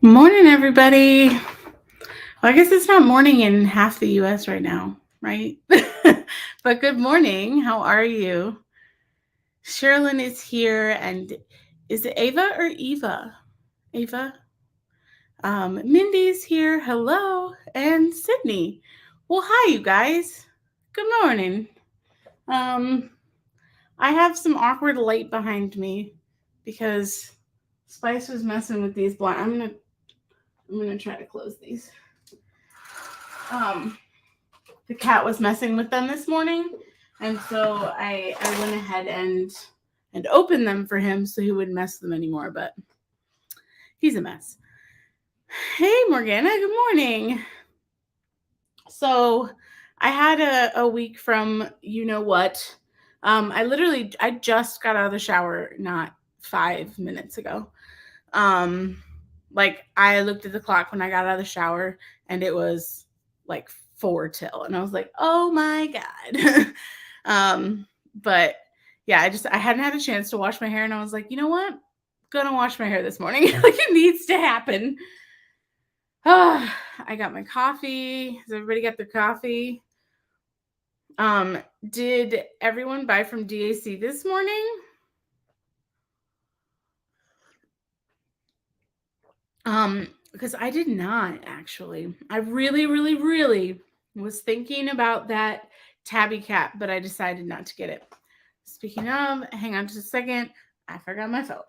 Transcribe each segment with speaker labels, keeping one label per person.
Speaker 1: Morning, everybody. Well, I guess it's not morning in half the US right now, right? But good morning. How are you? Sherilyn is here, and is it Ava or Eva? Ava. Mindy's here. Hello, and Sydney. Well, hi, you guys. Good morning. Um, I have some awkward light behind me because Spice was messing with these blinds. I'm gonna try to close these. Um, the cat was messing with them this morning, and so I went ahead and opened them for him so he wouldn't mess with them anymore. But he's a mess. Hey, Morgana. Good morning. So I had a week from you know what. I just got out of the shower not 5 minutes ago. Um, like I looked at the clock when I got out of the shower and it was like 4 till, and I was like, oh my god. But yeah, I hadn't had a chance to wash my hair, and I was like, you know what? Gonna wash my hair this morning. Like it needs to happen. I got my coffee. Has everybody got their coffee? Did everyone buy from DAC this morning? Because I did not actually. I really, really, really was thinking about that tabby cat, but I decided not to get it. Speaking of, hang on just a second. I forgot my phone.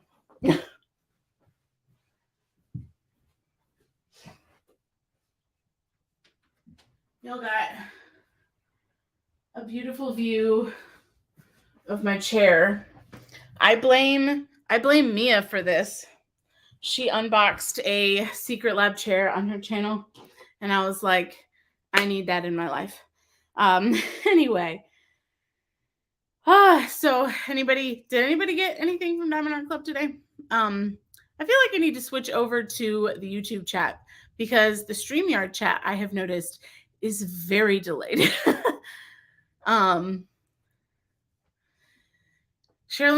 Speaker 1: Y'all got a beautiful view of my chair. I blame Mia for this. She unboxed a Secret Lab chair on her channel, and I was like, I need that in my life. Anyway. So did anybody get anything from Diamond Art Club today? I feel like I need to switch over to the YouTube chat because the StreamYard chat I have noticed is very delayed. Sherilyn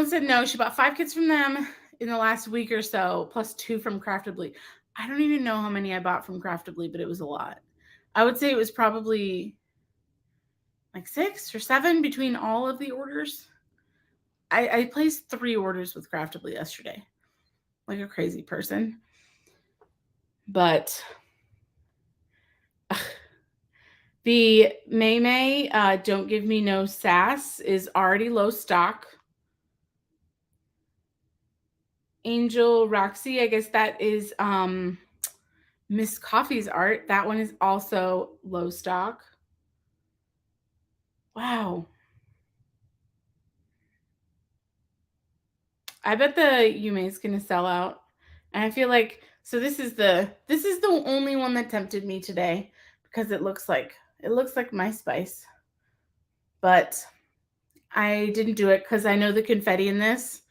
Speaker 1: said no, she bought 5 kits from them in the last week or so, plus 2 from Craftably. I don't even know how many I bought from Craftably, but it was a lot. I would say it was probably like 6 or 7 between all of the orders. I placed 3 orders with Craftably yesterday, like a crazy person. But the May Don't Give Me No Sass is already low stock. Angel Roxy, I guess that is Miss Coffee's art. That one is also low stock. Wow. I bet the Yume is gonna sell out. And I feel like this is the only one that tempted me today because it looks like my spice. But I didn't do it because I know the confetti in this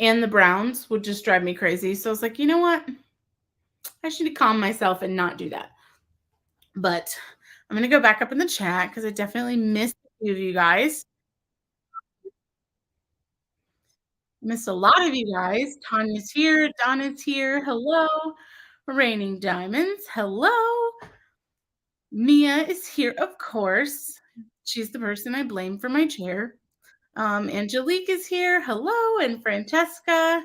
Speaker 1: and the browns would just drive me crazy. So I was like, you know what? I should calm myself and not do that. But I'm gonna go back up in the chat because I definitely missed a few of you guys. Missed a lot of you guys. Tanya's here. Donna's here. Hello. Raining Diamonds. Hello. Mia is here, of course. She's the person I blame for my chair. Angelique is here. Hello. And Francesca.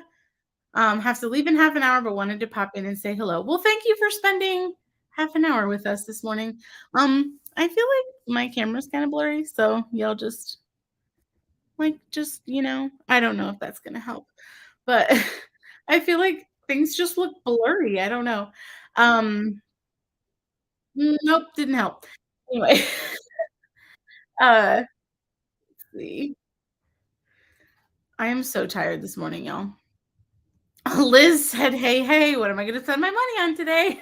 Speaker 1: Have to leave in half an hour, but wanted to pop in and say hello. Well, thank you for spending half an hour with us this morning. I feel like my camera's kind of blurry, so y'all just I don't know if that's gonna help, but I feel like things just look blurry. I don't know. Nope, didn't help. Anyway, let's see. I am so tired this morning, y'all. Liz said, hey, what am I gonna spend my money on today?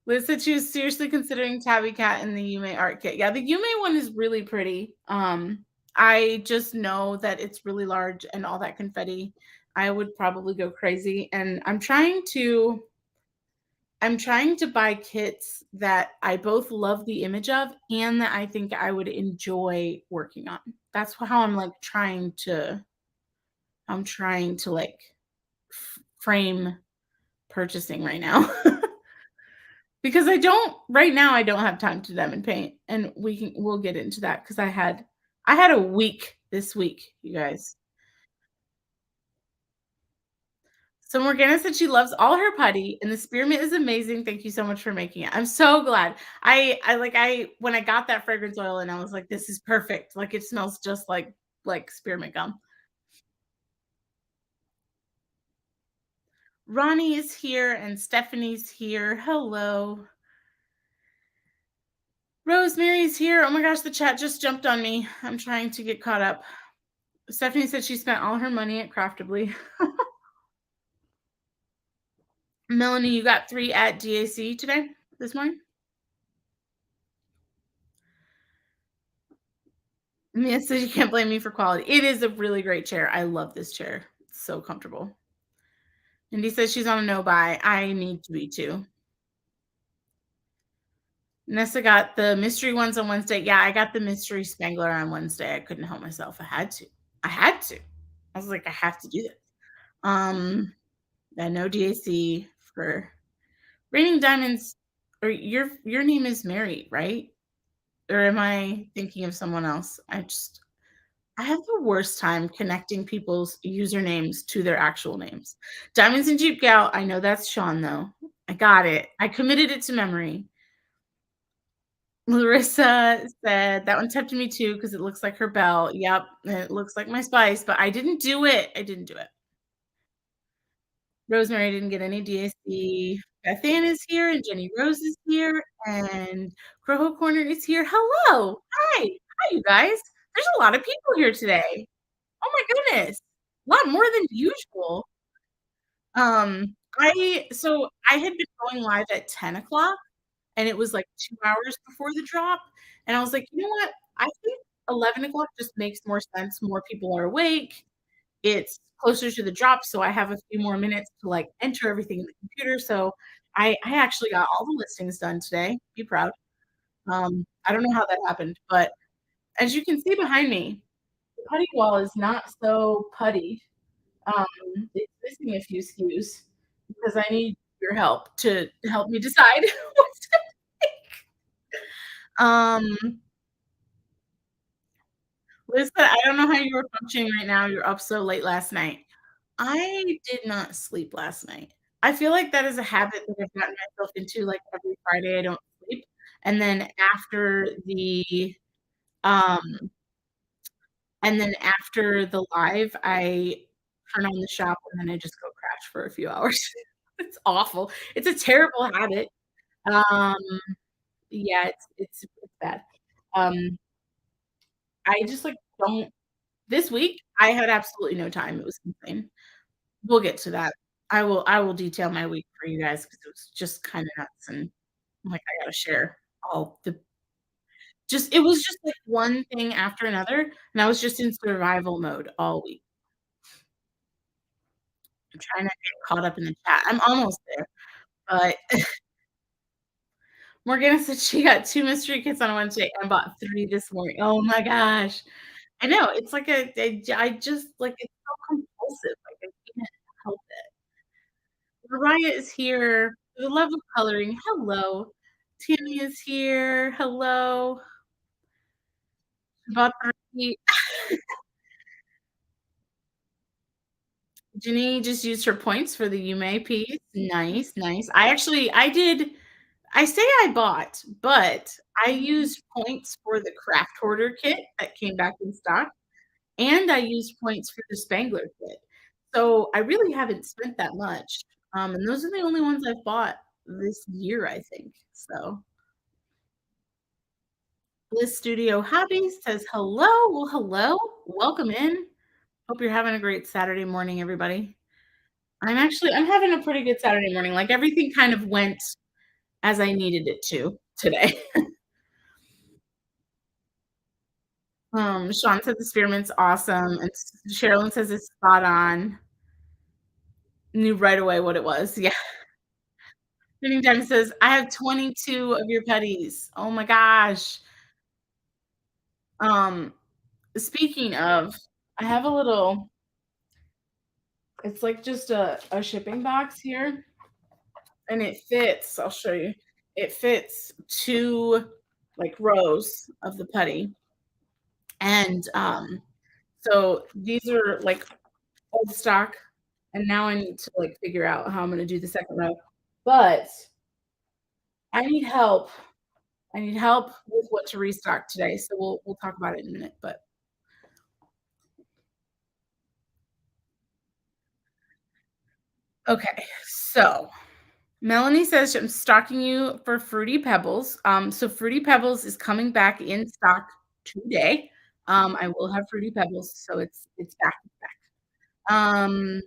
Speaker 1: Liz said she was seriously considering Tabby Cat and the Yume art kit. Yeah, the Yume one is really pretty. I just know that it's really large and all that confetti. I would probably go crazy. And I'm trying to buy kits that I both love the image of and that I think I would enjoy working on. That's how I'm trying to frame purchasing right now. Because I don't have time to diamond paint, and we'll get into that because I had a week this week, you guys. So Morgana said she loves all her putty, and the spearmint is amazing. Thank you so much for making it. I'm so glad. I when I got that fragrance oil and I was like, this is perfect. Like it smells just like spearmint gum. Ronnie is here and Stephanie's here. Hello. Rosemary's here. Oh my gosh, the chat just jumped on me. I'm trying to get caught up. Stephanie said she spent all her money at Craftably. Melanie, you got 3 at DAC today, this morning? Mia says you can't blame me for quality. It is a really great chair. I love this chair. It's so comfortable. Indy says she's on a no buy. I need to be too. Nessa got the mystery ones on Wednesday. Yeah, I got the mystery spangler on Wednesday. I couldn't help myself. I had to. I had to. I was like, I have to do this. I know DAC for Raining Diamonds, or your name is Mary, right? Or am I thinking of someone else? I have the worst time connecting people's usernames to their actual names. Diamonds and Jeep Gal, I know that's Sean though. I got it. I committed it to memory. Larissa said that one tempted me too because it looks like her bell. Yep, it looks like my spice, but I didn't do it. I didn't do it. Rosemary didn't get any DSC. Beth Ann is here, and Jenny Rose is here, and Crow Corner is here. Hello. Hi. Hi, you guys. There's a lot of people here today. Oh my goodness. A lot more than usual. I had been going live at 10 o'clock, and it was like 2 hours before the drop, and I was like, "You know what? I think 11 o'clock just makes more sense. More people are awake. It's closer to the drop, so I have a few more minutes to, like, enter everything in the computer." So I actually got all the listings done today. Be proud. I don't know how that happened, but as you can see behind me, the putty wall is not so putty. Um, it's missing a few SKUs because I need your help to help me decide what's to um, Lisa, I don't know how you were functioning right now. You're up so late last night. I did not sleep last night. I feel like that is a habit that I've gotten myself into, like, every Friday I don't sleep, and then um after the live, I turn on the shop and then I just go crash for a few hours. It's awful. It's a terrible habit. Um, yeah, it's bad. Um, I just, like, don't this week, I had absolutely no time. It was insane. We'll get to that. I will detail my week for you guys because it was just kinda nuts, and I'm like, I gotta share all the just it was just, like, one thing after another, and I was just in survival mode all week. I'm trying not to get caught up in the chat. I'm almost there, but Morgana said she got 2 mystery kits on Wednesday and bought 3 this morning. Oh my gosh. I know, it's like I just like, it's so compulsive, like, I can't help it. Mariah is here for the love of coloring. Hello. Tammy is here. Hello. Bought 3. Jenny just used her points for the Yume piece. Nice, nice. I say I bought, but I used points for the craft hoarder kit that came back in stock, and I used points for the Spangler kit. So I really haven't spent that much. And those are the only ones I've bought this year, I think. So Bliss Studio Hobbies says hello. Well, hello. Welcome in. Hope you're having a great Saturday morning, everybody. I'm having a pretty good Saturday morning. Like everything kind of went as I needed it to today. Sean said the spearmint's awesome, and Sherilyn says it's spot on. Knew right away what it was. Yeah. Spinning Time says, I have 22 of your petties. Oh my gosh. Um, speaking of, I have a little It's like just a shipping box here, and it fits. I'll show you. It fits two like rows of the putty, and so these are like old stock, and now I need to like figure out how I'm going to do the second row. But I need help. I need help with what to restock today. So we'll talk about it in a minute. But okay, so Melanie says I'm stalking you for Fruity Pebbles. So Fruity Pebbles is coming back in stock today. I will have Fruity Pebbles, so it's back. Um,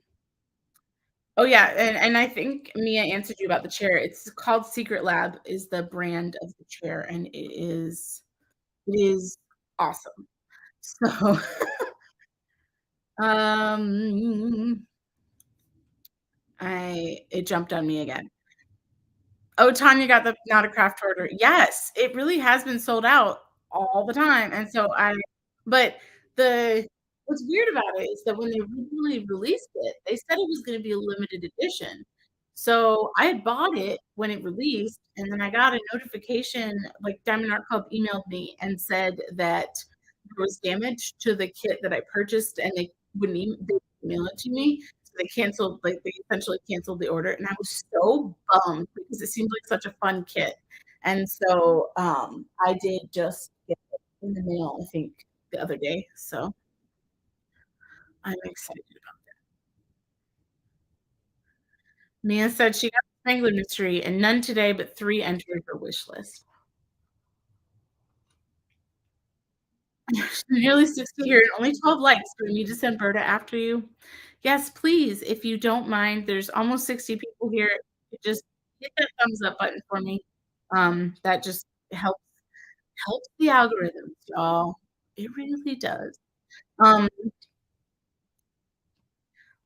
Speaker 1: oh yeah, and I think Mia answered you about the chair. It's called Secret Lab is the brand of the chair, and it is awesome. So um I it jumped on me again. Oh, Tanya got the not a craft order. Yes, it really has been sold out all the time, and so I but the what's weird about it is that when they originally released it, they said it was gonna be a limited edition. So, I had bought it when it released, and then I got a notification, like, Diamond Art Club emailed me and said that there was damage to the kit that I purchased, and they wouldn't mail it to me. So they canceled, like, they essentially canceled the order, and I was so bummed because it seemed like such a fun kit. And so, I did just get it in the mail, I think, the other day, so I'm excited about Mia said she got the Strangler mystery and none today, but 3 entered her wish list. Nearly 60 here and only 12 likes. Do we need to send Berta after you? Yes, please, if you don't mind. There's almost 60 people here. Just hit that thumbs up button for me. That just helps the algorithms, y'all. It really does. Um,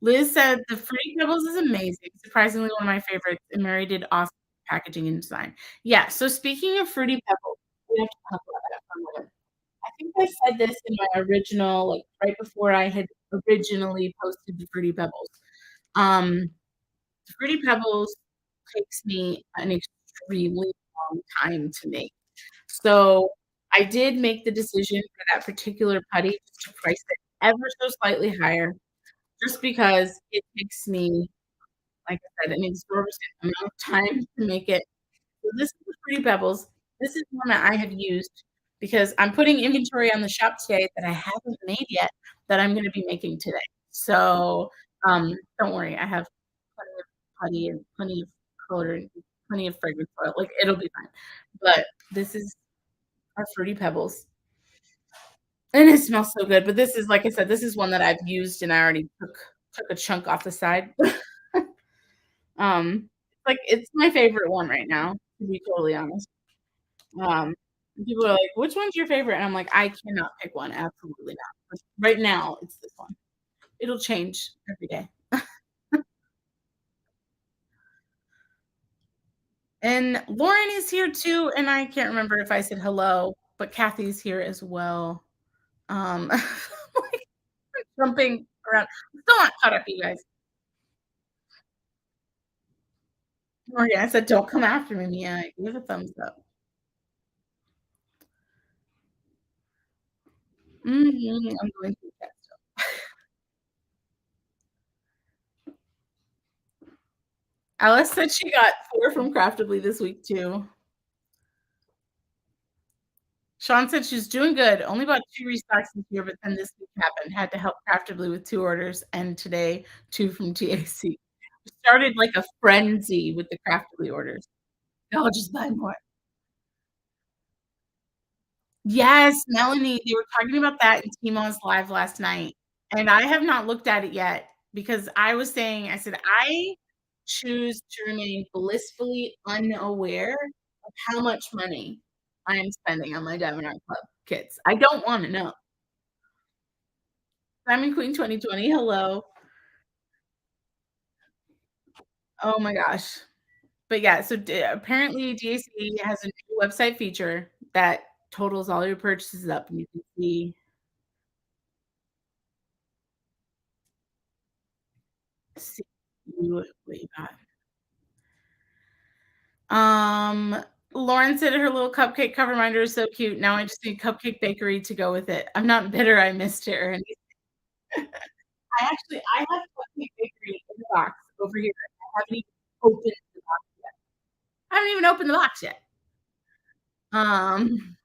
Speaker 1: Liz said the Fruity Pebbles is amazing. Surprisingly, one of my favorites, and Mary did awesome packaging and design. Yeah, so speaking of Fruity Pebbles, we have to talk about that for a minute. I think I said this in my original, like, right before I had originally posted the Fruity Pebbles. Um, the Fruity Pebbles takes me an extremely long time to make. So, I did make the decision for that particular putty to price it ever so slightly higher just because it takes me, like I said, an exorbitant amount of time to make it. So this is the Fruity Pebbles. This is one that I have used because I'm putting inventory on the shop today that I haven't made yet that I'm gonna be making today. So, don't worry, I have plenty of putty and plenty of color and plenty of fragrance oil, like, it'll be fine. But this is our Fruity Pebbles, and it smells so good, but this is like I said, this is one that I've used and I already took a chunk off the side. Like, it's my favorite one right now, to be totally honest. Um, People are like, "Which one's your favorite?" And I'm like, "I cannot pick one, absolutely not." But right now, it's this one. It'll change every day. And Lauren is here too, and I can't remember if I said hello, but Kathy's here as well. Like, jumping around. I'm still not caught up, you guys. Oh, yeah, I said, "Don't come after me, Mia." Give a thumbs up. Mhm, I'm going through that stuff. Alice said she got 4 from Craftably this week too. Sean said she's doing good. Only bought 2 restocks this year, but then this week happened. Had to help Craftably with 2 orders, and today 2 from TAC. Started like a frenzy with the Craftably orders. I'll just buy more. Yes, Melanie, they were talking about that in Timo's live last night, and I have not looked at it yet because I was saying, I said, "I choose to remain blissfully unaware of how much money I am spending on my Diamond Art Club kits." I don't wanna know. Diamond Queen 2020, hello. Oh my gosh. But yeah, so apparently DAC has a new website feature that totals all your purchases up, and you can see see what you got. Um, Lauren said her little cupcake cover reminder is so cute. Now I just need Cupcake Bakery to go with it. I'm not bitter I missed it or anything. I have Cupcake Bakery in the box over here. I haven't even opened the box yet. I haven't even opened the box yet. Um,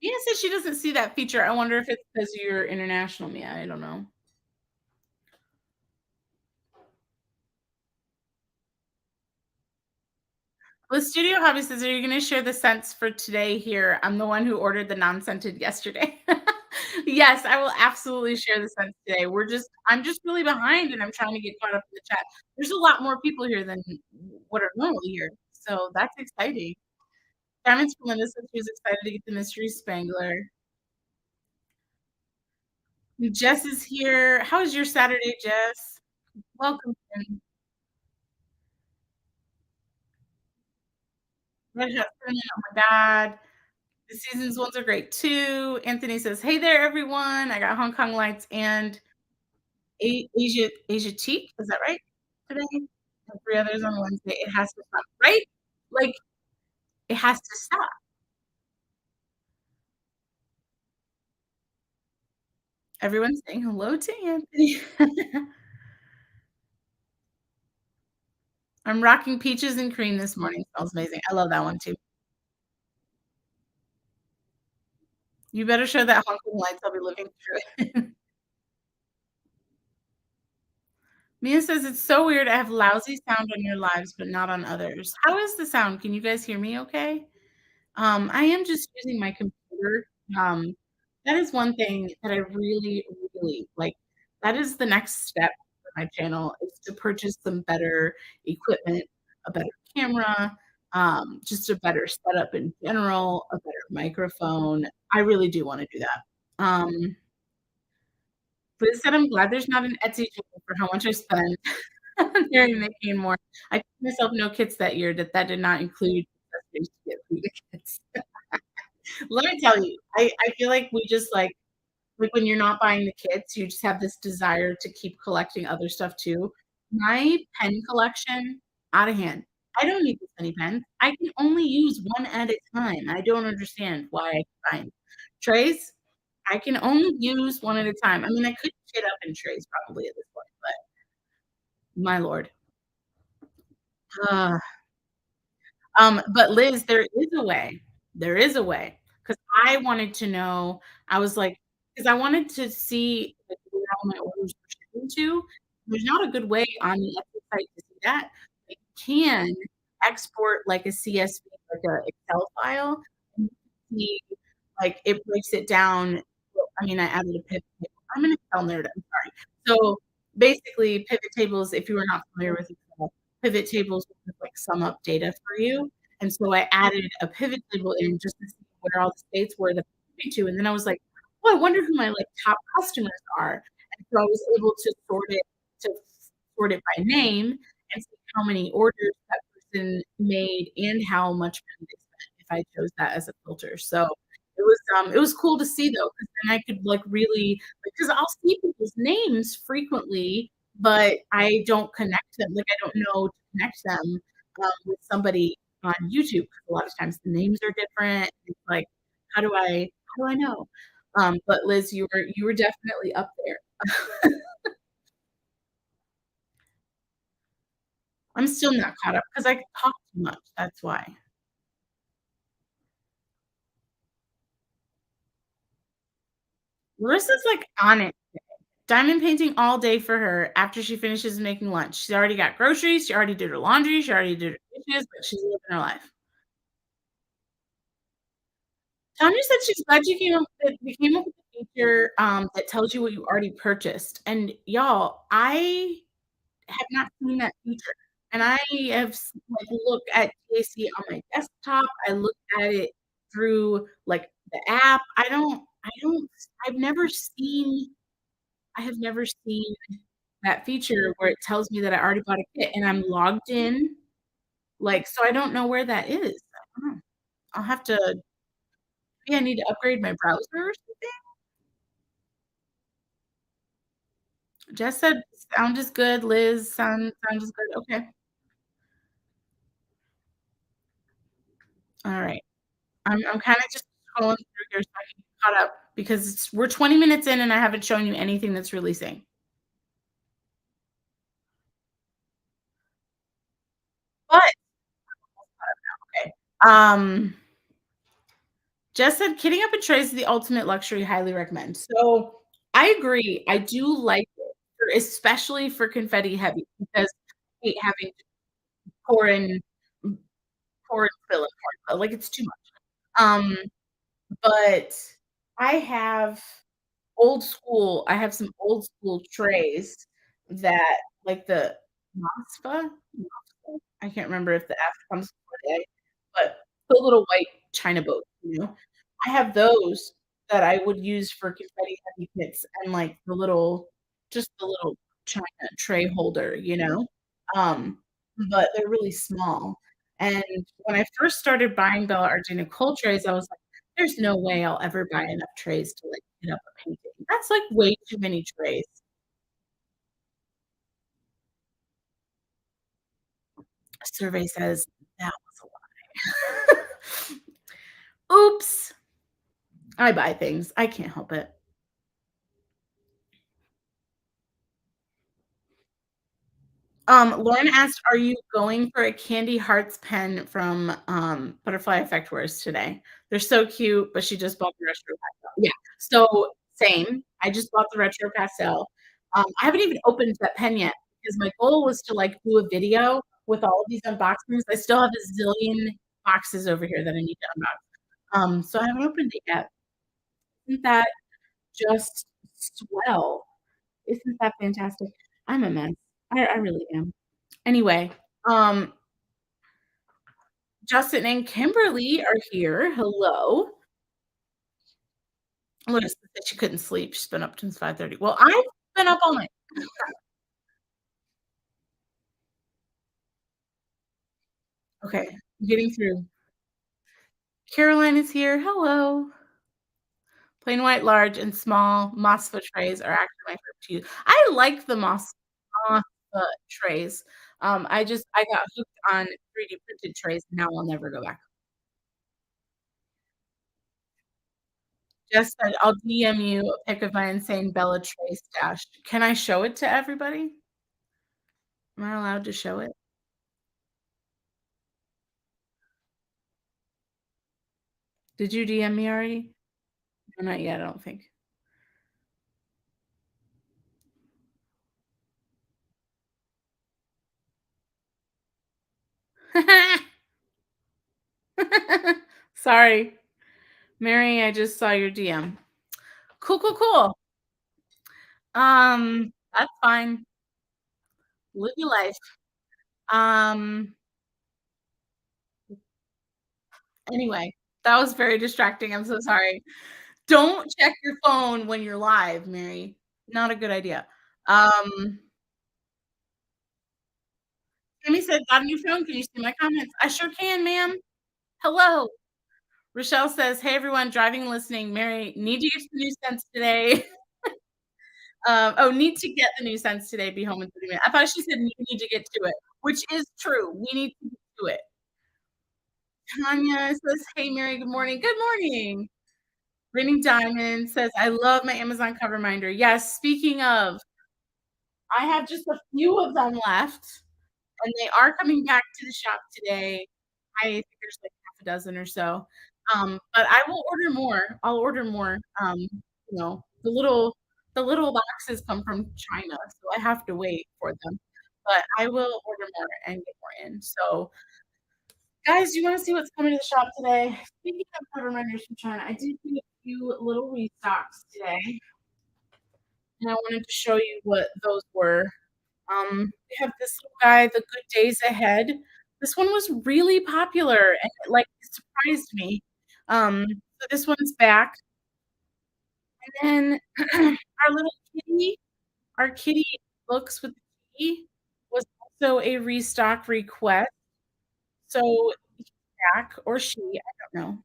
Speaker 1: Mia says she doesn't see that feature. I wonder if it's because you're international, Mia. I don't know. Well, Studio Hobby says, "Are you gonna share the scents for today here? I'm the one who ordered the non-scented yesterday." Yes, I will absolutely share the scents today. I'm just really behind, and I'm trying to get caught up in the chat. There's a lot more people here than what are normally here, so that's exciting. Diamonds from Linda said she was excited to get the mystery spangler. Jess is here. How was your Saturday, Jess? Welcome in. Red Hot Cinnamon, oh my god. The seasons ones are great too. Anthony says, "Hey there, everyone. I got Hong Kong lights and Asia Cheek." Is that right? Today? And 3 others on Wednesday. It has to stop, right? Like, it has to stop. Everyone's saying hello to Anthony. I'm rocking peaches and cream this morning. Smells amazing. I love that one too. You better show that Hong Kong lights. I'll be living through it. Mia says, "It's so weird. I have lousy sound on your lives, but not on others." How is the sound? Can you guys hear me okay? I am just using my computer. Um, that is one thing that I really, really like. That is the next step for my channel is to purchase some better equipment, a better camera, just a better setup in general, a better microphone. I really do want to do that. But instead, I'm glad there's not an Etsy channel for how much I spend on Mary making and more. I told myself no kits that year that did not include accessories to get food to kids. Let me tell you, I feel like we just like when you're not buying the kits, you just have this desire to keep collecting other stuff too. My pen collection, out of hand. I don't need this many pens. I can only use one at a time. I don't understand why I find trays. I can only use one at a time. I mean, I could kit up in trays probably at this point, but my lord. Uh, but Liz, there is a way. There is a way. Because I wanted to know, I was like, because I wanted to see, like, where all my orders were shipping to. There's not a good way on the Etsy site to see that. But you can export, like, a CSV, like a Excel file, and you can see, like, it breaks it down. Well, I mean, I added a pivot table. I'm an Excel nerd, I'm sorry. So, basically, pivot tables, if you are not familiar with Excel, pivot tables will just, like, sum up data for you. And so I added a pivot table in just to see where all the states were that I'm moving to, and then I was like, "Oh, I wonder who my, like, top customers are." And so I was able to sort it by name and see how many orders that person made and how much money they spent if I chose that as a filter. So it was cool to see though, because then I could, like, really because I'll see people's names frequently, but I don't connect them, like, I don't know to connect them, with somebody on YouTube, 'cause a lot of times the names are different. It's like, how do I know? But Liz, you were definitely up there. I'm still not caught up because I talk too much, that's why. Marissa's, like, on it. Diamond painting all day for her after she finishes making lunch. She's already got groceries, she already did her laundry, she already did her dishes, but she's living her life. Tanya said she's glad you came up with a feature, that tells you what you already purchased, and y'all, I have not seen that feature, and I have like, looked at TAC on my desktop, I looked at it through, like, the app, I don't I have never seen that feature where it tells me that I already bought a kit and I'm logged in, like, so I don't know where that is. I don't know. I'll have to maybe I need to upgrade my browser or something? Jess said sound is good. Liz, sound is good. Okay. All right. I'm kind of just scrolling through here so I can get caught up because we're 20 minutes in and I haven't shown you anything that's releasing. But okay. Jess said kidding up in trays is the ultimate luxury. Highly recommend. So I agree. I do like it, especially for confetti heavy because I hate having to pour in pour and fill and pour and fill. Like it's too much. Um, but I have some old school trays that like the Maspa? I can't remember if the F comes before the A, but the little white china boat, you know? I have those that I would use for confetti heavy kits and, like, the little china tray holder, you know? Um, but they're really small, and when I first started buying Bella Argentina trays, I was like, "There's no way I'll ever buy enough trays to, like, hit up a painting. That's, like, way too many trays." A survey says that was a lie. Oops. I buy things. I can't help it. Lauren asked, "Are you going for a Candy Hearts pen from, Butterfly Effect Wears today? They're so cute," but she just bought the retro pastel. Yeah, so same. I just bought the retro pastel. I haven't even opened that pen yet because my goal was to, like, do a video with all of these unboxings. I still have a zillion boxes over here that I need to unbox. So I haven't opened it yet. Isn't that just swell? Isn't that fantastic? I'm a mess. I really am. Anyway, um, Justin and Kimberly are here. Hello. Lois said she couldn't sleep. She's been up since 5:30. Well, I've been up all night. Okay, I'm getting through. Caroline is here. Hello. Plain white, large, and small Mosfa trays are actually my favorite to use. I like the Mosfa trays. I got hooked on 3D printed trays, and now I'll never go back. Just said, "I'll DM you a pic of my insane Bella tray stash." Can I show it to everybody? Am I allowed to show it? Did you DM me already? No, not yet, I don't think. Sorry. Mary, I just saw your DM. Cool, cool, cool. That's fine. Live your life. Um, anyway, that was very distracting. I'm so sorry. Don't check your phone when you're live, Mary. Not a good idea. Um, Tammy said, "Got a new phone. Can you see my comments?" I sure can, ma'am. Hello. Rochelle says, "Hey everyone, driving and listening. Mary, need to get to the new sense today." Oh, need to get the new sense today. Be home in 30 minutes. I thought she said you need to get to it, which is true. We need to get to it. Tanya says, "Hey Mary, good morning." Good morning. Raining Diamond says, "I love my Amazon cover reminder." Yes, speaking of, I have just a few of them left, and they are coming back to the shop today. I think there's like half a dozen or so. But I will order more. I'll order more. The little boxes come from China, so I have to wait for them. But I will order more and get more in. So, guys, do you want to see what's coming to the shop today? Speaking of cover reminders from China, I did see a few little restocks today, and I wanted to show you what those were. We have this little guy, The Good Days Ahead. This one was really popular and it surprised me. So this one's back. And then our little kitty, our kitty looks with the kitty was also a restock request. So Jack or she, I don't know.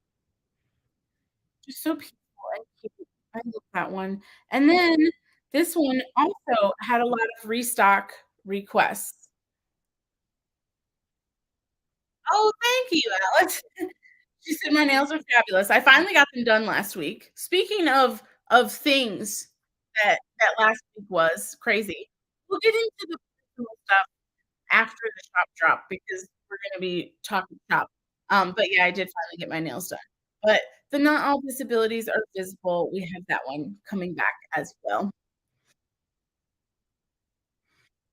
Speaker 1: Just so peaceful and cute. I love that one. And then This one also had a lot of restock requests. Oh, thank you, Alex. She said my nails are fabulous. I finally got them done last week. Speaking of things that last week was crazy. We'll get into the personal stuff after the shop drop because we're gonna be talking shop. But yeah, I did finally get my nails done. But the Not All Disabilities Are Visible, we have that one coming back as well.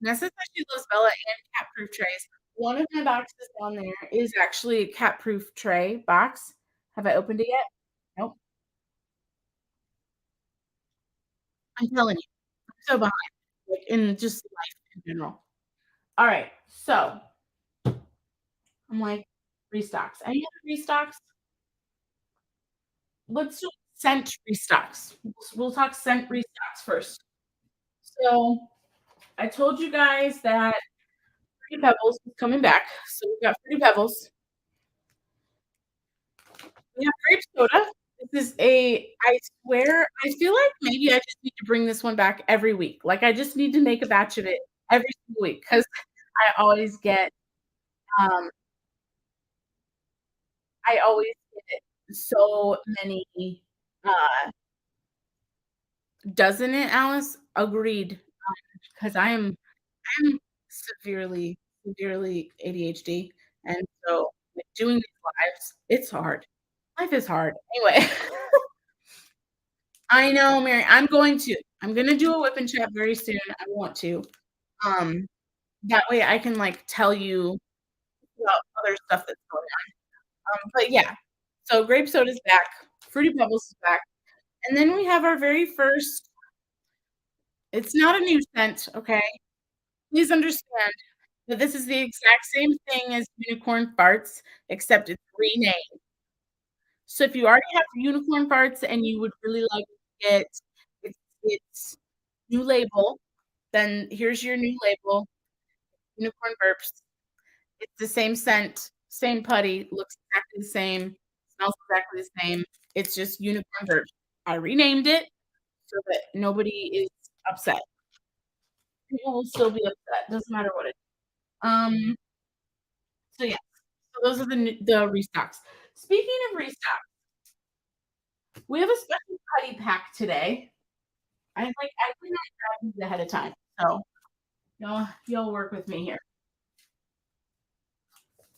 Speaker 1: Nessa says she loves Bella and cat-proof trays. One of my boxes down there is actually a cat-proof tray box. Have I opened it yet? Nope. I'm telling you, I'm so behind, like, in just life in general. Alright, so I'm like, restocks. Any other restocks? Let's do scent restocks. We'll talk scent restocks first. So, I told you guys that Fruity Pebbles is coming back. So, we've got Fruity Pebbles. We have grape soda. This is I swear, I feel like maybe I just need to bring this one back every week. Like, I just need to make a batch of it every single week because I always get, um, I always get so many, uh doesn't it, Alice? Agreed, because I'm severely, severely ADHD, and so, like, doing these lives, it's hard. Life is hard. Anyway, I know, Mary, I'm gonna do a whip and chat very soon, I want to. Um, that way I can, like, tell you about other stuff that's going on. But yeah, so grape soda's back, Fruity Pebbles is back, and then we have our very first it's not a new scent, okay? Please understand that this is the exact same thing as unicorn farts, except it's renamed. So if you already have unicorn farts and you would really like to get its new label, then here's your new label, unicorn burps. It's the same scent, same putty, looks exactly the same, smells exactly the same. It's just unicorn burps. I renamed it so that nobody is upset. People will still be upset, doesn't matter what it is. So yeah, so those are the restocks. Speaking of restock, we have a special putty pack today. I did not grab these ahead of time, so you'll work with me here.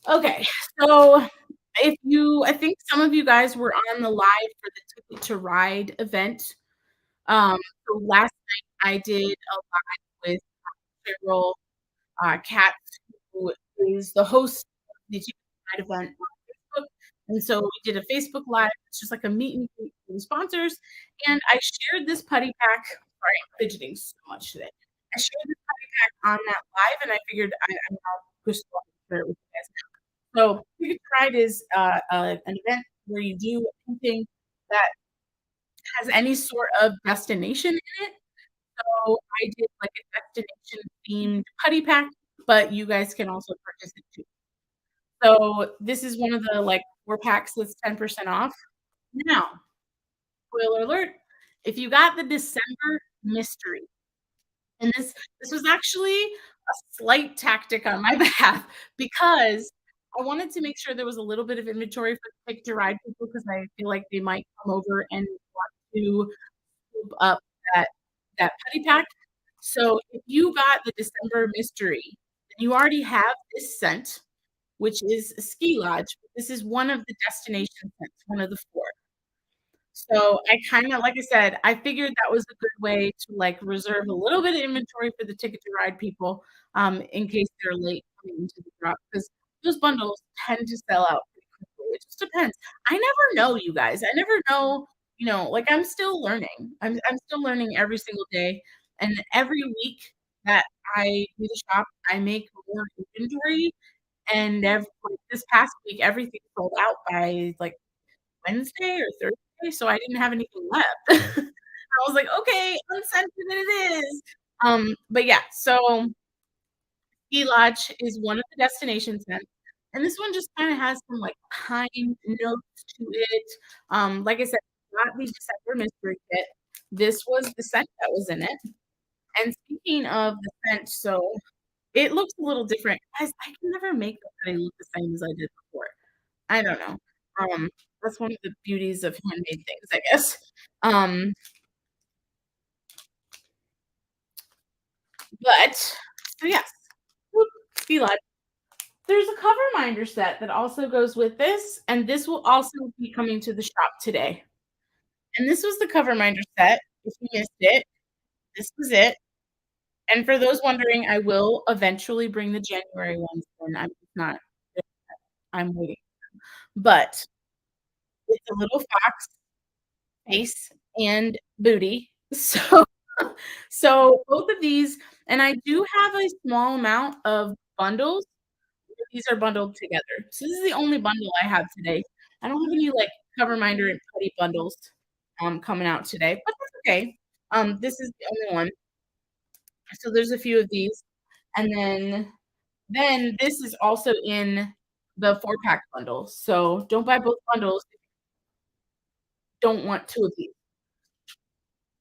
Speaker 1: Okay, so I think some of you guys were on the live for the Ticket to Ride event. So last night I did a live with Cheryl Katz, who is the host of the Ticket to Ride event on Facebook. And so we did a Facebook Live. It's just like a meet and greet for the sponsors. And I shared this putty pack. Sorry, I'm fidgeting so much today. I shared this putty pack on that live, and I figured I'm not just going to share it with you guys. So Ticket to Ride is an event where you do anything that has any sort of destination in it. So I did like a destination themed putty pack, but you guys can also purchase it too. So this is one of the like 4 packs that's 10% off. Now, spoiler alert, if you got the December mystery, and this was actually a slight tactic on my behalf because I wanted to make sure there was a little bit of inventory for the Pick to Ride people because I feel like they might come over and want to scoop up that putty pack. So if you got the December mystery, then you already have this scent, which is a ski lodge. This is one of the destination scents, one of the 4. So I kinda like I said, I figured that was a good way to, like, reserve a little bit of inventory for the Ticket to Ride people, in case they're late coming into the drop, because those bundles tend to sell out pretty quickly. It just depends. I never know, you guys. I never know, like, I'm still learning. I'm still learning every single day, and every week that I do the shop, I make more inventory, and like, this past week, everything sold out by, like, Wednesday or Thursday, so I didn't have anything left. I was like, "Okay, unscented it is." But yeah, so Ski Lodge is one of the destination scents, and this one just kinda has some, like, pine notes to it. Like I said, got the December mystery kit. This was the scent that was in it. And speaking of the scent, so it looks a little different. Guys, I can never make the pudding look the same as I did before. I don't know. Um, that's one of the beauties of handmade things, I guess. Um, but so yes. Whoop, be live. There's a cover minder set that also goes with this, and this will also be coming to the shop today. And this was the cover minder set. If you missed it, this was it. And for those wondering, I will eventually bring the January ones in. I'm just not I'm waiting. But it's a little fox face and booty. So both of these, and I do have a small amount of bundles. These are bundled together. So this is the only bundle I have today. I don't have any, like, cover minder and putty bundles, coming out today, but that's okay. This is the only one. So there's a few of these, and then this is also in the 4-pack bundle, so don't buy both bundles if you don't want 2 of these.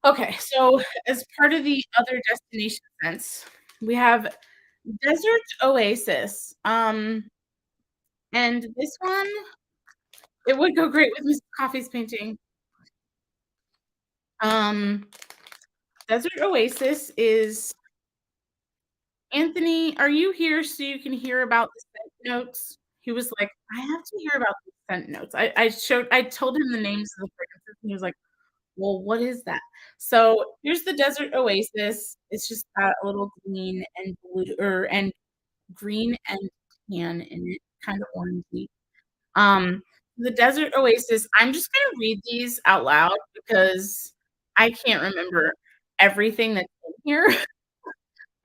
Speaker 1: Okay, so as part of the other destination scents, we have Desert Oasis, and this one, it would go great with Miss Coffee's painting. Um, Desert Oasis is Anthony, are you here so you can hear about the scent notes? He was like, "I have to hear about the scent notes." I told him the names of the fragrances, and he was like, "Well, what is that?" So, here's the Desert Oasis. It's just got a little green and blue and green and tan in it, kinda orangey. The Desert Oasis, I'm just gonna read these out loud because I can't remember everything that's in here.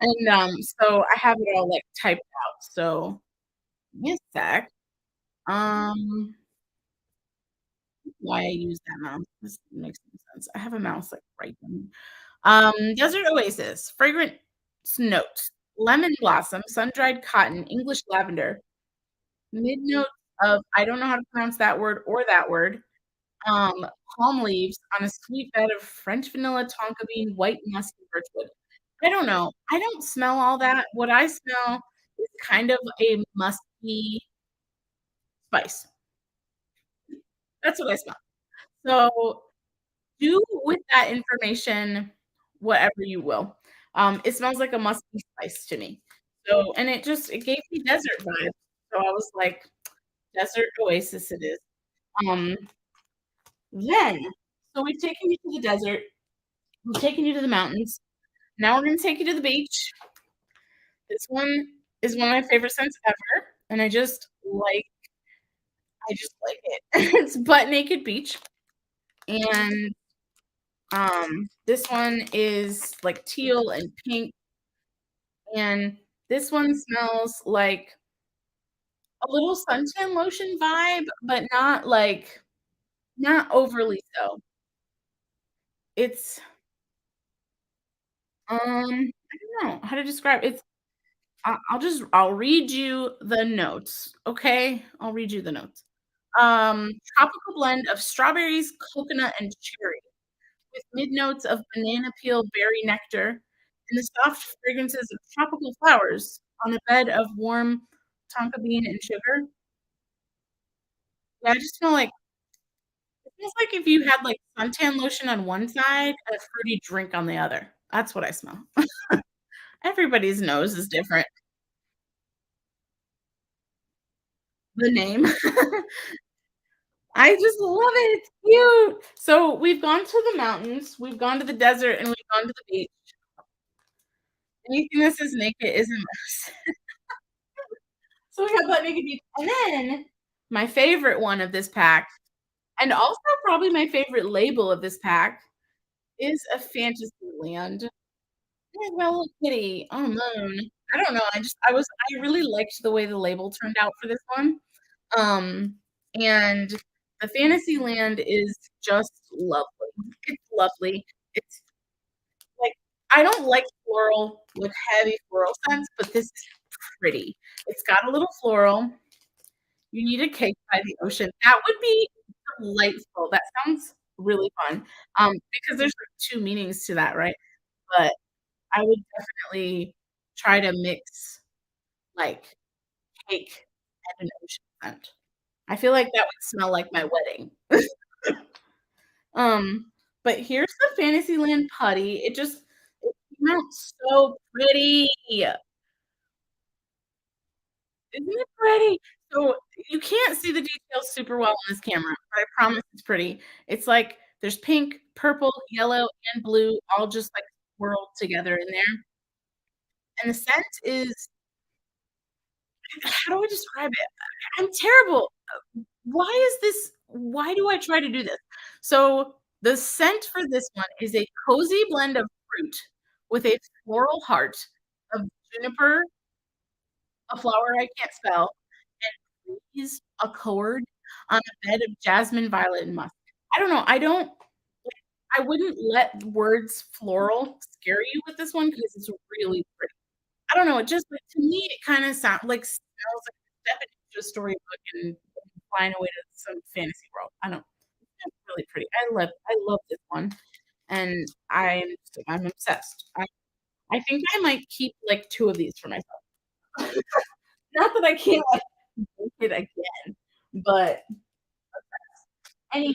Speaker 1: And, so I have it all, like, typed out, so give me a sec. Um, why I use that mouse, this makes no sense. I have a mouse, like, right then. Desert Oasis, fragrance notes: lemon blossom, sun-dried cotton, English lavender, mid-notes of I don't know how to pronounce that word or that word, um, palm leaves on a sweet bed of French vanilla, tonka bean, white musk, and birchwood. I don't know. I don't smell all that. What I smell is kind of a musky spice. That's what I smell. So, do with that information whatever you will. It smells like a musky spice to me. So and it gave me desert vibes. So I was like, "Desert oasis it is." Um, then so we've taken you to the desert, we've taken you to the mountains. Now we're gonna take you to the beach. This one is one of my favorite scents ever, and I just like it. It's Butt Naked Beach, and, this one is, like, teal and pink, and this one smells like a little suntan lotion vibe, but not overly so. It's, I don't know how to describe it's I'll read you the notes, okay? I'll read you the notes. Tropical blend of strawberries, coconut, and cherry with mid notes of banana peel, berry nectar, and the soft fragrances of tropical flowers on a bed of warm tonka bean and sugar. Yeah, I just feel like it smells like if you had, like, suntan lotion on one side and a fruity drink on the other. That's what I smell. Everybody's nose is different. The name. I just love it, it's cute. So, we've gone to the mountains, we've gone to the desert, and we've gone to the beach. Anything that says naked isn't so we got butt naked beach, and then my favorite one of this pack, and also probably my favorite label of this pack, is a Fantasyland. There's my little kitty on a moon. I don't know, I really liked the way the label turned out for this one. And the Fantasyland is just lovely. It's lovely. It's like I don't like floral with heavy floral scents, but this is pretty. It's got a little floral. You need a cake by the ocean. That would be delightful. That sounds really fun, because there's, like, 2 meanings to that, right? But I would definitely try to mix, like, cake and an ocean scent. I feel like that would smell like my wedding. Um, but here's the Fantasyland putty. It came out so pretty. Isn't it pretty? So, you can't see the details super well on this camera, but I promise it's pretty. It's like there's pink, purple, yellow, and blue all just, like, swirled together in there, and the scent is how do I describe it? I'm terrible. Why do I try to do this? So, the scent for this one is a cozy blend of fruit with a floral heart of juniper, a flower I can't spell, and breeze accord on a bed of jasmine, violet, and musk. I don't know, I wouldn't let words floral scare you with this one because it's really pretty. I don't know, it just like, to me, it kinda smells like stepping into a storybook and flying away to some fantasy world. I don't It's really pretty. I love this one, and I'm obsessed. I think I might keep, like, 2 of these for myself. Not that I can't, like, make it again, but anyway,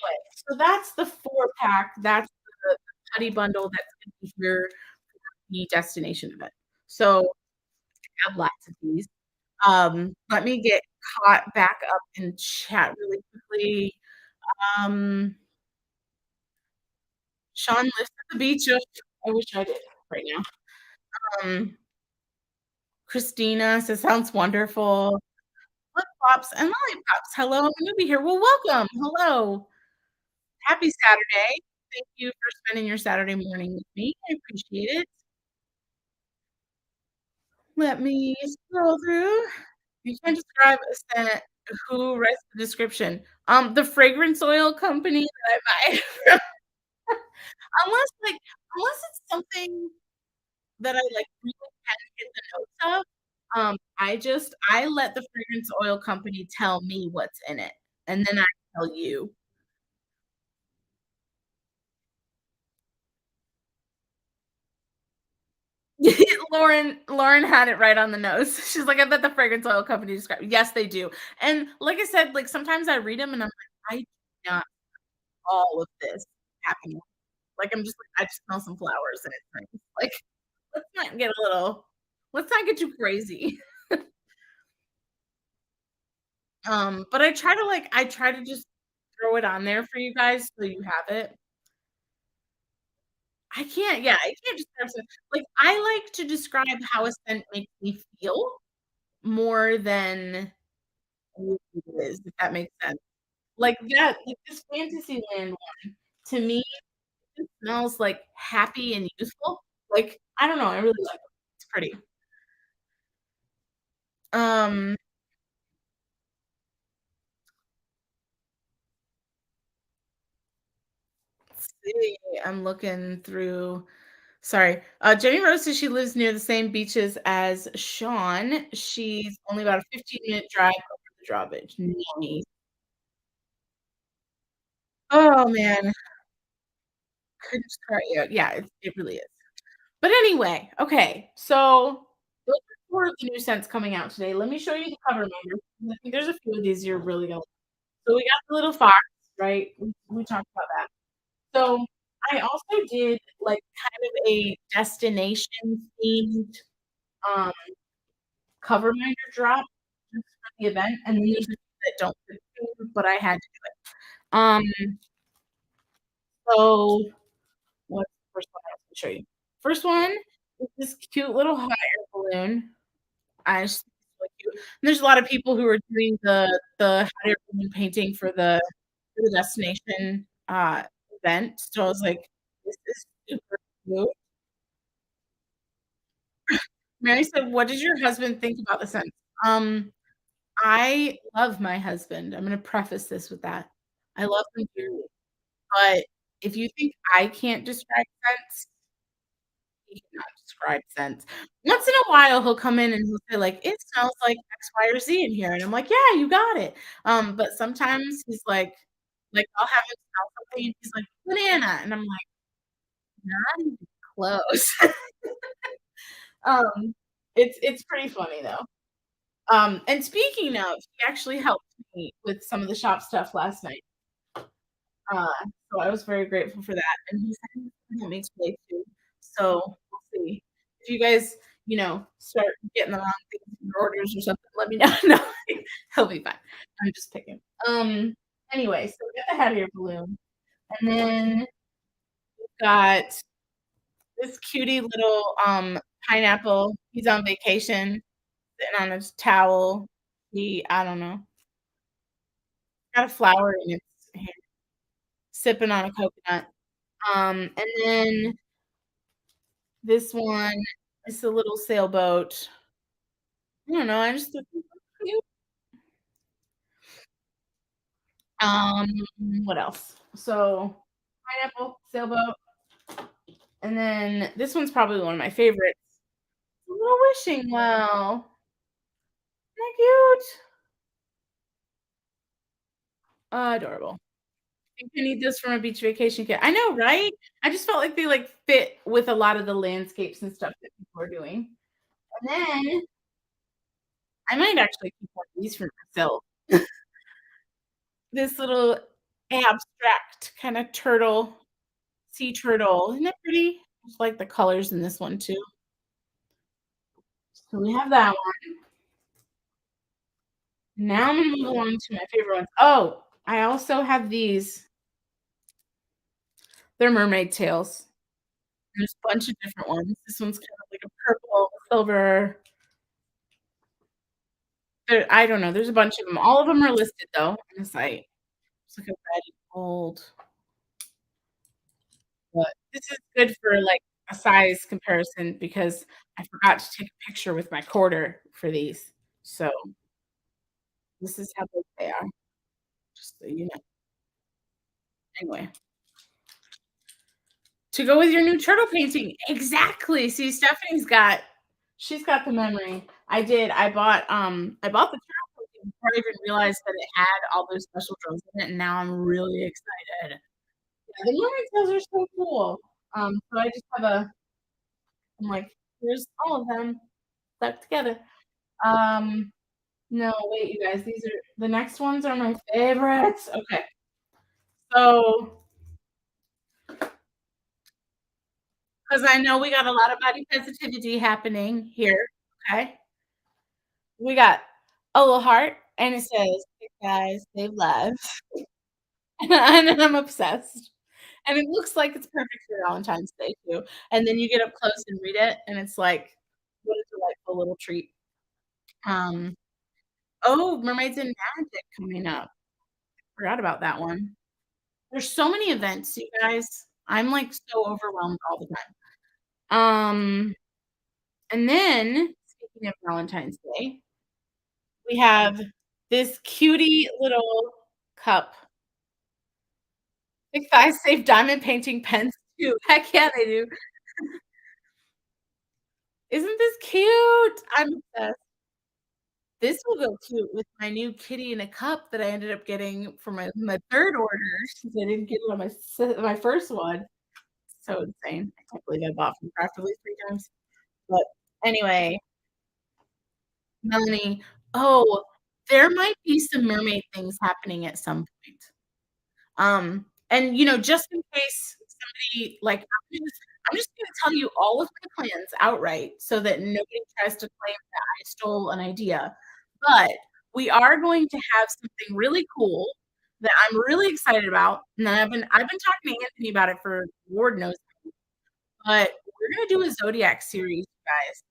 Speaker 1: so that's the 4-pack, that's the putty bundle that's gonna be here for the destination event. So, I have lots of these. Let me get caught back up in chat really quickly. Um, Sean lives at the beach of I wish I did right now. Um, Christina says, "Sounds wonderful." Flip-flops and lollipops. Hello, I'm gonna be here. Well, welcome. Hello. Happy Saturday. Thank you for spending your Saturday morning with me. I appreciate it. Let me scroll through. You can describe a scent. Who writes the description? The fragrance oil company that I buy from. Unless, like unless it's something that I, like, really can get the notes of, I let the fragrance oil company tell me what's in it, and then I tell you. Lauren had it right on the nose. She's like, "I bet the fragrance oil company described." Yes, they do, and like I said, like, sometimes I read them and I'm like, "I do not all of this happening." Like, I'm just like, "I just smell some flowers and it's nice." Like, let's not get a little let's not get too crazy. But I try to just throw it on there for you guys so you have it. I can't describe scent. Like, I like to describe how a scent makes me feel more than what it is, if that makes sense. Like this Fantasyland one, to me, it smells, like, happy and youthful. Like, I don't know, I really like it. It's pretty. Um, let's see, I'm looking through sorry. Jenny Rose says she lives near the same beaches as Sean. She's only about a 15-minute drive over the drawbridge. Nice. Oh, man. Couldn't start yet. Yeah, it really is. But anyway, okay, so those are 4 of the new scents coming out today. Let me show you the cover reminders. I think there's a few of these you're really gonna so we got the little fox, right? We talked about that. So, I also did, like, kind of a destination themed, um, cover reminder drop just for the event, and then there's a few that don't fit theme, but I had to do it. So what's the first one I was gonna show you? First one is this cute little hot air balloon. I just think it's really cute. And there's a lot of people who are doing the hot air balloon painting for the destination, event, so I was like, "This is super cute." Mary said, "What does your husband think about the scents?" Um, I love my husband. I'm gonna preface this with that. I love him dearly, but if you think I can't describe scents, he cannot describe scents. Once in a while, he'll come in and he'll say, like, "It smells like X, Y, or Z in here," and I'm like, "Yeah, you got it." But sometimes he's like Like, I'll have him smell something, and he's like, "Banana," and I'm like, "Not even close." Um, it's pretty funny, though. And speaking of, he actually helped me with some of the shop stuff last night. Uh, so I was very grateful for that, and he's that makes play too. So we'll see. If you guys, start getting the wrong things in your orders or something, let me know. No, he'll be fine. I'm just picking. Um, anyway, so get the head of your balloon. And then we've got this cutie little pineapple. He's on vacation, sitting on his towel. I don't know, got a flower in its hand, sipping on a coconut. And then this one is a little sailboat. I don't know, I just think it's so cute. Um, what else? So, pineapple, sailboat, and then this one's probably one of my favorites. A little wishing well. Isn't that cute? Adorable. You can need this from a beach vacation kit. I know, right? I just felt like they, like, fit with a lot of the landscapes and stuff that people are doing. And then I might actually keep one of these for myself. This little abstract kinda turtle, sea turtle. Isn't that pretty? I just like the colors in this one too. So we have that one. Now I'm gonna move along to my favorite ones. Oh, I also have these. They're mermaid tails. There's a bunch of different ones. This one's kind of like a purple, silver. I don't know, there's a bunch of them. All of them are listed though on the site. It's like a red and gold, but this is good for, like, a size comparison because I forgot to take a picture with my quarter for these. So, this is how big they are, just so you know. Anyway, to go with your new turtle painting. Exactly. See, she's got the memory. I bought the turtle painting before I even realized that it had all those special drones in it, and now I'm really excited. Yeah, the mermaid tails are so cool. So I just have a I'm like, "Here's all of them stuck together." Um, no, wait, you guys, these are the next ones are my favorites. Okay, so because I know we got a lot of body positivity happening here, okay? We got a little heart, and it says, "Hey, guys, save lives." And I'm obsessed. And it looks like it's perfect for Valentine's Day too, and then you get up close and read it, and it's like, what a delightful little treat. Um, oh, Mermaids and Magic coming up. Forgot about that one. There's so many events, you guys. I'm, like, so overwhelmed all the time. And then, speaking of Valentine's Day, we have this cutie little cup. Big Thighs Save Diamond Painting Pens too. Heck yeah, they do. Isn't this cute? I'm obsessed. This will go cute with my new kitty in a cup that I ended up getting for my 3rd order since I didn't get it on my first one. So insane. I can't believe I bought from Crafterly 3 times. But anyway, Melanie, oh, there might be some mermaid things happening at some point. And, just in case somebody like, I'm just gonna tell you all of my plans outright so that nobody tries to claim that I stole an idea. But we are going to have something really cool that I'm really excited about, and that I've been talking to Anthony about it for Lord knows, but we're gonna do a Zodiac series, guys.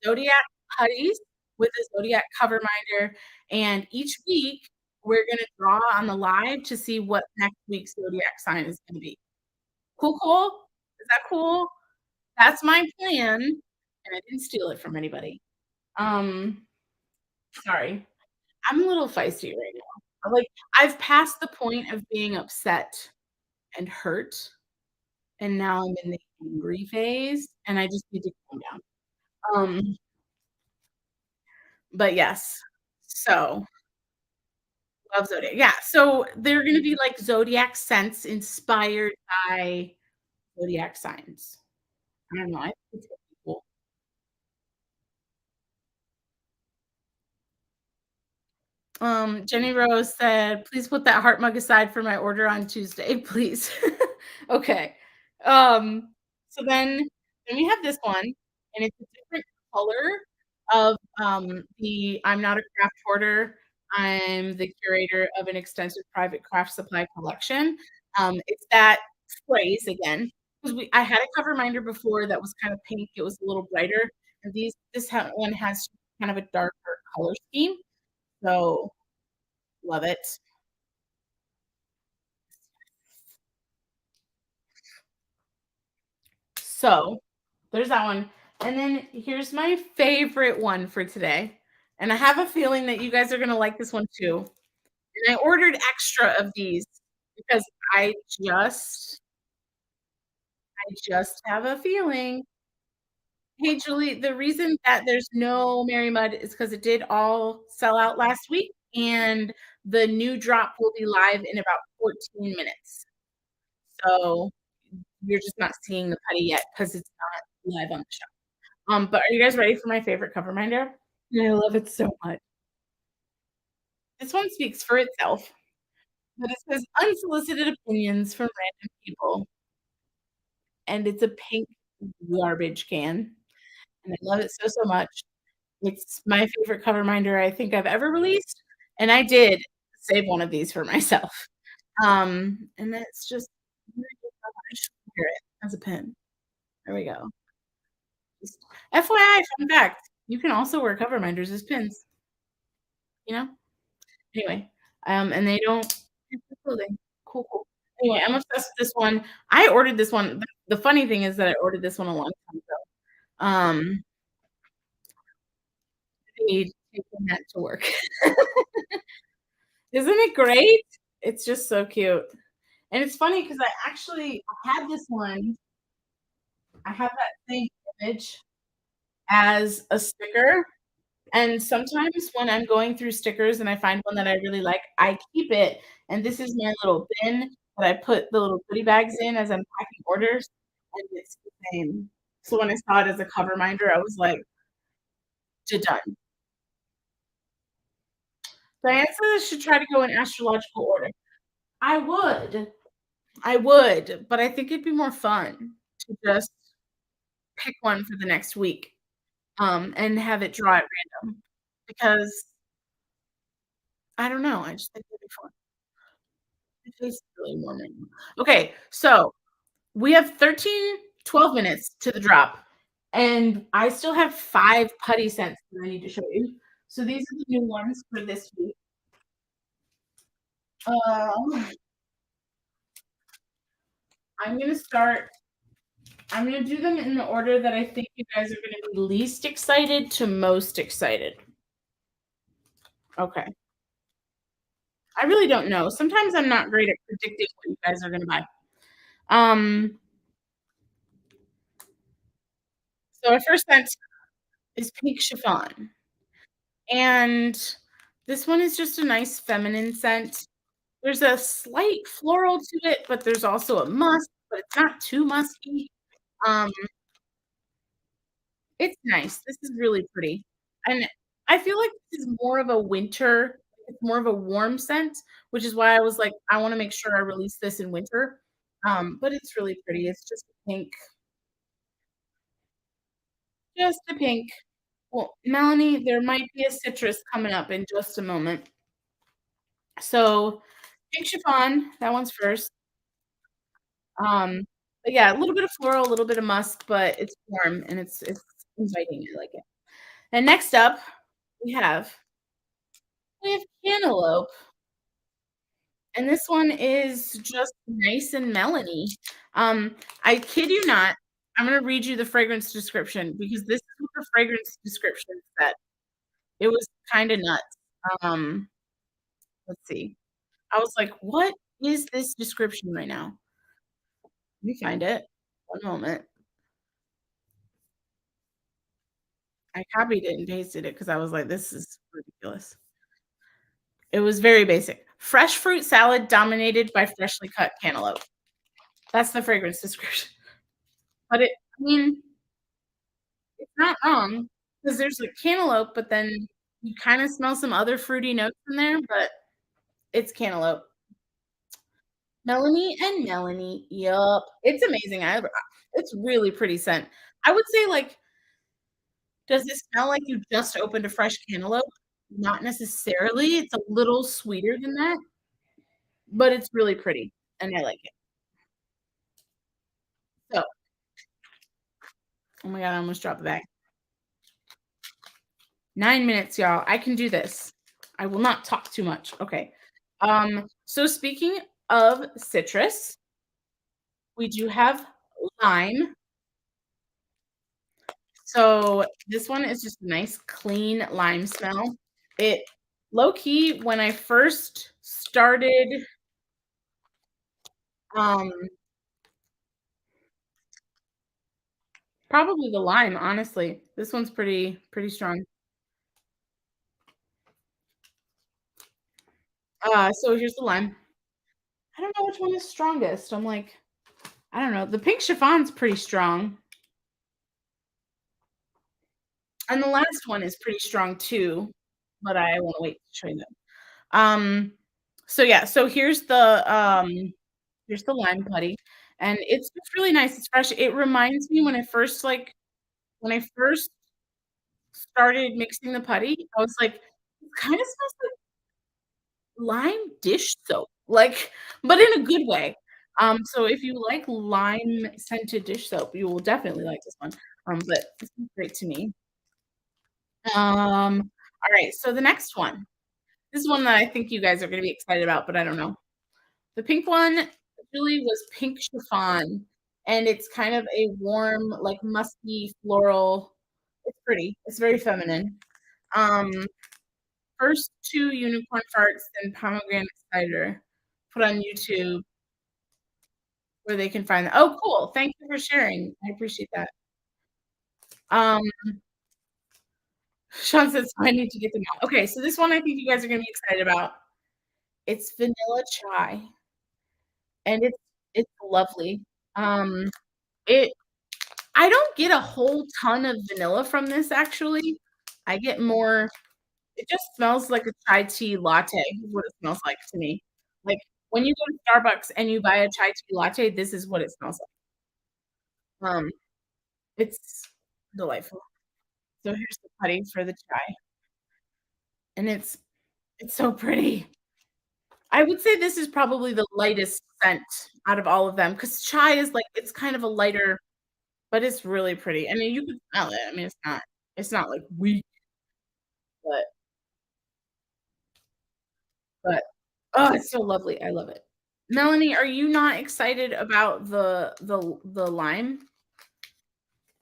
Speaker 1: Zodiac putties with a Zodiac cover minder, and each week, we're gonna draw on the live to see what next week's Zodiac sign is gonna be. Cool, cool? Is that cool? That's my plan, and I didn't steal it from anybody. Um, sorry. I'm a little feisty right now. Like, I've passed the point of being upset and hurt, and now I'm in the angry phase, and I just need to calm down. Um, but yes. So, Love zodiac. Yeah, so they're gonna be like zodiac scents inspired by zodiac signs. I don't know, I think it's gonna be cool. Jenny Rose said, "Please put that heart mug aside for my order on Tuesday, please." Okay. Um, so then we have this one, and it's a different color of, the I'm not a craft hoarder, I'm the curator of an extensive private craft supply collection. It's that phrase again, 'cause I had a cover minder before that was kind of pink, it was a little brighter, and one has kind of a darker color scheme, so love it. So, there's that one, and then here's my favorite one for today, and I have a feeling that you guys are gonna like this one too, and I ordered extra of these because I just I just have a feeling. Hey, Julie, the reason that there's no Mary Mud is because it did all sell out last week, and the new drop will be live in about 14 minutes. So, you're just not seeing the putty yet because it's not live on the shelf. But are you guys ready for my favorite cover minder? I love it so much. This one speaks for itself, but it says unsolicited opinions from random people, and it's a pink garbage can, and I love it so, so much. It's my favorite cover minder I think I've ever released, and I did save one of these for myself. And then it's just I should wear it as a pin. There we go. Just FYI, fun fact, you can also wear cover minders as pins, you know? Anyway, and they don't fit the clothing. Cool, cool. Anyway, I'm obsessed with this one. I ordered this one. The funny thing is that I ordered this one a long time ago. Paid taking that to work. Isn't it great? It's just so cute. And it's funny because I had this one. I have that same image as a sticker. And sometimes when I'm going through stickers and I find one that I really like, I keep it, and this is my little bin that I put the little goodie bags in as I'm packing orders, and it's the same. So when I saw it as a cover minder, I was like, done." Diane says I should try to go in astrological order. I would. I would, but I think it'd be more fun to just pick one for the next week, and have it draw at random because I don't know, I just think it'd be fun. It tastes really warming. Okay, so we have 12 minutes to the drop, and I still have 5 putty scents that I need to show you. So these are the new ones for this week. Um, I'm gonna start I'm gonna do them in the order that I think you guys are gonna be least excited to most excited. Okay. I really don't know. Sometimes I'm not great at predicting what you guys are gonna buy. Um, so our first scent is pink chiffon, and this one is just a nice feminine scent. There's a slight floral to it, but there's also a musk, but it's not too musky. Um, it's nice. This is really pretty, and I feel like this is more of a winter it's more of a warm scent, which is why I was like, "I wanna make sure I release this in winter." But it's really pretty. It's just a pink just a pink. Well, Melanie, there might be a citrus coming up in just a moment. So, pink chiffon, that one's first. But yeah, a little bit of floral, a little bit of musk, but it's warm and it's inviting. I like it. And next up, we have we have cantaloupe, and this one is just nice and melony. I kid you not, I'm gonna read you the fragrance description because this is what the fragrance description said. It was kinda nuts. Um, let's see. I was like, "What is this description right now?" Let me find it. One moment. I copied it and pasted it because I was like, "This is ridiculous." It was very basic. Fresh fruit salad dominated by freshly cut cantaloupe. That's the fragrance description. But I mean, it's not wrong because there's, like, cantaloupe, but then you kinda smell some other fruity notes in there, but it's cantaloupe. Melanie. Yup. It's amazing. It's really pretty scent. I would say, like, does it smell like you just opened a fresh cantaloupe? Not necessarily. It's a little sweeter than that, but it's really pretty, and I like it. So oh my god, I almost dropped the bag. 9 minutes, y'all. I can do this. I will not talk too much. Okay. So speaking of citrus, we do have lime. So this one is just a nice clean lime smell. It low key when I first started um probably the lime, honestly. This one's pretty strong. So here's the lime. I don't know which one is strongest. I'm like, I don't know. The pink chiffon's pretty strong. And the last one is pretty strong too, but I wanna wait to show you that. So yeah, so here's the lime putty, and it's just really nice, it's fresh. It reminds me when I first, when I first started mixing the putty, I was like, "It kinda smells like lime dish soap," like, but in a good way. So if you like lime scented dish soap, you will definitely like this one, but this is great to me. Alright, so the next one. This is one that I think you guys are gonna be excited about, but I don't know. The pink one really was pink chiffon, and it's kind of a warm, like, musky floral. It's pretty. It's very feminine. Um, first 2 unicorn farts and pomegranate cider. Put on YouTube where they can find that. Oh, cool. Thank you for sharing. I appreciate that. Um, Sean says, "I need to get them out." Okay, so this one I think you guys are gonna be excited about. It's vanilla chai, and it's lovely. Um, it I don't get a whole ton of vanilla from this actually. I get more it just smells like a chai tea latte is what it smells like to me. Like, when you go to Starbucks and you buy a chai tea latte, this is what it smells like. It's delightful. So here's the putty for the chai, and it's so pretty. I would say this is probably the lightest scent out of all of them because chai is like it's kind of a lighter, but it's really pretty. I mean, you can smell it. I mean, it's not like weak, but but oh, it's so lovely. I love it. Melanie, are you not excited about the lime?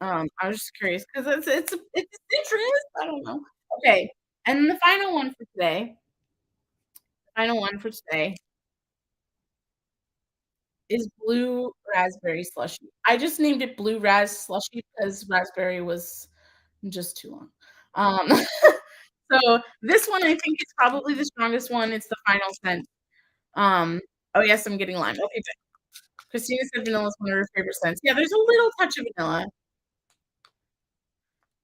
Speaker 1: I was just curious because it's citrus. I don't know. Okay, and the final one for today is blue raspberry slushy. I just named it blue raz slushy because raspberry was just too long. Um, so this one I think is probably the strongest one. It's the final scent. Oh yes, I'm getting lime. Okay, good. Christina said vanilla is one of her favorite scents. Yeah, there's a little touch of vanilla.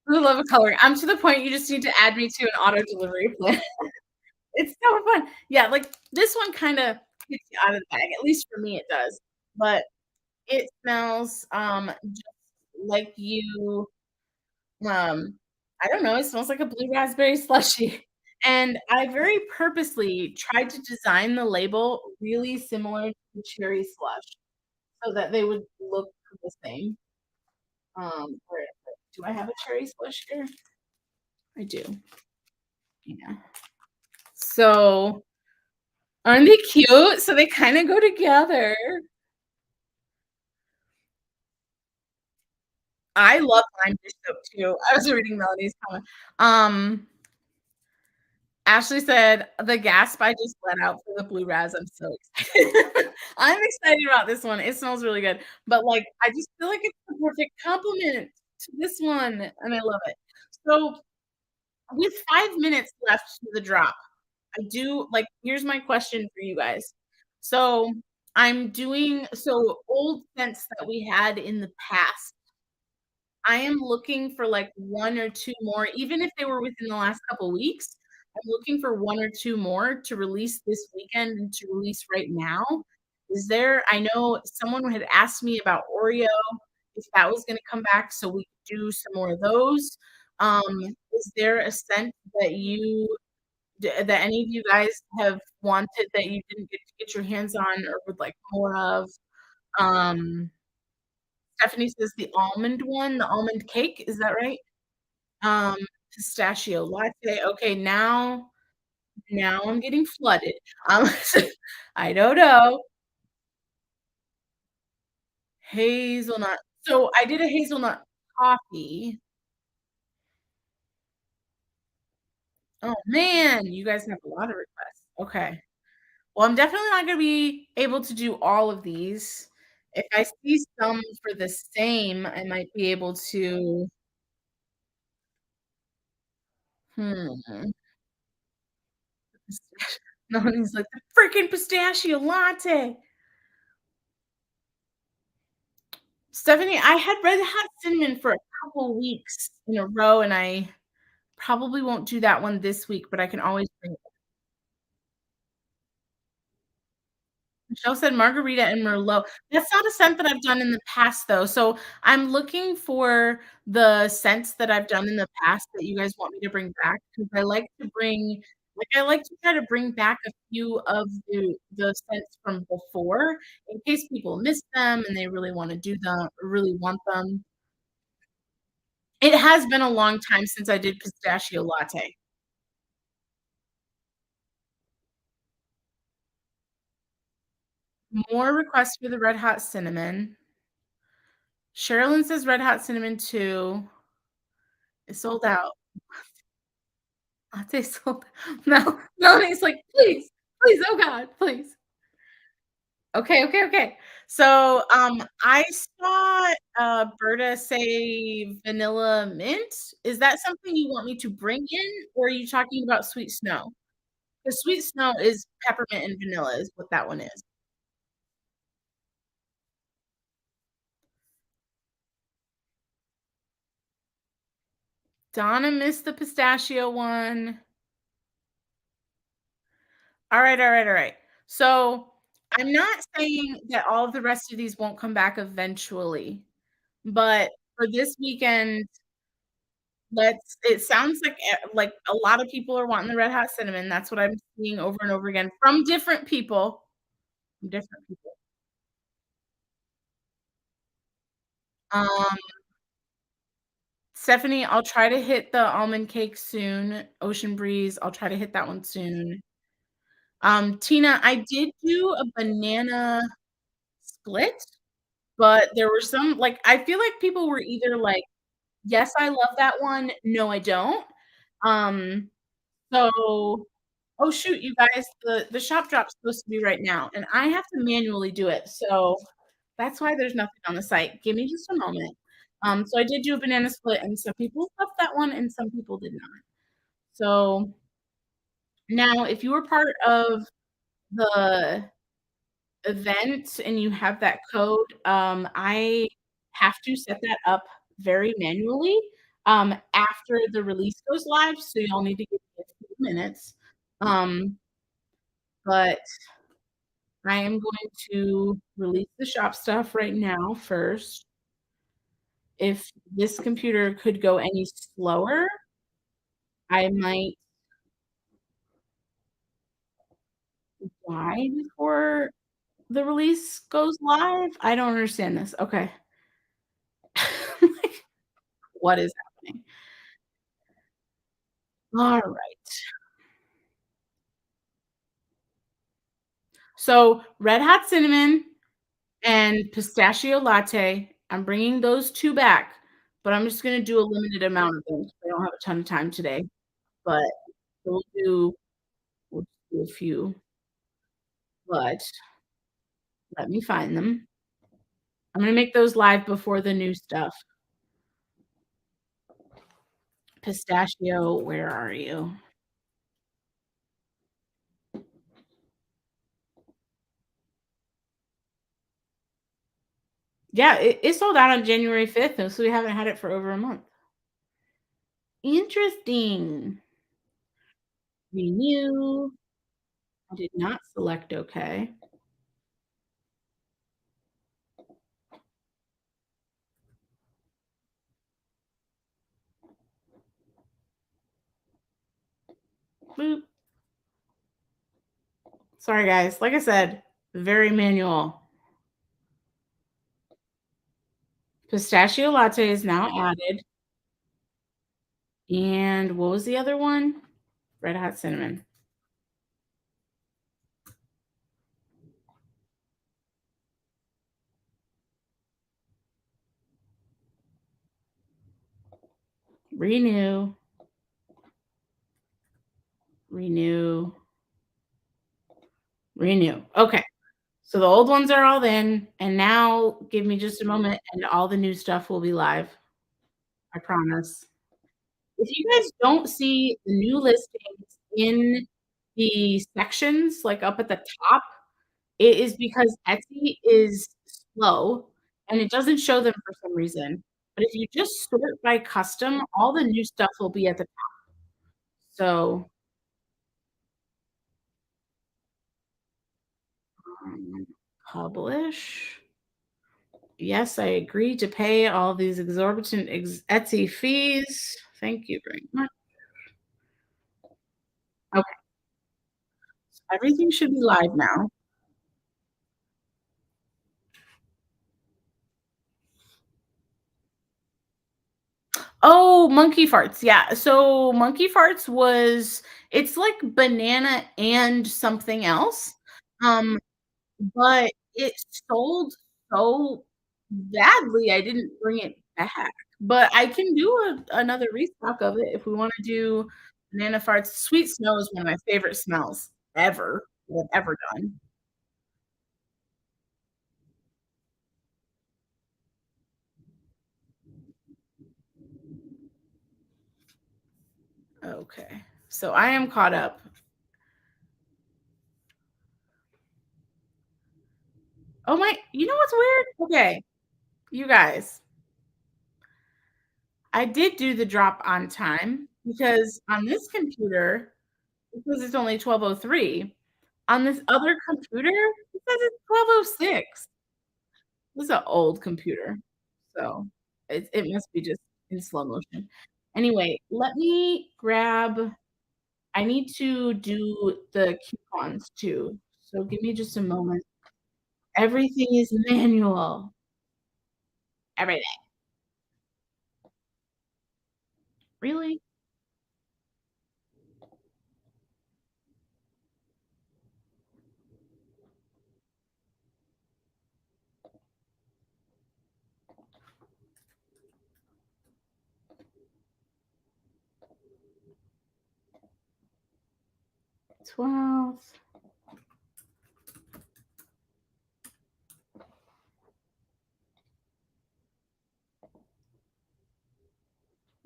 Speaker 1: I love a coloring. I'm to the point you just need to add me to an auto delivery plan. It's so fun. Yeah, like this one kinda gets you out of the bag. At least for me it does. But it smells, just like you, um, I don't know, it smells like a blue raspberry slushie. And I very purposely tried to design the label really similar to cherry slush so that they would look the same. Where is it? Do I have a cherry slush here? I do. Yeah. So, aren't they cute? So they kinda go together. I love lime dish soap too. I was reading Melody's comment. Um, Ashley said, "The gasp I just let out for the blue raz, I'm so excited." I'm excited about this one. It smells really good, but, like, I just feel like it's the perfect complement to this one, and I love it. So, with 5 minutes left to the drop, I do like, here's my question for you guys. So, I'm doing so old scents that we had in the past, I am looking for, like, 1 or 2 more, even if they were within the last couple weeks. I'm looking for 1 or 2 more to release this weekend and to release right now. Is there I know someone had asked me about Oreo, if that was gonna come back so we could do some more of those. Is there a scent that that any of you guys have wanted that you didn't get to get your hands on or would like more of? Um, Stephanie says the almond one, the almond cake, is that right? Um, Pistachio latte, okay, now I'm getting flooded. Um, I don't know. Hazelnut. So I did a hazelnut coffee. Oh, man, you guys have a lot of requests. Okay. Well, I'm definitely not gonna be able to do all of these. If I see some for the same, I might be able to hmm. Melanie's like, "The freaking pistachio latte." Stephanie, I had red hot cinnamon for a couple weeks in a row, and I probably won't do that one this week, but I can always bring Michelle said margarita and merlot. That's not a scent that I've done in the past, though, so I'm looking for the scents that I've done in the past that you guys want me to bring back, because I like to try to bring back a few of the scents from before in case people miss them and they really wanna do them or really want them. It has been a long time since I did pistachio latte. More requests for the red hot cinnamon. Sherilyn says red hot cinnamon too. It's sold out. Latte sold Melanie's like, "Please, please, oh god, please." Okay, okay, okay. So, I saw, Berta say vanilla mint. Is that something you want me to bring in, or are you talking about sweet snow? The sweet snow is peppermint and vanilla is what that one is. Donna missed the pistachio one. Alright, alright, alright. So, I'm not saying that all of the rest of these won't come back eventually, but for this weekend, it sounds like a lot of people are wanting the red hot cinnamon, that's what I'm seeing over and over again from different people. Um, Stephanie, I'll try to hit the almond cake soon. Ocean Breeze, I'll try to hit that one soon. Tina, I did do a banana split, but there were some like, I feel like people were either like, "Yes, I love that one. No, I don't." Um, so oh, shoot, you guys, the shop drop's supposed to be right now, and I have to manually do it, so that's why there's nothing on the site. Give me just a moment. So I did do a banana split, and some people loved that one, and some people did not. So, now if you were part of the event and you have that code, I have to set that up very manually, after the release goes live, so y'all need to give me a few minutes. Um, but I am going to release the shop stuff right now first. If this computer could go any slower, I might die before the release goes live. I don't understand this. Okay. Like, what is happening? Alright. So, red hot cinnamon and pistachio latte, I'm bringing those 2 back, but I'm just gonna do a limited amount of them 'cause I don't have a ton of time today, but we'll do we'll just do a few, but let me find them. I'm gonna make those live before the new stuff. Pistachio, where are you? Yeah, it sold out on January 5th, and so we haven't had it for over a month. Interesting. Renew. I did not select okay. Boop. Sorry, guys. Like I said, very manual. Pistachio latte is now added. And what was the other one? Red hot cinnamon. Renew. Renew. Renew. Okay. So the old ones are all in, and now give me just a moment and all the new stuff will be live. I promise. If you guys don't see the new listings in the sections, like, up at the top, it is because Etsy is slow, and it doesn't show them for some reason. But if you just sort by custom, all the new stuff will be at the top. So, um, publish. Yes, I agree to pay all these exorbitant Etsy fees. Thank you very much. Okay, everything should be live now. Oh, monkey farts. Yeah. So monkey farts was it's like banana and something else. Um, but it sold so badly I didn't bring it back. But I can do another restock of it if we want to do banana farts. Sweet snow is one of my favorite smells ever that I've ever done. Okay. So I am caught up. Oh my, you know what's weird? Okay, you guys. I did do the drop on time because on this computer, because it's only 12:03, on this other computer, it says it's 12:06. This is an old computer, so it must be just in slow motion. Anyway, let me grab I need to do the coupons too, so give me just a moment. Everything is manual. Everything. Really? 12.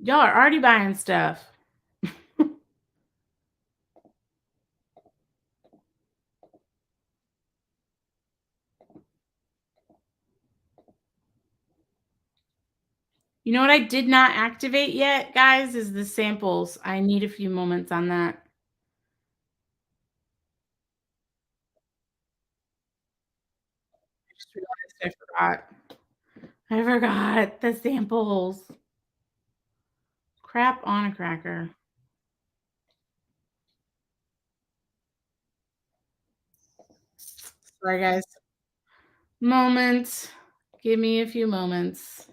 Speaker 1: Y'all are already buying stuff. You know what I did not activate yet, guys, is the samples. I need a few moments on that. I just realized I forgot. I forgot the samples. Crap on a cracker. Sorry, guys. Moments. Give me a few moments.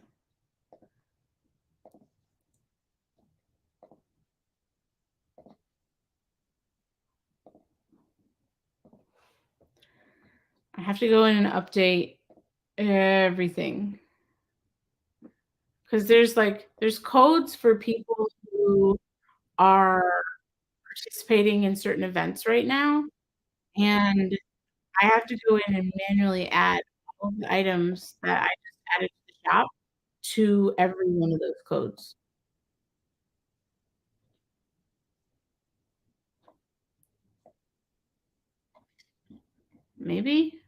Speaker 1: I have to go in and update everything because there's codes for people who are participating in certain events right now, and I have to go in and manually add all the items that I just added to the shop to every one of those codes. Maybe?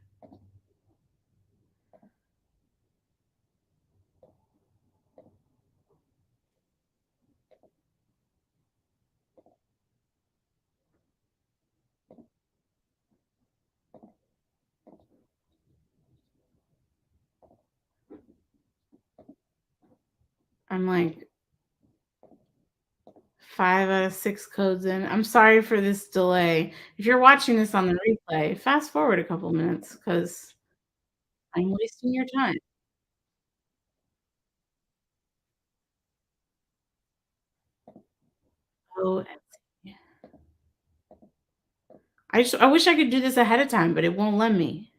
Speaker 1: I'm like 5 out of 6 codes in. I'm sorry for this delay. If you're watching this on the replay, fast forward a couple minutes because I'm wasting your time. Oh, Etsy. I wish I could do this ahead of time, but it won't let me.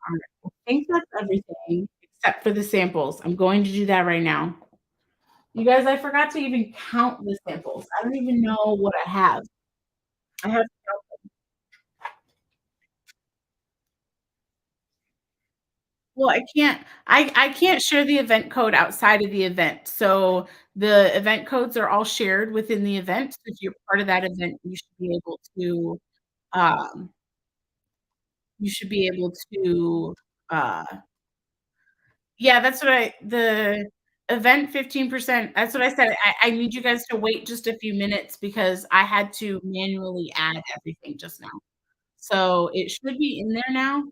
Speaker 1: Alright, I think that's everything except for the samples. I'm going to do that right now. You guys, I forgot to even count the samples. I don't even know what I have. I have well, I can't share the event code outside of the event. So, the event codes are all shared within the event. So if you're part of that event, um, you should be able to, uh yeah, that's what I the event 15%, that's what I said. I need you guys to wait just a few minutes because I had to manually add everything just now. So, it should be in there now.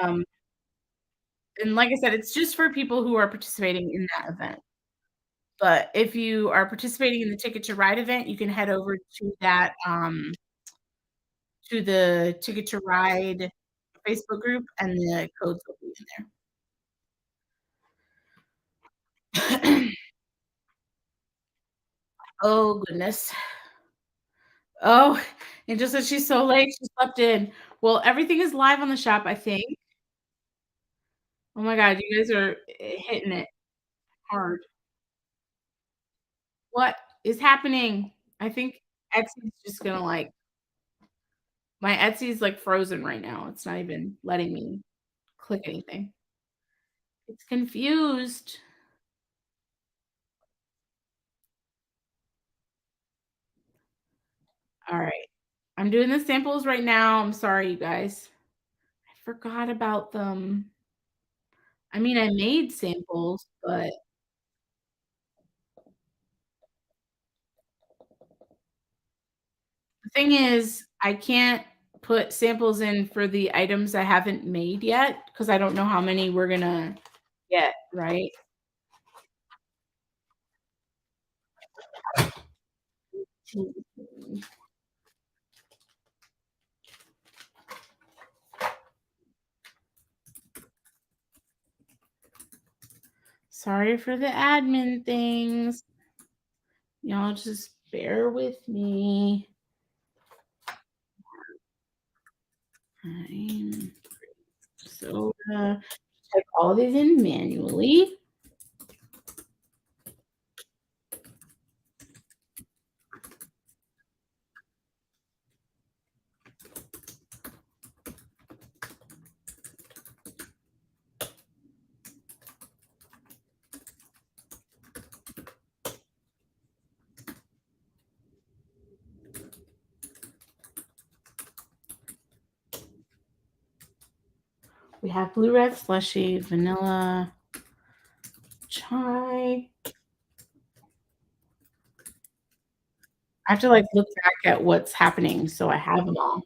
Speaker 1: Um, and like I said, it's just for people who are participating in that event. But if you are participating in the Ticket to Ride event, you can head over to that, to the Ticket to Ride Facebook group, and the codes will be in there. Oh, goodness. Oh, and just that she's so late, she slept in. Well, everything is live on the shop, I think. Oh my god, you guys are, hitting it hard. What is happening? I think Etsy's just gonna, like my Etsy's, like, frozen right now. It's not even letting me click anything. It's confused. Alright. I'm doing the samples right now. I'm sorry, you guys. I forgot about them. I mean, I made samples, but the thing is, I can't put samples in for the items I haven't made yet because I don't know how many we're gonna get, right? Sorry for the admin things. Y'all just bear with me. I'm soda. Type all these in manually. We have blue red slushy, vanilla chai. I have to, like, look back at what's happening so I have them all.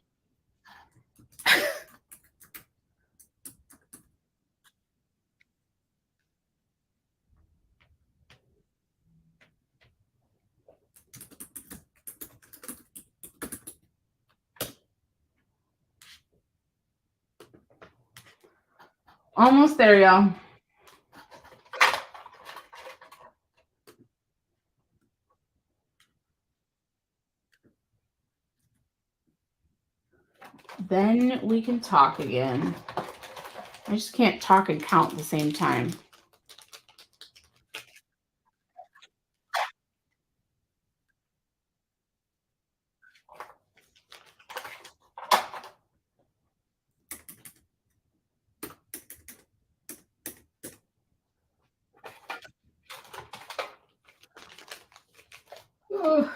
Speaker 1: Almost there, y'all. Then we can talk again. I just can't talk and count at the same time. Ugh.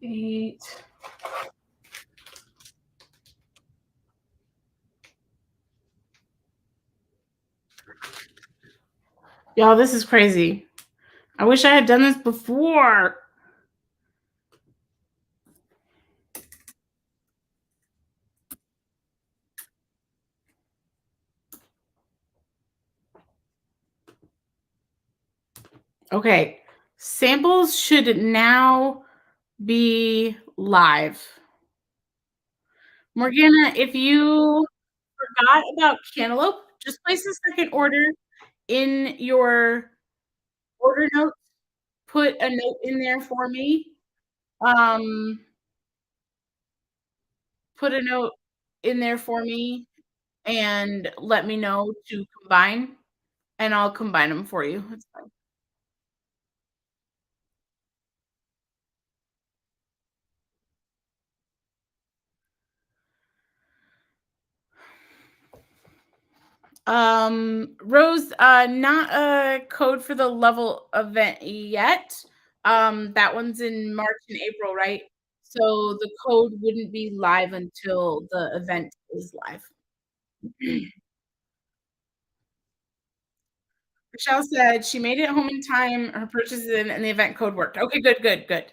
Speaker 1: 8. Y'all, this is crazy. I wish I had done this before. Okay. Samples should now be live. Morgana, if you forgot about cantaloupe, just place a second order in your order notes. Put a note in there for me. Um, put a note in there for me and let me know to combine, and I'll combine them for you. It's fine. Rose, not a code for the level event yet. That one's in March and April, right? So the code wouldn't be live until the event is live. Michelle said she made it home in time, her purchase is in, and the event code worked. Okay, good, good, good.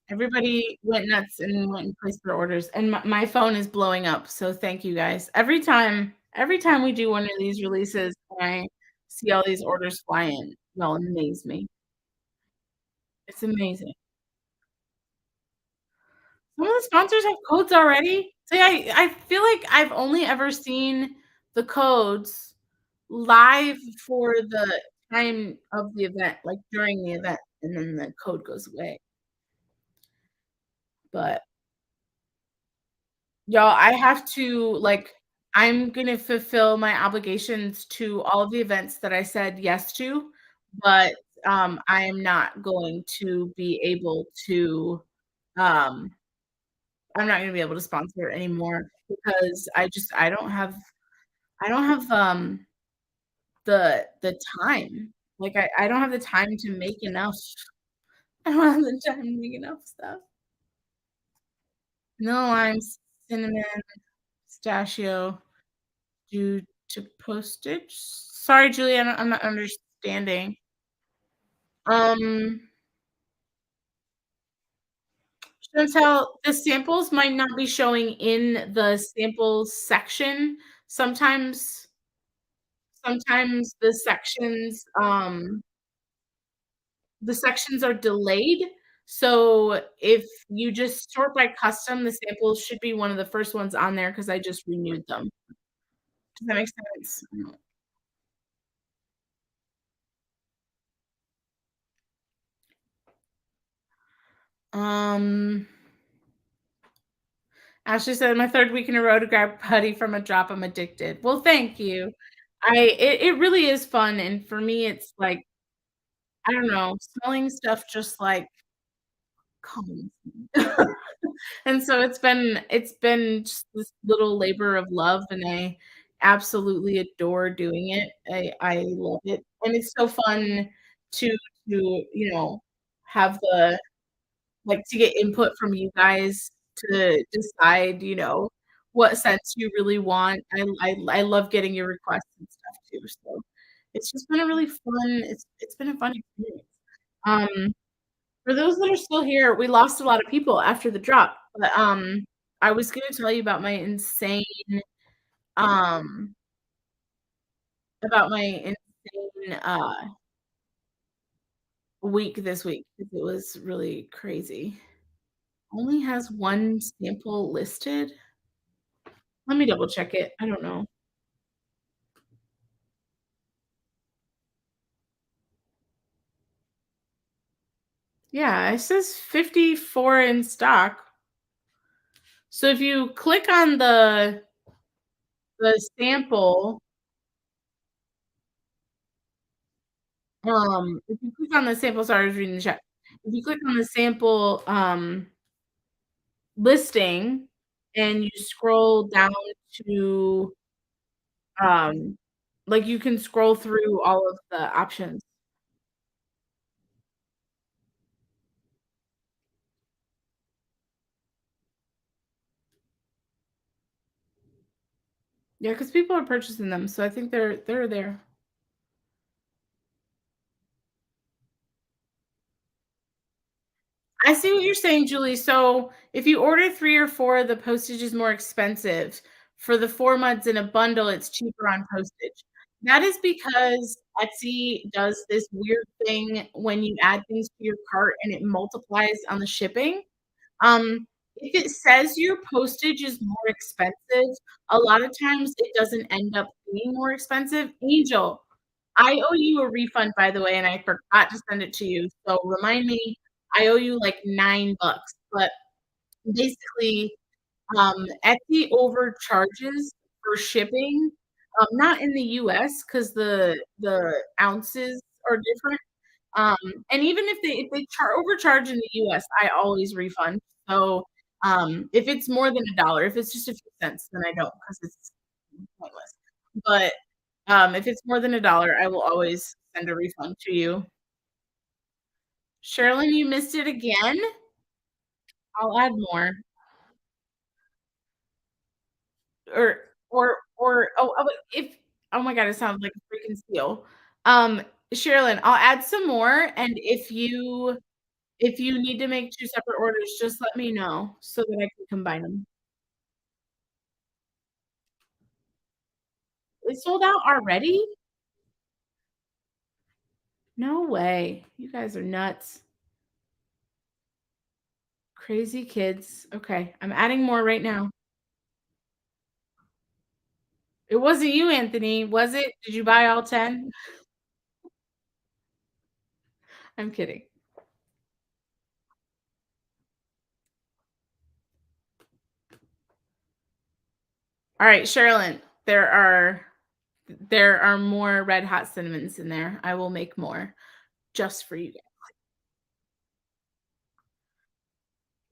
Speaker 1: Everybody went nuts and went and placed their orders, and my phone is blowing up, so thank you guys. Every time we do one of these releases and I see all these orders fly in, y'all amaze me. It's amazing. Some of the sponsors have codes already. See, I feel like I've only ever seen the codes live for the time of the event, like, during the event, and then the code goes away, but y'all, I have to, like, I'm gonna fulfill my obligations to all the events that I said yes to, but, I am not going to be able to, um I'm not gonna be able to sponsor anymore because I don't have the time. Like, I don't have the time to make enough. I don't have the time to make enough stuff. No limes, cinnamon, pistachio. Due to postage? Sorry, Julie, I'm not understanding. Um, Chantel, the samples might not be showing in the samples section. Sometimes sometimes the sections are delayed. So if you just sort by custom, the samples should be one of the first ones on there because I just renewed them. Does that make sense? Um Ashley said, "My 3rd week in a row to grab putty from a drop, I'm addicted." Well, thank you. It really is fun, and for me, it's like, I don't know, smelling stuff just, like, calms me. And so it's been just this little labor of love, and I absolutely adore doing it. I love it, and it's so fun to have the like, to get input from you guys to decide, what scents you really want. I love getting your requests and stuff too, so it's just been a really fun it's been a fun experience. Um, for those that are still here, we lost a lot of people after the drop, but, I was gonna tell you um about my insane, week this week because it was really crazy. Only has 1 sample listed? Let me double check it. I don't know. Yeah, it says 54 in stock. So if you click on the sample, if you click on the sample, sorry, I was reading the chat. If you click on the sample, listing and you scroll down to, um like, you can scroll through all of the options. Yeah, because people are purchasing them, so I think they're there. I see what you're saying, Julie. So if you order 3 or 4, the postage is more expensive. For the 4 months in a bundle, it's cheaper on postage. That is because Etsy does this weird thing when you add things to your cart and it multiplies on the shipping. If it says your postage is more expensive, a lot of times it doesn't end up being more expensive. Angel, I owe you a refund, by the way, and I forgot to send it to you. So remind me, I owe you like $9. But basically, Etsy overcharges for shipping, not in the US because the ounces are different. Um, and even if they overcharge in the US, I always refund. So, if it's more than a dollar, if it's just a few cents, then I don't because it's pointless. But, if it's more than a dollar, I will always send a refund to you. Sherilyn, you missed it again? I'll add more. Or if oh my god, it sounds like a freaking steal. Um, Sherilyn, I'll add some more, and if you need to make 2 separate orders, just let me know so that I can combine them. It sold out already? No way. You guys are nuts. Crazy kids. Okay, I'm adding more right now. It wasn't you, Anthony, was it? Did you buy all 10? I'm kidding. All right, Sherilyn, there are more red hot cinnamons in there. I will make more just for you guys.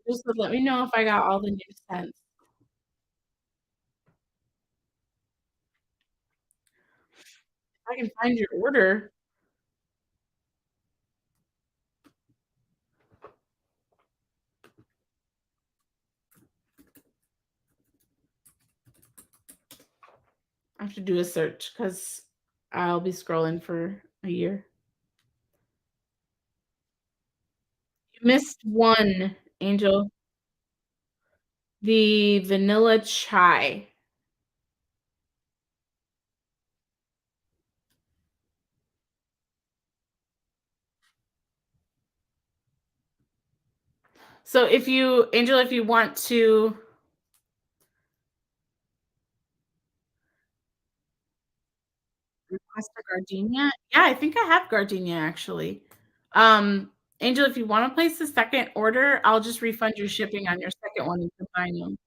Speaker 1: Just let me know if I got all the new scents. If I can find your order. I have to do a search because I'll be scrolling for a year. You missed one, Angel. The vanilla chai. So Angel, if you want to request a gardenia, yeah, I think I have gardenia actually. Um, Angel, if you want to place the second order, I'll just refund your shipping on your second one and combine them.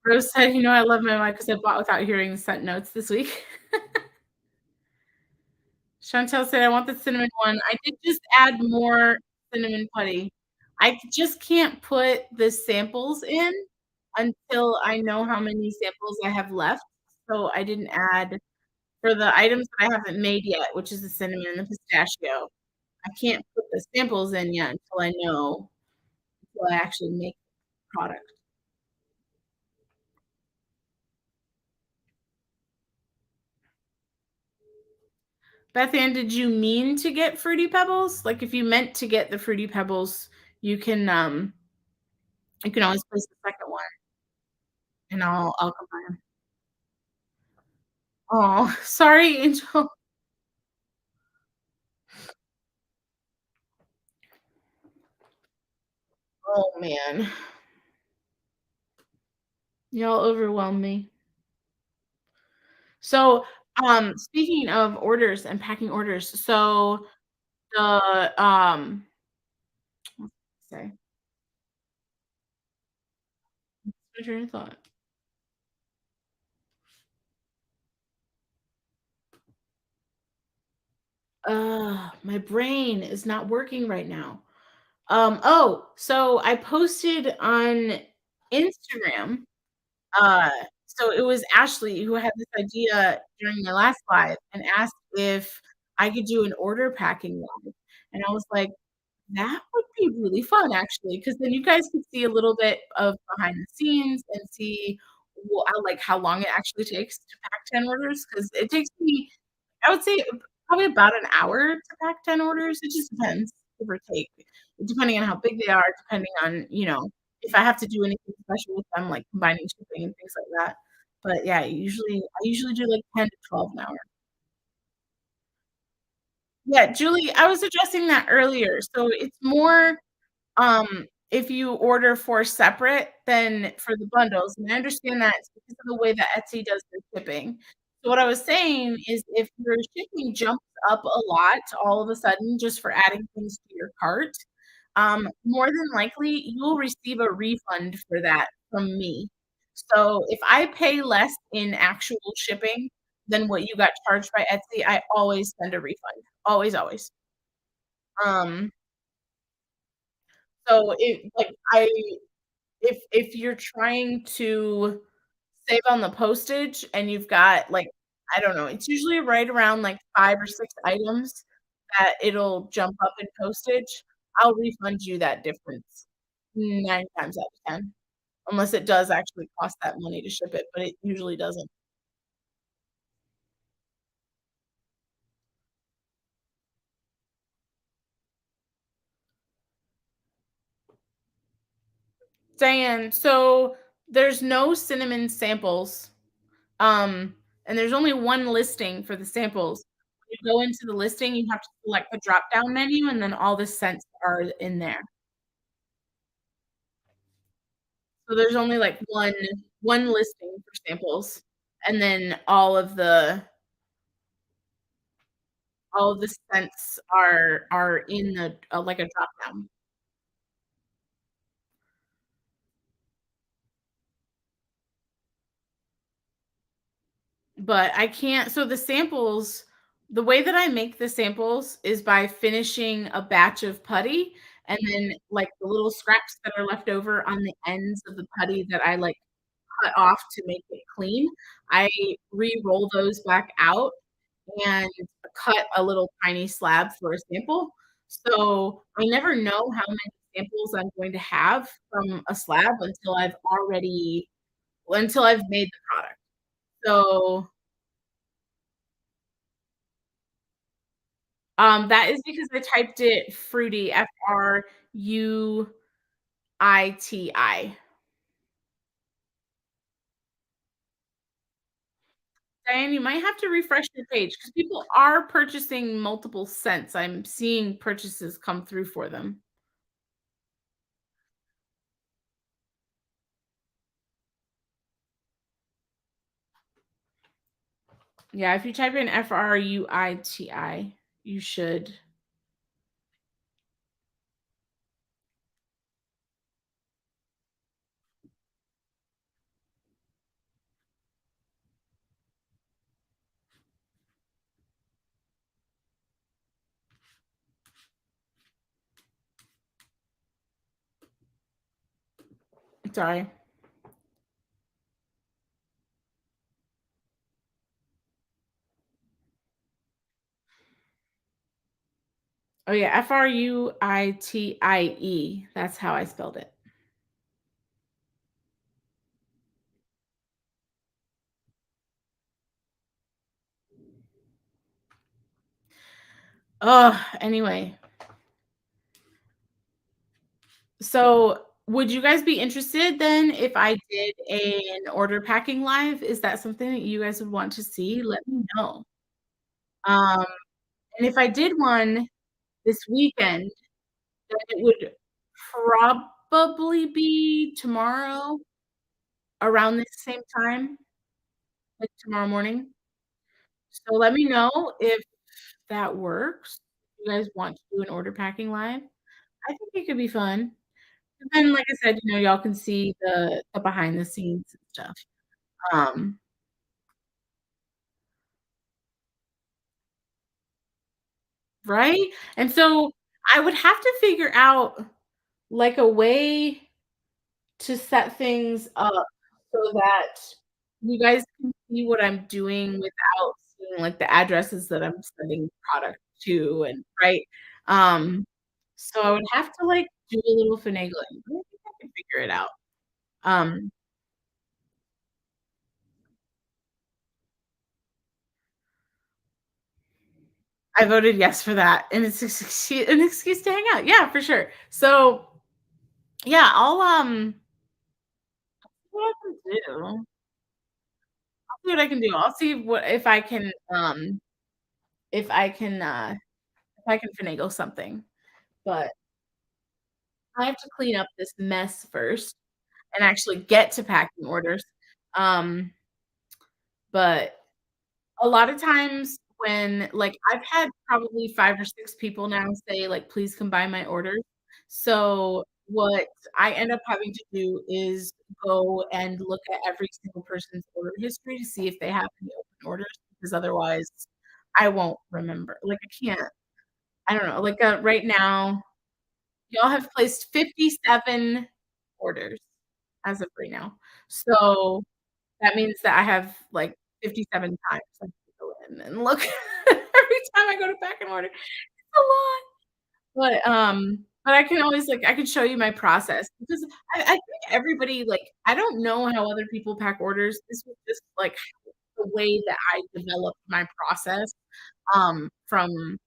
Speaker 1: Rose said, "I love my mic because I bought without hearing the scent notes this week." Chantel said, "I want the cinnamon one." I did just add more cinnamon putty. I just can't put the samples in until I know how many samples I have left, so I didn't add for the items that I haven't made yet, which is the cinnamon and the pistachio. I can't put the samples in yet until I actually make the product. Beth Ann, did you mean to get Fruity Pebbles? Like, if you meant to get the Fruity Pebbles, you can always place the second one, and I'll combine 'em. Aw, sorry, Angel. Oh, man. Y'all overwhelm me. So, speaking of orders and packing orders, so the, sorry, my train of thought. My brain is not working right now. So I posted on Instagram. Uh, so it was Ashley who had this idea during my last live and asked if I could do an order packing live. And I was like, That would be really fun actually, because then you guys could see a little bit of behind the scenes and see like, how long it actually takes to pack 10 orders. Because it takes me, I would say, probably about an hour to pack 10 orders. It just depends, give or take, depending on how big they are, depending on, if I have to do anything special with them, like combining shipping and things like that. But yeah, I usually do, like, 10 to 12 an hour. Yeah, Julie, I was addressing that earlier. So it's more, if you order 4 separate than for the bundles, and I understand that it's because of the way that Etsy does their shipping. So what I was saying is if your shipping jumps up a lot all of a sudden just for adding things to your cart, more than likely you'll receive a refund for that from me. So if I pay less in actual shipping than what you got charged by Etsy, I always send a refund. Always, always. Um, so it like I if you're trying to save on the postage and you've got, like, I don't know, it's usually right around, like, 5 or 6 items that it'll jump up in postage, I'll refund you that difference 9 times out of 10, unless it does actually cost that money to ship it, but it usually doesn't. Diane, so there's no cinnamon samples. Um, and there's only one listing for the samples. When you go into the listing, you have to select the drop-down menu, and then all the scents are in there. So there's only, like, one listing for samples, and then all of the scents are in the like a drop-down. But I can't, so the way that I make the samples is by finishing a batch of putty, and then, like, the little scraps that are left over on the ends of the putty that I, like, cut off to make it clean, I re-roll those back out and cut a little tiny slab for a sample. So I never know how many samples I'm going to have from a slab until I've made the product. So, that is because I typed it fruity, Fruiti. Diane, you might have to refresh your page because people are purchasing multiple scents. I'm seeing purchases come through for them. Yeah, if you type in Fruiti, you should. Sorry. Oh yeah, Fruitie. That's how I spelled it. Anyway, so would you guys be interested then if I did an order packing live? Is that something that you guys would want to see? Let me know. Um, and if I did one this weekend, then it would probably be tomorrow around this same time, like tomorrow morning. So let me know if that works. If you guys want to do an order packing live. I think it could be fun. And then, like I said, y'all can see the behind the scenes and stuff. Um, right? And so I would have to figure out, like, a way to set things up so that you guys can see what I'm doing without seeing, like, the addresses that I'm sending product to, and right? Um, So I would have to, like, do a little finagling, but I think I can figure it out. Um, I voted yes for that, and it's an excuse to hang out. Yeah, for sure. So, yeah, what I can do see what I can do. I'll see what if I can, if I can finagle something, but I have to clean up this mess first and actually get to packing orders. Um, but a lot of times when like, I've had probably 5 or 6 people now say, like, "Please come buy my orders." So, what I end up having to do is go and look at every single person's order history to see if they have any open orders, because otherwise I won't remember. Like, I don't know, like, right now, y'all have placed 57 orders as of right now. So that means that I have, like, 57 times I have to go in and look every time I go to pack an order. It's a lot. But I can always, like I can show you my process because I think everybody, like I don't know how other people pack orders. This was just, like, the way that I developed my process, from,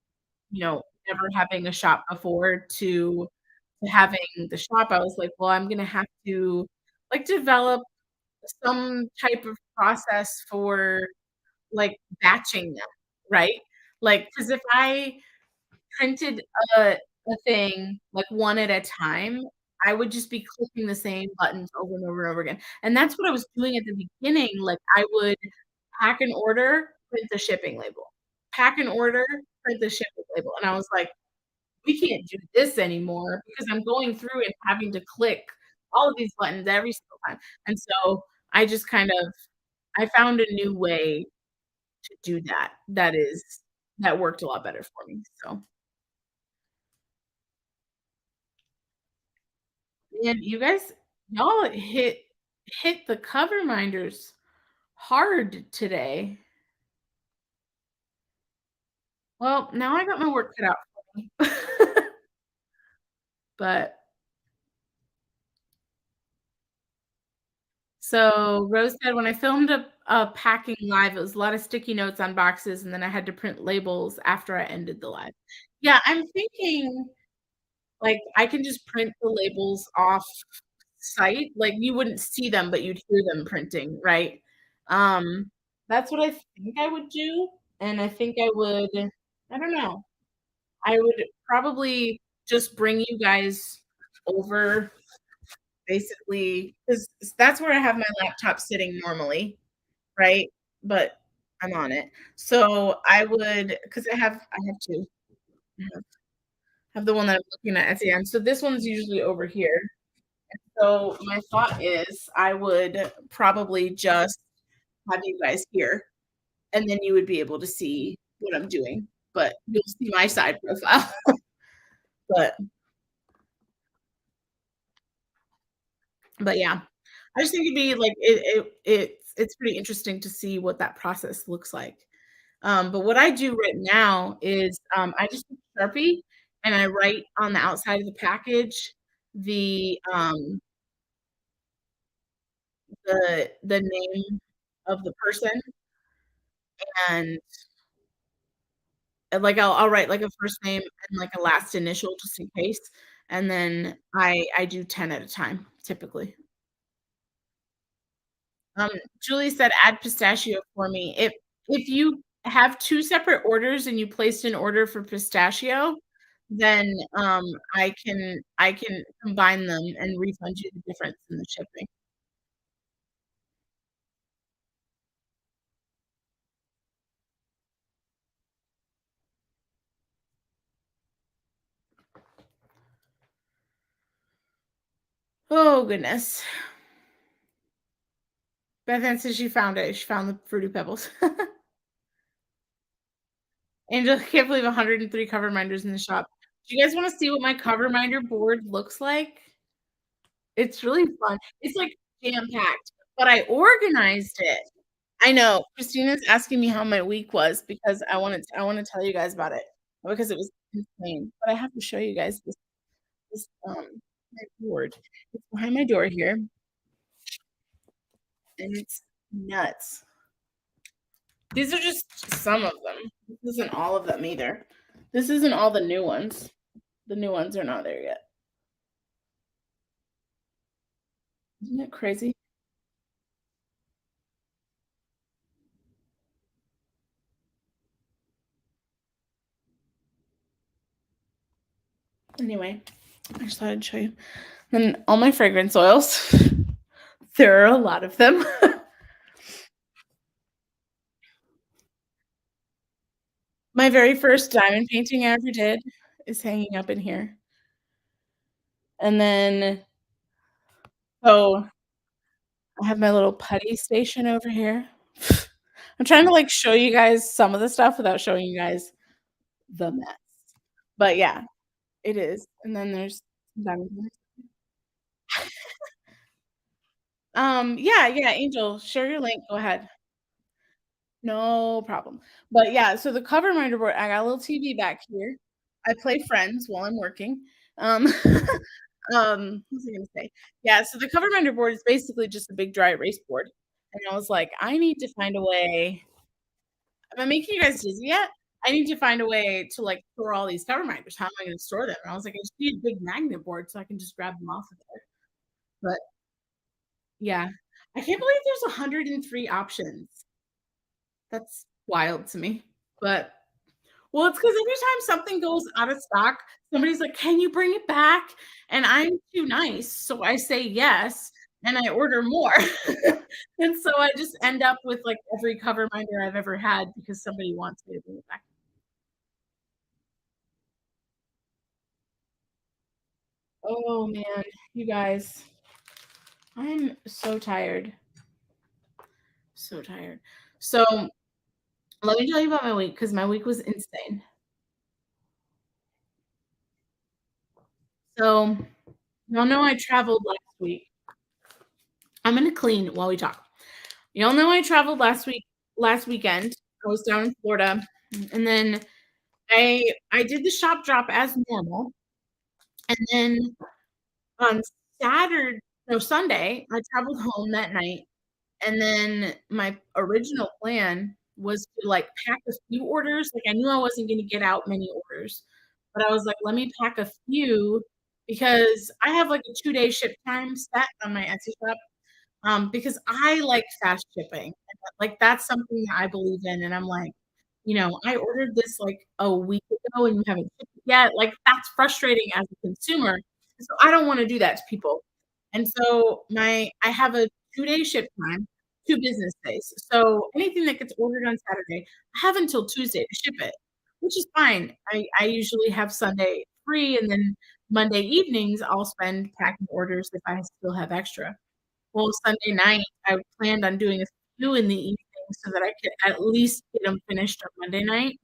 Speaker 1: never having a shop before to having the shop. I was like, "Well, I'm gonna have to, like, develop some type of process for, like, batching them, right? Like, because if I printed a thing, like, one at a time, I would just be clicking the same buttons over and over and over again, and that's what I was doing at the beginning. Like, I would pack an order, print the shipping label, pack an order, print the shipping label, and I was like, "We can't do this anymore because I'm going through and having to click all of these buttons every single time." And so I just kind of I found a new way to do that, that worked a lot better for me, so and you guys y'all hit the cover minders hard today. Well, now I got my work cut out for me. But so Rose said, "When I filmed a packing live, it was a lot of sticky notes on boxes, and then I had to print labels after I ended the live." Yeah, I'm thinking, like, I can just print the labels off site, like, you wouldn't see them, but you'd hear them printing, right? Um, that's what I think I would do, and I think I don't know. I would probably just bring you guys over basically 'cause that's where I have my laptop sitting normally, right? But I'm on it. So, I would 'cause I have 2. I have the one that I'm looking at the end. So, this one's usually over here. So, my thought is I would probably just have you guys here, and then you would be able to see what I'm doing, but you'll see my side profile. But yeah, I just think it'd be like it's pretty interesting to see what that process looks like. But what I do right now is, I just take Sharpie and I write on the outside of the package the, the name of the person, and like, I'll write, like, a first name and, like, a last initial just in case, and then I do 10 at a time, typically. Um, Julie said, "Add pistachio for me." If you have 2 separate orders and you placed an order for pistachio, then, I can combine them and refund you the difference in the shipping. Oh, goodness. Beth Ann says she found it. She found the Fruity Pebbles. Angela can't believe 103 cover minders in the shop. Do you guys wanna see what my cover minder board looks like? It's really fun. It's, like, jam-packed, but I organized it. I know. Christina's asking me how my week was because I wanna tell you guys about it because it was insane, but I have to show you guys this. this, my board. It's behind my door here, and it's nuts. These are just some of them. This isn't all of them either. This isn't all the new ones. The new ones are not there yet. Isn't it crazy? Anyway, I just thought I'd show you. And all my fragrance oils. There are a lot of them. My very first diamond painting I ever did is hanging up in here. And then oh, I have my little putty station over here. I'm trying to, like, show you guys some of the stuff without showing you guys the mess. But yeah, it is. And then there's diamond paintings. Yeah, Angel, share your link, go ahead. No problem. But yeah, so the cover reminder board, I got a little TV back here. I play Friends while I'm working. Um, what was I gonna say? Yeah, so the cover reminder board is basically just a big dry erase board. And I was like, I need to find a way. Am I making you guys dizzy yet? I need to find a way to like store all these cover reminders. How am I gonna store them? And I was like, I just need a big magnet board so I can just grab them off of there. But yeah, I can't believe there's 103 options. That's wild to me. But well, it's because every time something goes out of stock, somebody's like, "Can you bring it back?" And I'm too nice, so I say yes, and I order more. And so I just end up with, like, every cover binder I've ever had because somebody wants me to bring it back. Oh, man, you guys, I'm so tired, so tired. So, let me tell you about my week because my week was insane. So, y'all know I traveled last week. I'm gonna clean while we talk. Y'all know I traveled last weekend. I was down in Florida, and then I did the shop drop as normal, and then on Saturday no, Sunday, I traveled home that night, and then my original plan was to, like, pack a few orders, like, I knew I wasn't gonna get out many orders, but I was like, "Let me pack a few," because I have, like, a 2-day ship time set on my Etsy shop. Because I like fast shipping, and, like, that's something that I believe in, and I'm like, "I ordered this, like, a week ago, and you haven't shipped it yet." Like, that's frustrating as a consumer, so I don't wanna do that to people. And so I have a 2-day ship time, 2 business days. So anything that gets ordered on Saturday, I have until Tuesday to ship it, which is fine. I usually have Sunday free, and then Monday evenings, I'll spend packing orders if I still have extra. Well, Sunday night, I planned on doing a few in the evening so that I could at least get them finished on Monday night,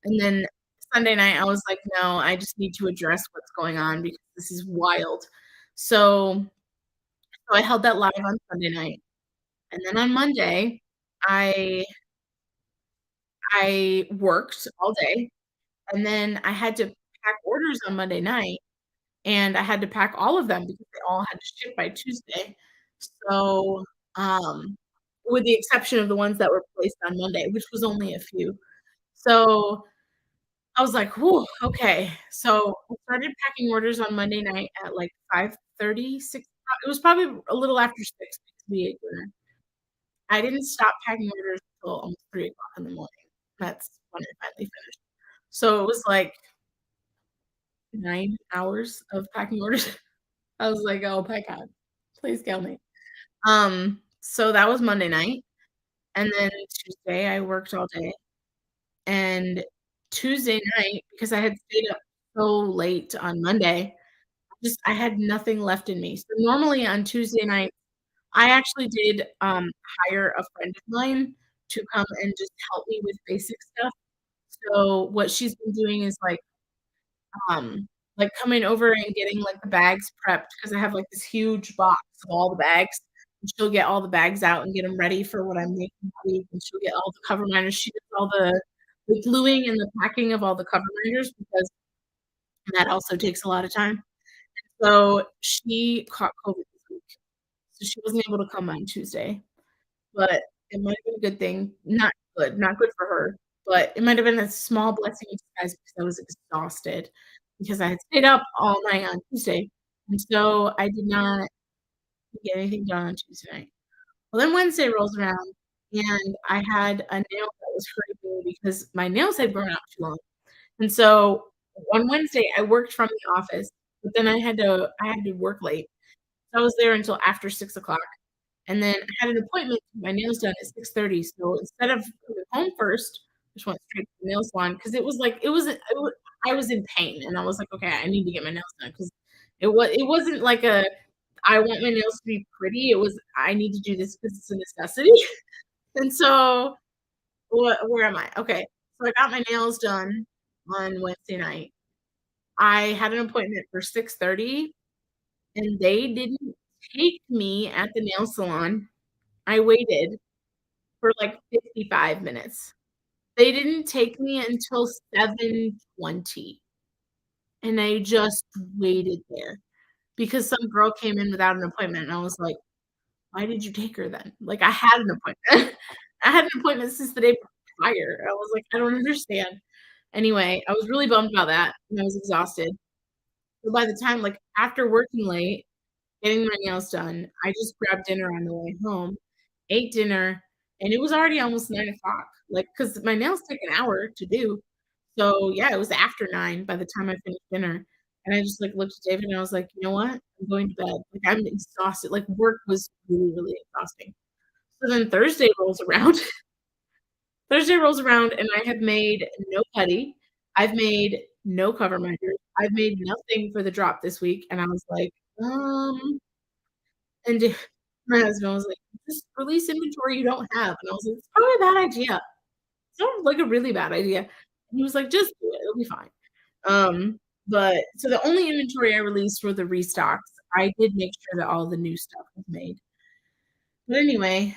Speaker 1: and then Sunday night, I was like, "No, I just need to address what's going on because this is wild." So I held that live on Sunday night, and then on Monday, I I worked all day, and then I had to pack orders on Monday night, and I had to pack all of them because they all had to ship by Tuesday. So, with the exception of the ones that were placed on Monday, which was only a few. So, I was like, "Whew, okay." So, I started packing orders on Monday night at, like, 5:30, 6 o'clock. It was probably a little after 6 because we ate dinner. I didn't stop packing orders until almost 3 o'clock in the morning. That's when I finally finished. So, it was, like, 9 hours of packing orders. I was like, "Oh my god, please kill me." So that was Monday night, and then Tuesday, I worked all day, and Tuesday night, because I had stayed up so late on Monday, just I had nothing left in me. So normally on Tuesday night, I actually did, hire a friend of mine to come and just help me with basic stuff. So what she's been doing is, coming over and getting, like, the bags prepped because I have, like, this huge box of all the bags, and she'll get all the bags out and get them ready for what I'm making that week, and she'll get all the cover minders. She does all the gluing and the packing of all the cover minders because and that also takes a lot of time. So, she caught COVID this week, so she wasn't able to come on Tuesday, but it might have been a good thing. Not good for her, but it might have been a small blessing in disguise because I was exhausted because I had stayed up all night on Tuesday, and so I did not get anything done on Tuesday night. Well, then Wednesday rolls around, and I had a nail that was hurting me because my nails had grown out too long. And so on Wednesday, I worked from the office, but then I had to work late. So I was there until after 6 o'clock, and then I had an appointment to get my nails done at 6:30. So instead of coming home first, I just went straight to the nail salon because it was like I was in pain, and I was like, "Okay, I need to get my nails done," 'cause it wasn't like I want my nails to be pretty. It was, I need to do this because it's a necessity. And so where am I? Okay. So I got my nails done on Wednesday night. I had an appointment for 6:30, and they didn't take me at the nail salon. I waited for, like, 55 minutes. They didn't take me until 7:20, and I just waited there because some girl came in without an appointment, and I was like, "Why did you take her then?" Like, I had an appointment. I had an appointment since the day prior. I was like, "I don't understand." Anyway, I was really bummed about that, and I was exhausted. So by the time, like, after working late, getting my nails done, I just grabbed dinner on the way home, ate dinner, and it was already almost 9 o'clock. Like, cause my nails take an hour to do. So, yeah, it was after 9 by the time I finished dinner, and I just, like, looked at David and I was like, "You know what? I'm going to bed." Like, I'm exhausted, like, work was really, really exhausting. So then Thursday rolls around, and I have made no putty. I've made no cover measures. I've made nothing for the drop this week, and I was like, and my husband was like, "Just release inventory you don't have." And I was like, "It's probably a bad idea. It sounds like a really bad idea." And he was like, "Just do it. It'll be fine." But so the only inventory I released were the restocks. I did make sure that all the new stuff was made. But anyway,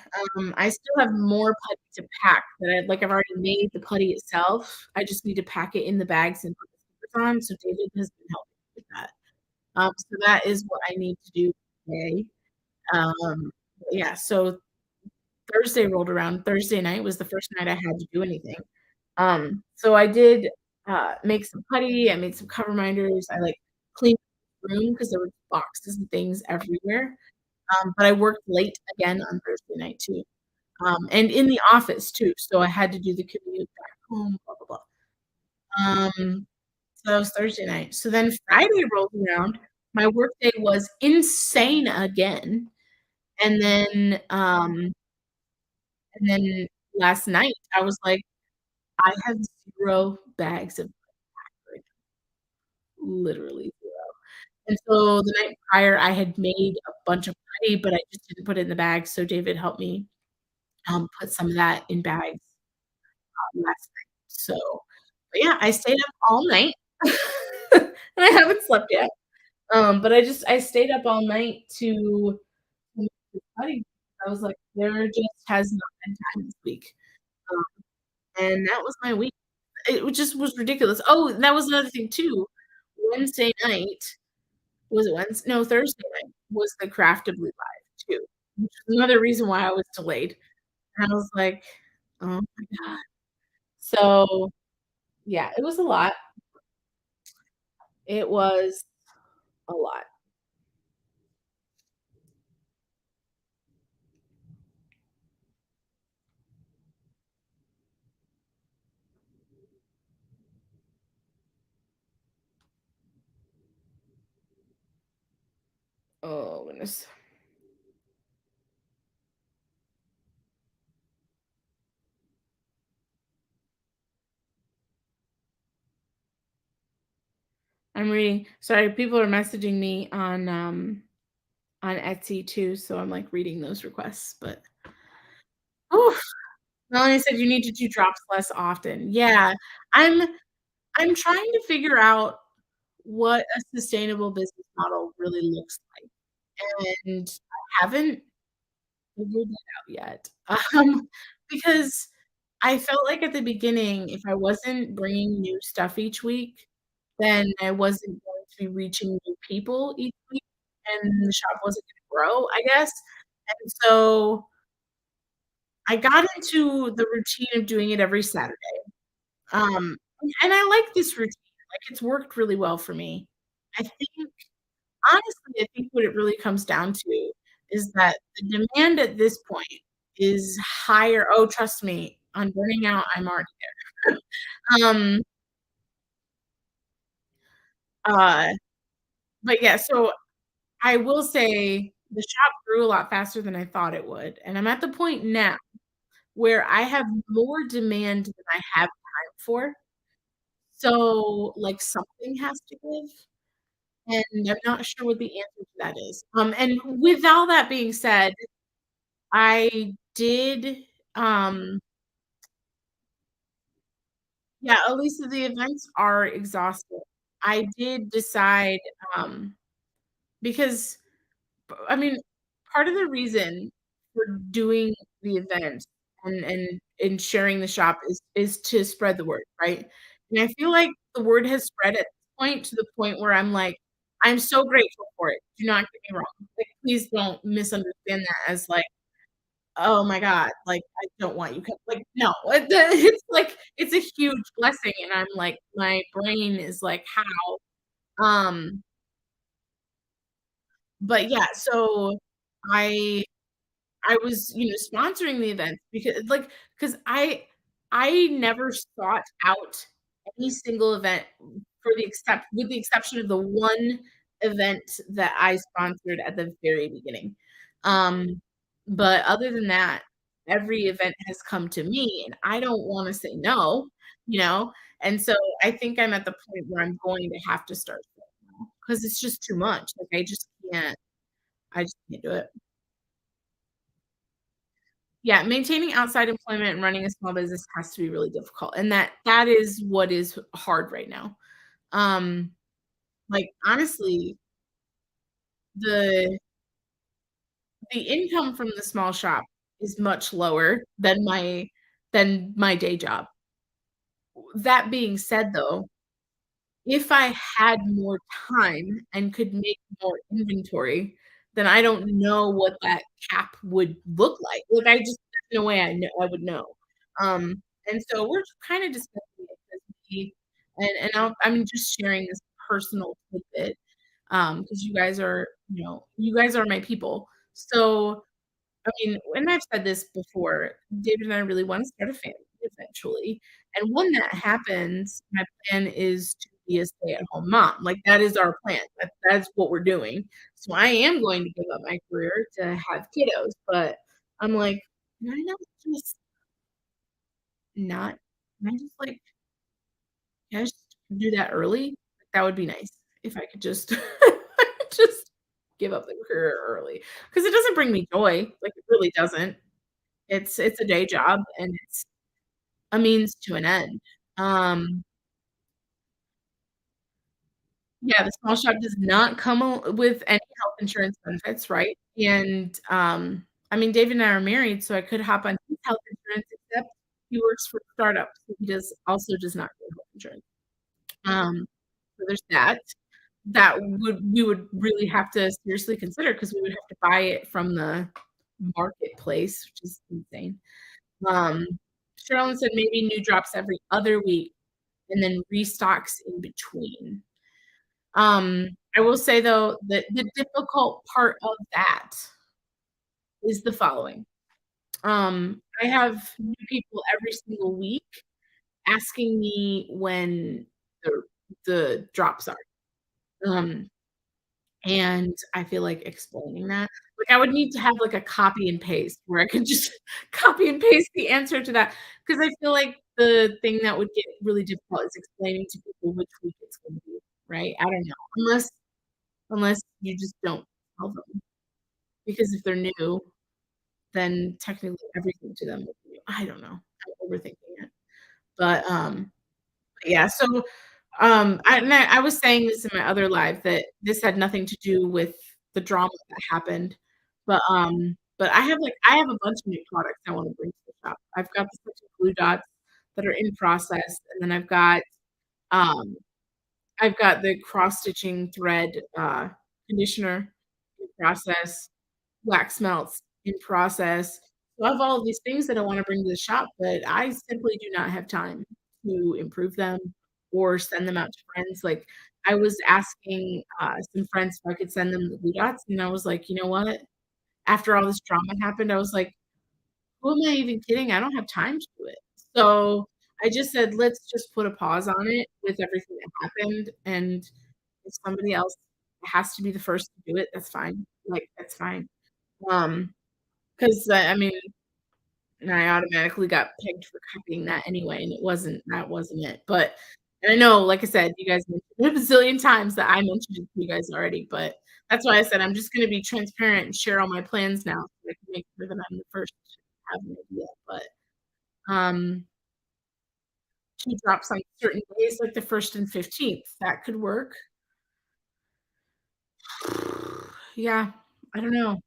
Speaker 1: I still have more putty to pack that I've already made the putty itself. I just need to pack it in the bags and put the stickers on, so David has been helping with that. So that is what I need to do today. Um, yeah, so Thursday rolled around. Thursday night was the first night I had to do anything. So I did, make some putty, I made some cover minders, I, like, cleaned the room because there were boxes and things everywhere. But I worked late again on Thursday night too, and in the office too, so I had to do the commute back home, blah, blah, blah. So that was Thursday night. So then Friday rolled around, my workday was insane again, and then, last night, I was like, "I have 0 bags of right now, literally 0." And so the night prior, I had made a bunch of putty, but I just didn't put it in the bags, so David helped me, put some of that in bags, last night. So, but yeah, I stayed up all night, and I haven't slept yet. But I stayed up all night to make this putty. I was like, "There just has not been time this week." Um, and that was my week. It just was ridiculous. Oh, and that was another thing too. Wednesday night was it Wednes no, Thursday night was the Craftably Live too, which is another reason why I was delayed. And I was like, "Oh my god." So, yeah, it was a lot. It was a lot. Oh, goodness. I'm reading, sorry, people are messaging me on Etsy too, so I'm, like, reading those requests, but oof. Melanie said you need to do drops less often. Yeah, I'm I'm trying to figure out what a sustainable business model really looks like, and I haven't figured that out yet. Because I felt like at the beginning, if I wasn't bringing new stuff each week, then I wasn't going to be reaching new people each week, and the shop wasn't gonna grow, I guess, and so I got into the routine of doing it every Saturday, and I like this routine, like, it's worked really well for me. I think honestly, I think what it really comes down to is that the demand at this point is higher. Oh, trust me, on burning out, I'm already there. Um, uh, but yeah, so I will say the shop grew a lot faster than I thought it would, and I'm at the point now where I have more demand than I have time for. So, like, something has to give, and I'm not sure what the answer to that is. And with all that being said, I did, um yeah, at least the events are exhausting. I did decide, because I mean, part of the reason for doing the event and sharing the shop is to spread the word, right? And I feel like the word has spread at this point to the point where I'm like, I'm so grateful for it. Do not get me wrong. Like, please don't misunderstand that as like, oh my God, like I don't want you like no, it's like it's a huge blessing. And I'm like, my brain is like, how? Um, but yeah, so I I was, sponsoring the events because like, 'cause I never sought out any single event for the except with the exception of the one event that I sponsored at the very beginning. Um, but other than that, every event has come to me, and I don't wanna say no, you know? And so I think I'm at the point where I'm going to have to start saying no, 'cause it's just too much. Like, I just can't do it. Yeah, maintaining outside employment and running a small business has to be really difficult, and that is what is hard right now. Um, like, honestly, the the income from the small shop is much lower than my day job. That being said, though, if I had more time and could make more inventory, then I don't know what that cap would look like. Like, I just there's no way I would know. And so we're just kinda discussing it as we and I'm just sharing this personal tidbit, because you guys are my people. So I mean, and I've said this before, David and I really wanna start a family eventually, and when that happens, my plan is to be a stay-at-home mom, like, that is our plan, that's what we're doing. So I am going to give up my career to have kiddos, but I'm like, "Can I not just not can I just, like can I just do that early?" That would be nice if I could just just give up the career early, because it doesn't bring me joy, like, it really doesn't. It's a day job, and it's a means to an end. Um, yeah, the small shop does not come with any health insurance benefits, right? And, I mean, David and I are married, so I could hop on his health insurance, except he works for a startup, so he does not get health insurance. So there's that. That we would really have to seriously consider because we would have to buy it from the marketplace, which is insane. Um, Sherilyn said maybe new drops every other week and then restocks in between. I will say though that the difficult part of that is the following. I have new people every single week asking me when the the drops are. Um, and I feel like explaining that like, I would need to have, like, a copy and paste where I could just copy and paste the answer to that because I feel like the thing that would get really difficult is explaining to people which week it's gonna be, right? I don't know, unless you just don't tell them, because if they're new, then technically everything to them is new. I don't know, I'm overthinking it, but, yeah, so, I was saying this in my other live that this had nothing to do with the drama that happened, but I have a bunch of new products I wanna bring to the shop. I've got the 6 glue dots that are in process, and then I've got, um I've got the cross-stitching thread, conditioner in process, wax melts in process. So I have all of these things that I wanna bring to the shop, but I simply do not have time to improve them or send them out to friends. Like, I was asking, some friends if I could send them the glue dots, and I was like, "You know what?" After all this drama happened, I was like, "Who am I even kidding? I don't have time to do it." So, I just said, "Let's just put a pause on it with everything that happened, and if somebody else has to be the first to do it, that's fine." Like, that's fine. Um 'Cause, I mean, I automatically got pegged for copying that anyway, and that wasn't it, but and I know, like I said, you guys mentioned it a bazillion times that I mentioned it to you guys already, but that's why I said I'm just gonna be transparent and share all my plans now so I can make sure that I'm the first to have an idea, but, um, 2 drops on certain days, like the 1st and 15th, that could work. Yeah, I don't know.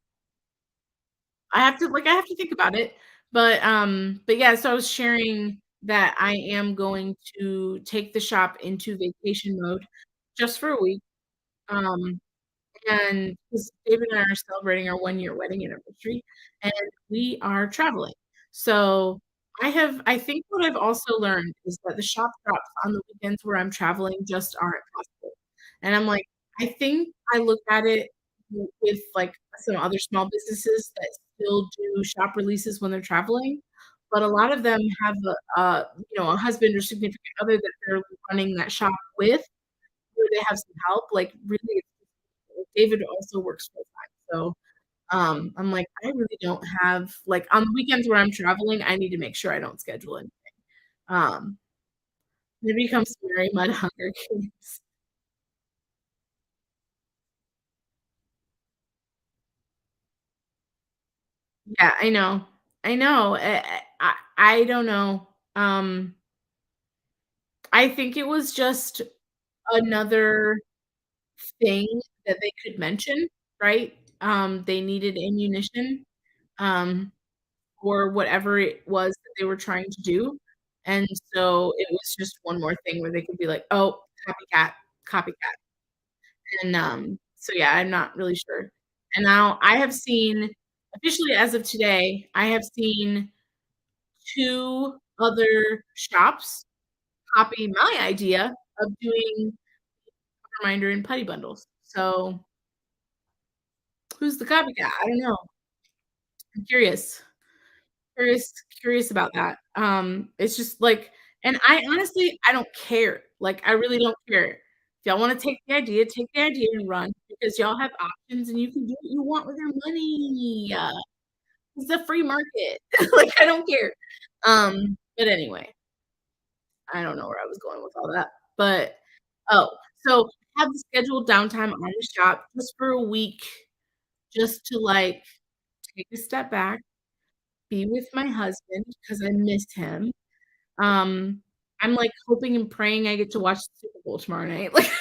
Speaker 1: I have to think about it, but yeah, so I was sharing that I am going to take the shop into vacation mode just for a week, um, and 'cause David and I are celebrating our one-year wedding anniversary, and we are traveling. So, I think what I've also learned is that the shop drops on the weekends where I'm traveling just aren't possible, and I'm like, I think I look at it with, like, some other small businesses that still do shop releases when they're traveling, but a lot of them have a husband or significant other that they're running that shop with, where they have some help, like, really David also works full time, so, I'm like, I really don't have like, on the weekends where I'm traveling, I need to make sure I don't schedule anything. Um, it becomes very mud Hunger Games. Yeah, I know. I know, I don't know. I think it was just another thing that they could mention, right? They needed ammunition, um, for whatever it was that they were trying to do, and so it was just one more thing where they could be like, "Oh, copycat, copycat," and, so yeah, I'm not really sure. And now I have seen officially as of today, I have seen 2 other shops copy my idea of doing reminder and putty bundles. So, who's the copycat? I don't know. I'm curious curious about that. It's just like and I honestly, I don't care. Like, I really don't care. If y'all wanna take the idea and run because y'all have options and you can do what you want with your money. It's a free market. Like, I don't care. But anyway, I don't know where I was going with all that. But oh, so have the scheduled downtime on the shop just for a week, just to, like, take a step back, be with my husband because I miss him. Um, I'm, like, hoping and praying I get to watch the Super Bowl tomorrow night, like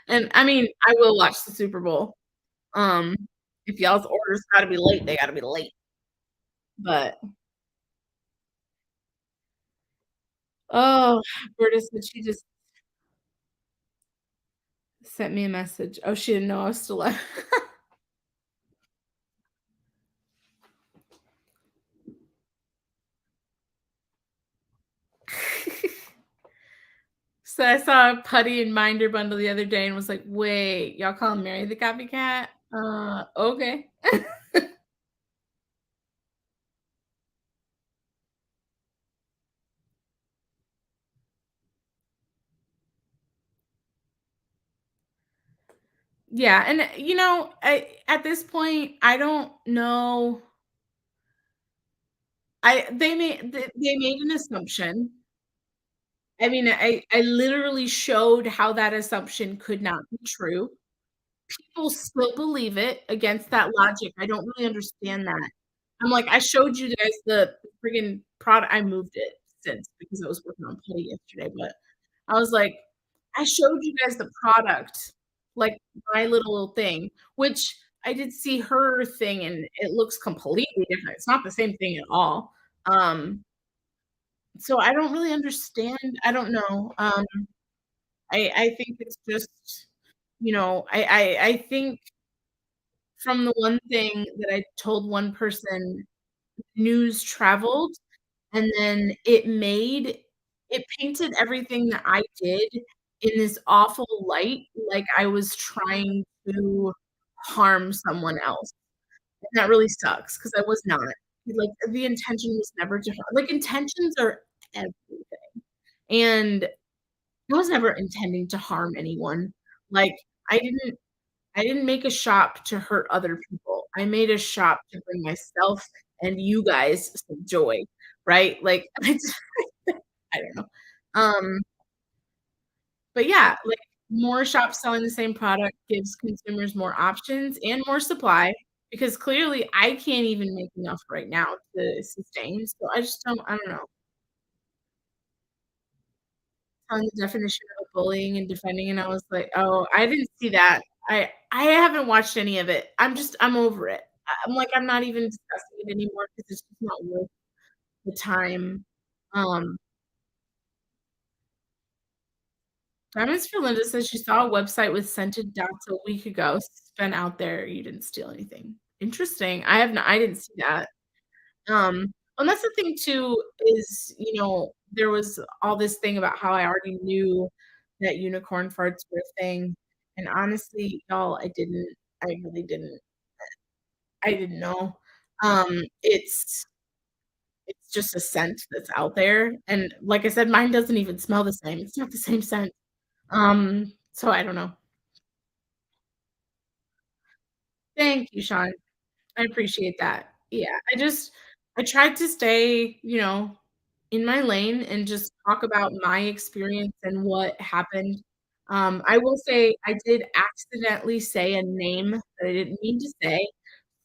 Speaker 1: and, I mean, I will watch the Super Bowl. Um, if y'all's orders gotta be late, they gotta be late. But, oh, Berta said she just sent me a message. Oh, she didn't know I was still alive. So I saw a putty and minder bundle the other day and was like, "Wait, y'all call Mary the copycat? Okay." Yeah, and, I at this point, I don't know I they made an assumption. I mean, I literally showed how that assumption could not be true. People still believe it against that logic. I don't really understand that. I'm like, I showed you guys the friggin' product. I moved it since because I was working on putty yesterday, but I was like, I showed you guys the product, like, my little thing, which I did see her thing, and it looks completely different. It's not the same thing at all. Um, so I don't really understand. I don't know. I think it's just, I think from the one thing that I told one person, news traveled, and then it painted everything that I did in this awful light, like I was trying to harm someone else, and that really sucks because I was not. Like, the intention was never to harm, like, intentions are everything, and I was never intending to harm anyone. Like, I didn't I didn't make a shop to hurt other people. I made a shop to bring myself and you guys some joy, right? Like, I don't know. Um, but yeah, like, more shops selling the same product gives consumers more options and more supply because clearly I can't even make enough right now to sustain. So I don't know. Telling the definition of bullying and defending, and I was like, "Oh, I didn't see that." I haven't watched any of it. I'm over it. I'm like, I'm not even discussing it anymore because it's just not worth the time. Um, Diamonds for Linda says she saw a website with scented dots a week ago. It's been out there. You didn't steal anything. Interesting. I didn't see that. And that's the thing too is, there was all this thing about how I already knew that unicorn farts were a thing, and honestly, y'all, I didn't. I really didn't. I didn't know. It's just a scent that's out there, and like I said, mine doesn't even smell the same. It's not the same scent. So I don't know. Thank you, Sean. I appreciate that. Yeah, I tried to stay, in my lane and just talk about my experience and what happened. I will say I did accidentally say a name that I didn't mean to say,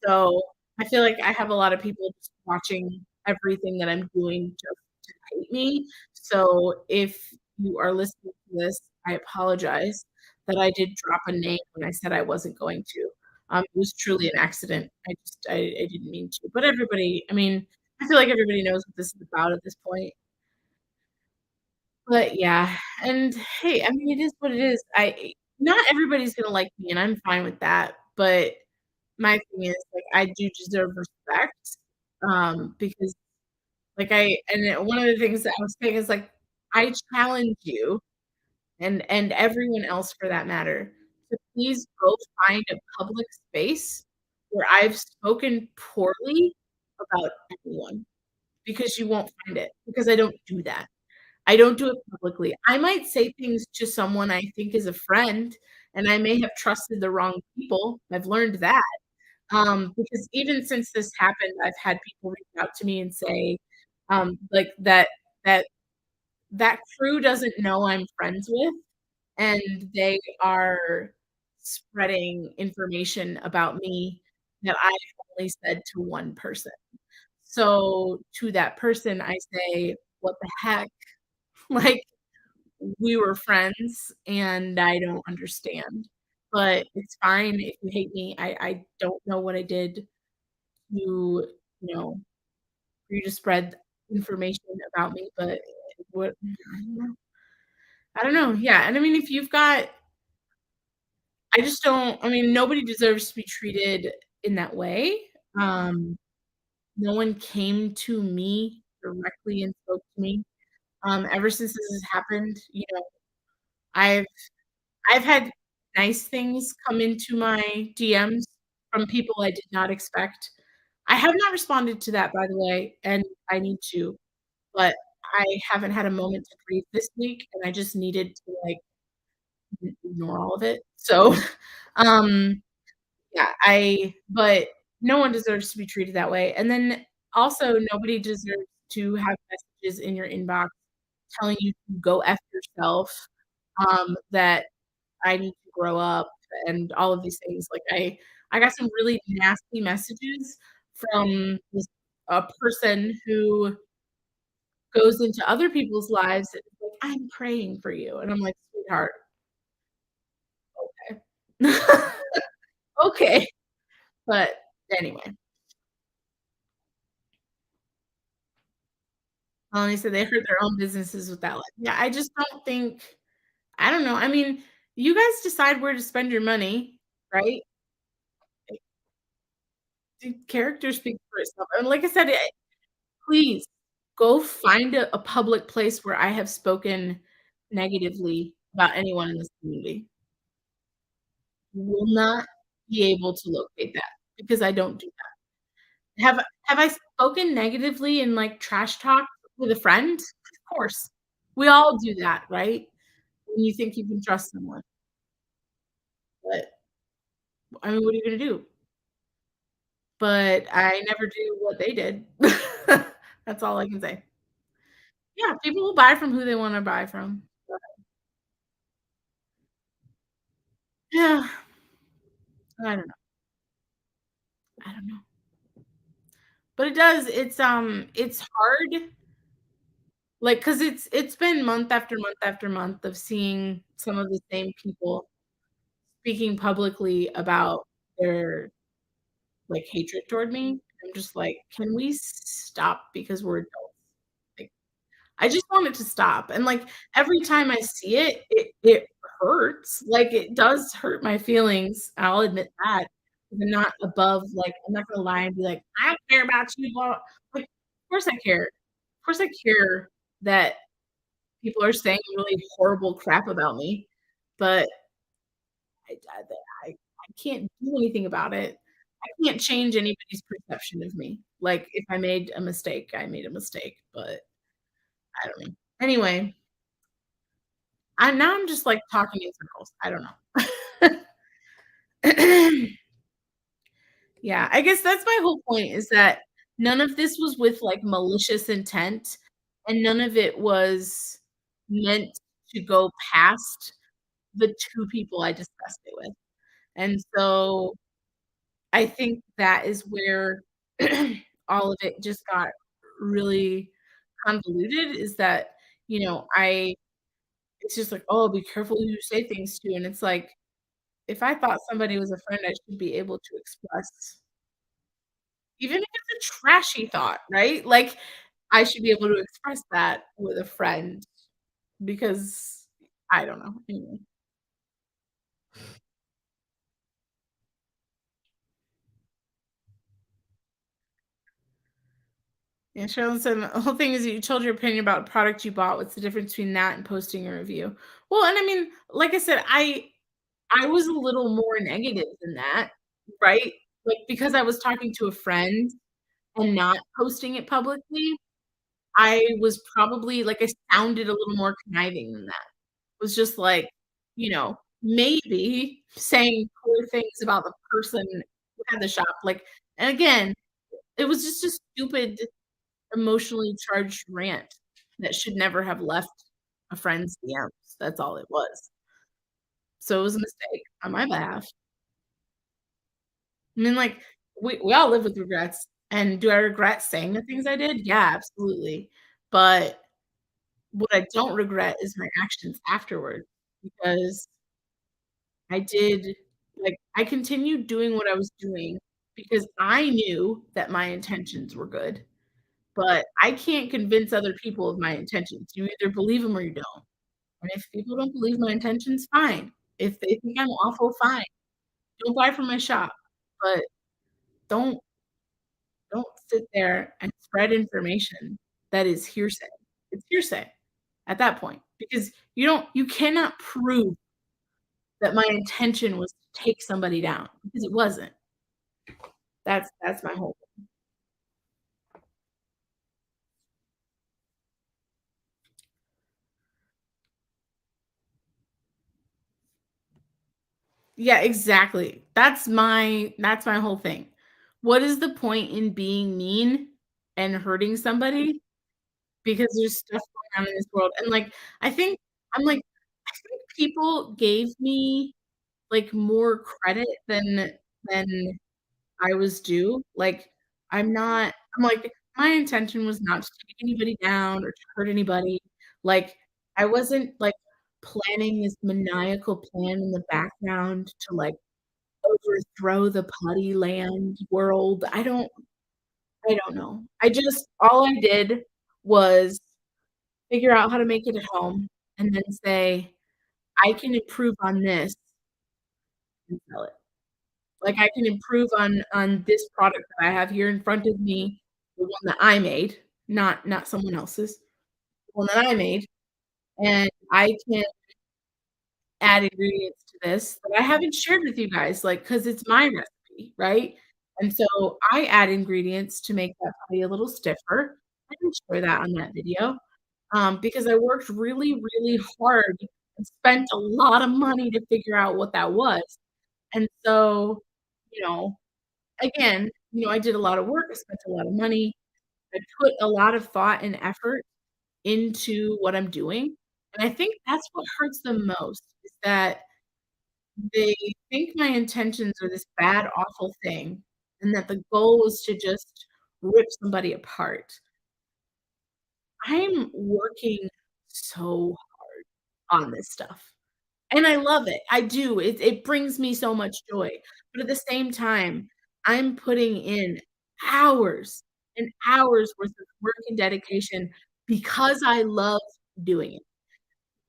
Speaker 1: so I feel like I have a lot of people just watching everything that I'm doing just to hate me. So if you are listening to this, I apologize that I did drop a name when I said I wasn't going to. It was truly an accident. I didn't mean to. But everybody, I mean, I feel like everybody knows what this is about at this point. But yeah, and hey, I mean, it is what it is. Not everybody's gonna like me, and I'm fine with that. But my thing is, like, I do deserve respect, because, like, one of the things that I was saying is, like, I challenge you and everyone else for that matter to please go find a public space where I've spoken poorly about anyone, because you won't find it, because I don't do that. I don't do it publicly. I might say things to someone I think is a friend, and I may have trusted the wrong people. I've learned that. Because even since this happened, I've had people reach out to me and say, like, that that crew doesn't know I'm friends with, and they are spreading information about me that I've only said to one person. So, to that person, I say, "What the heck?" Like, we were friends, and I don't understand. But it's fine if you hate me. I don't know what I did to, know, for you to spread information about me, but what I don't know, yeah, and I mean, if you've got I just don't I mean, nobody deserves to be treated in that way. Um, no one came to me directly and spoke to me. Ever since this has happened, I've I've had nice things come into my DMs from people I did not expect. I have not responded to that, by the way, and I need to, but I haven't had a moment to breathe this week, and I just needed to, like, ignore all of it. So, um, yeah, I but no one deserves to be treated that way, and then also nobody deserves to have messages in your inbox telling you to go F yourself, that I need to grow up and all of these things. Like, I got some really nasty messages from a person who goes into other people's lives and is like, "I'm praying for you." And I'm like, "Sweetheart, okay." Okay. But anyway, Melanie said they hurt their own businesses with that line. Yeah, I just don't think I don't know. I mean, you guys decide where to spend your money, right? The character speaks for itself, and like I said, please go find a public place where I have spoken negatively about anyone in this community. You will not be able to locate that because I don't do that. Have I spoken negatively and, like, trash talk with a friend? Of course. We all do that, right? When you think you can trust someone, but, I mean, what are you gonna do? But I never do what they did. That's all I can say. Yeah, people will buy from who they wanna buy from. Yeah, I don't know. I don't know. But it's hard, like, 'cause it's been month after month after month of seeing some of the same people speaking publicly about their, like, hatred toward me. I'm just like, "Can we stop because we're adults?" Like, I just want it to stop, and, like, every time I see it, it hurts, like, it does hurt my feelings, I'll admit that. I'm not above, like, I'm not gonna lie and be like, "I don't care about you, blah." Like, of course I care. Of course I care that people are saying really horrible crap about me, but I can't do anything about it. I can't change anybody's perception of me. Like, if I made a mistake, I made a mistake, but I don't know. Anyway, I'm just, like, talking in circles. I don't know. Yeah, I guess that's my whole point is that none of this was with, like, malicious intent, and none of it was meant to go past the 2 people I discussed it with. And so, I think that is where all of it just got really convoluted, is that, I it's just like, "Oh, be careful who you say things to," and it's like, if I thought somebody was a friend, I should be able to express, even if it's a trashy thought, right? Like, I should be able to express that with a friend because I don't know, anyway. Yeah, Sherilyn said, "The whole thing is that you told your opinion about a product you bought. What's the difference between that and posting a review?" Well, and I mean, like I said, I was a little more negative than that, right? Like, because I was talking to a friend and not posting it publicly, I was probably like, I sounded a little more conniving than that. It was just like, maybe saying poor things about the person who had the shop, like, and again, it was just a stupid, emotionally charged rant that should never have left a friend's DMs. That's all it was. So it was a mistake on my behalf. I mean, like, we all live with regrets, and do I regret saying the things I did? Yeah, absolutely. But what I don't regret is my actions afterwards because I did I continued doing what I was doing because I knew that my intentions were good, but I can't convince other people of my intentions. You either believe them or you don't. And if people don't believe my intentions, fine. If they think I'm awful, fine. Don't buy from my shop, but don't don't sit there and spread information that is hearsay. It's hearsay at that point because you cannot prove that my intention was to take somebody down because it wasn't. That's my whole. Yeah, exactly. That's my whole thing. What is the point in being mean and hurting somebody because there's stuff going on in this world? And, like, I think I think people gave me, like, more credit than I was due. Like, I'm like, my intention was not to take anybody down or to hurt anybody. Like, I wasn't, like, planning this maniacal plan in the background to, like, overthrow the putty land world. I don't know. All I did was figure out how to make it at home and then say, I can improve on this and sell it. Like, I can improve on this product that I have here in front of me, the one that I made, not someone else's, the one that I made, and I can add ingredients to this that I haven't shared with you guys, like, because it's my recipe, right? And so I add ingredients to make that patty a little stiffer. I didn't share that on that video, because I worked really, really hard and spent a lot of money to figure out what that was. And so, you know, again, I did a lot of work, I spent a lot of money, I put a lot of thought and effort into what I'm doing, and I think that's what hurts them most is that they think my intentions are this bad, awful thing, and that the goal is to just rip somebody apart. I'm working so hard on this stuff, and I love it. I do. It brings me so much joy, but at the same time, I'm putting in hours and hours worth of work and dedication because I love doing it,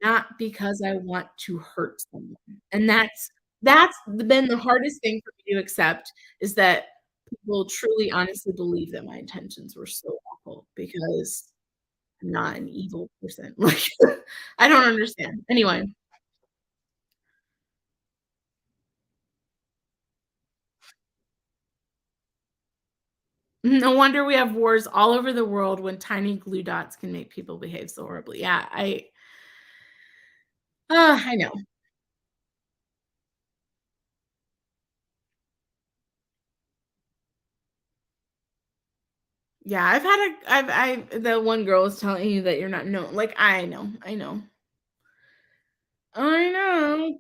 Speaker 1: not because I want to hurt someone, and that's been the hardest thing for me to accept is that people truly honestly believe that my intentions were so awful because I'm not an evil person. Like, I don't understand. Anyway, no wonder we have wars all over the world when tiny glue dots can make people behave so horribly. Yeah, I know. Yeah, I've had a the one girl was telling you that you're not known. Like, I know, I know. I know.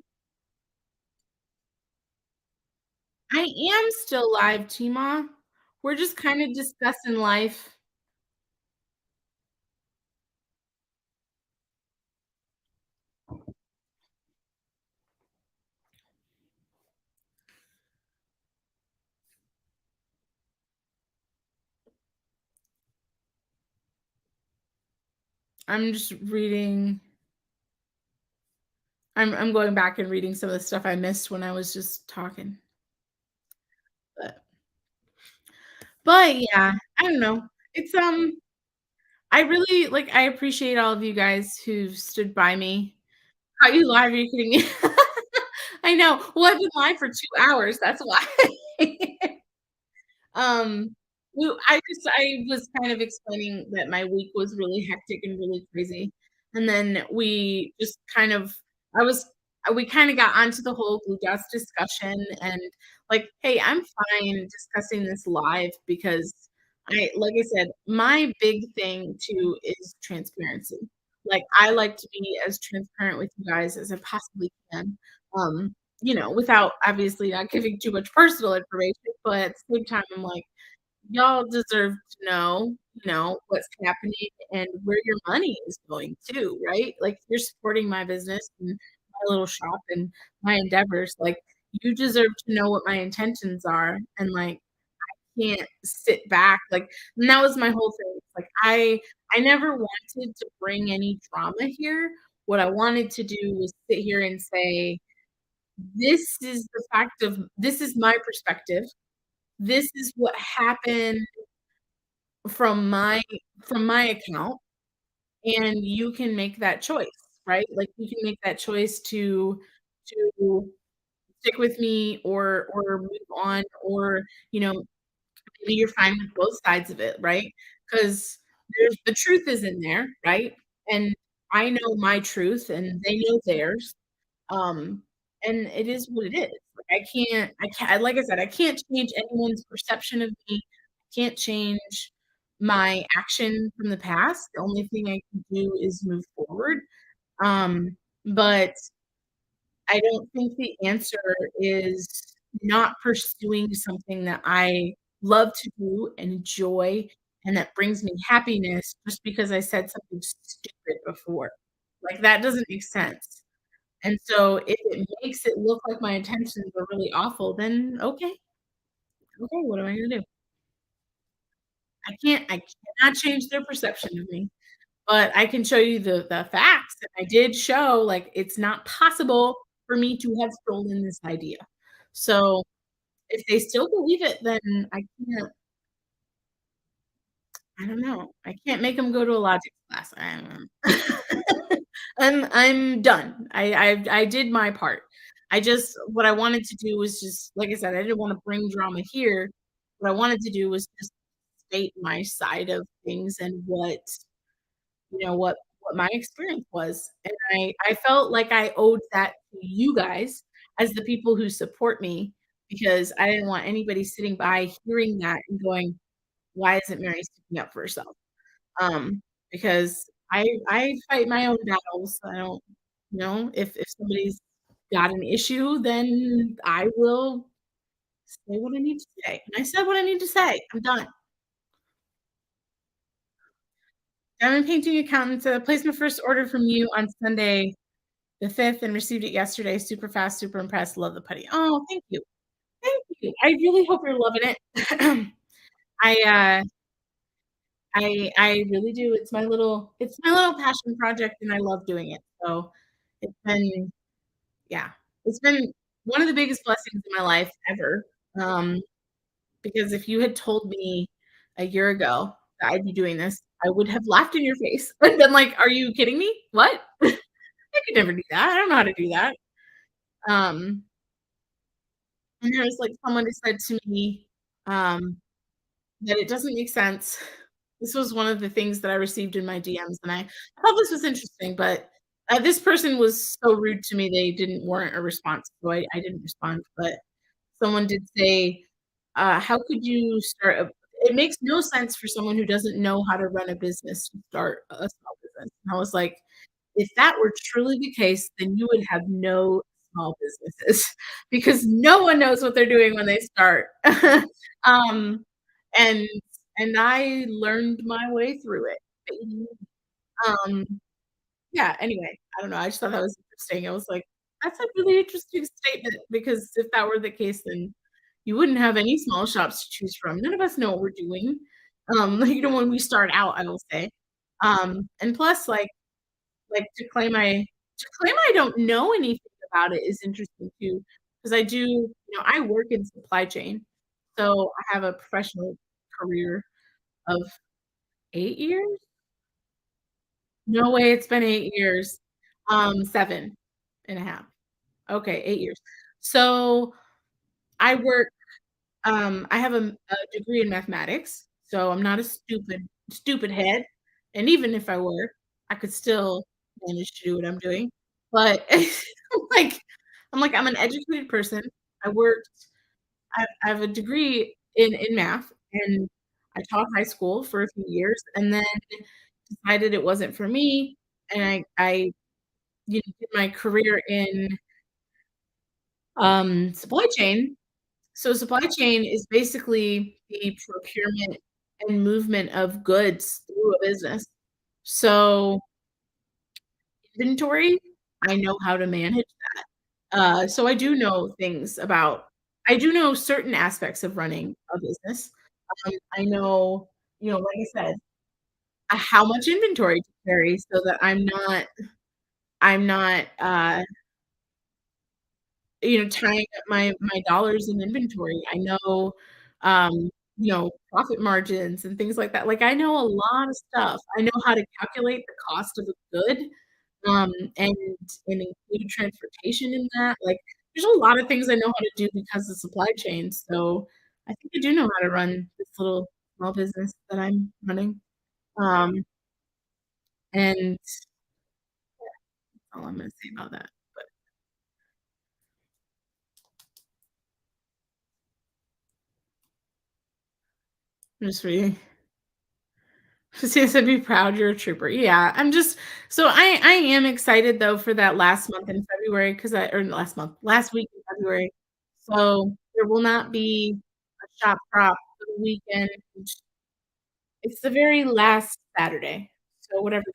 Speaker 1: I am still live, Chima. We're just kinda discussing life. I'm just reading I'm going back and reading some of the stuff I missed when I was just talking. But yeah, I don't know. It's, I really like, I appreciate all of you guys who stood by me. Are you live? Are you kidding me? I know. Well, I've been live for 2 hours, that's why. I was kind of explaining that my week was really hectic and really crazy, and then we just kind of I was we kinda got onto the whole glue dots discussion and, like, hey, I'm fine discussing this live because like I said, my big thing too is transparency. Like, I like to be as transparent with you guys as I possibly can, without obviously not giving too much personal information, but at the same time, I'm like, y'all deserve to know, what's happening and where your money is going too, right? Like, you're supporting my business and my little shop and my endeavors, like, you deserve to know what my intentions are, and, like, can't sit back, like and that was my whole thing, like, I never wanted to bring any drama here. What I wanted to do was sit here and say, this is my perspective. This is what happened from my from my account, and you can make that choice, right? Like, you can make that choice to stick with me or move on or, maybe you're fine with both sides of it, right? Because there's the truth is in there, right? And I know my truth and they know theirs. Um, and it is what it is. Like, like I said, I can't change anyone's perception of me. I can't change my action from the past. The only thing I can do is move forward. But I don't think the answer is not pursuing something that I love to do and enjoy and that brings me happiness just because I said something stupid before. Like, that doesn't make sense. And so if it makes it look like my intentions were really awful, then okay, okay, what am I gonna do? I cannot change their perception of me. but I can show you the facts, and I did show, like, it's not possible for me to have stolen this idea. So, if they still believe it, then I don't know. I can't make them go to a logic class. I don't know. I'm done. I did my part. I just what I wanted to do was just like I said, I didn't wanna bring drama here. What I wanted to do was just state my side of things and what my experience was, and I felt like I owed that to you guys as the people who support me because I didn't want anybody sitting by hearing that and going, "Why isn't Mary sticking up for herself?" Because I fight my own battles. I don't if somebody's got an issue, then I will say what I need to say, and I said what I need to say. I'm done. Diamond painting accountant, placed my first order from you on Sunday the 5th and received it yesterday. Super fast, super impressed. Love the putty. Oh, thank you. Thank you. I really hope you're loving it. I, uh, I really do. It's my little passion project, and I love doing it. So it's been yeah, it's been one of the biggest blessings in my life ever. Um, because if you had told me a year ago that I'd be doing this, I would have laughed in your face and been like, "Are you kidding me? What? I could never do that. I don't know how to do that." Um, and there was, like, someone who said to me, um, that it doesn't make sense. This was one of the things that I received in my DMs, and I thought this was interesting, but, this person was so rude to me, they didn't warrant a response, so I didn't respond, but someone did say, "How could you start a" it makes no sense for someone who doesn't know how to run a business to start a small business, and I was like, if that were truly the case, then you would have no small businesses because no one knows what they're doing when they start. Um, and I learned my way through it. Um, yeah, anyway, I don't know, I just thought that was interesting. I was like, "That's a really interesting statement," because if that were the case, then you wouldn't have any small shops to choose from. None of us know what we're doing, when we start out, I will say. And plus, like, to claim I don't know anything about it is interesting too, because I work in supply chain, so I have a professional career of 8 years? No way it's been 8 years. 7 and a half. Okay, 8 years. So, I work I have a degree in mathematics, so I'm not a stupid head, and even if I were, I could still manage to do what I'm doing, but like I'm an educated person. I worked I have a degree in math, and I taught high school for a few years, and then decided it wasn't for me, and I did my career in, supply chain. So supply chain is basically the procurement and movement of goods through a business. So inventory, I know how to manage. So I do know certain aspects of running a business. I know, like I said, how much inventory to carry so that I'm not tying up my dollars in inventory. I know, profit margins and things like that. Like, I know a lot of stuff. I know how to calculate the cost of a good, um, and include transportation in that. Like, there's a lot of things I know how to do because of supply chain. So, I think I do know how to run this little small business that I'm running. Um, and that's all I'm gonna say about that. But I'm just really She said, "Be proud, you're a trooper." Yeah, I'm just so I am excited though for that last month in February because I or last month, last week in February. So there will not be a shop drop for the weekend. It's the very last Saturday. So whatever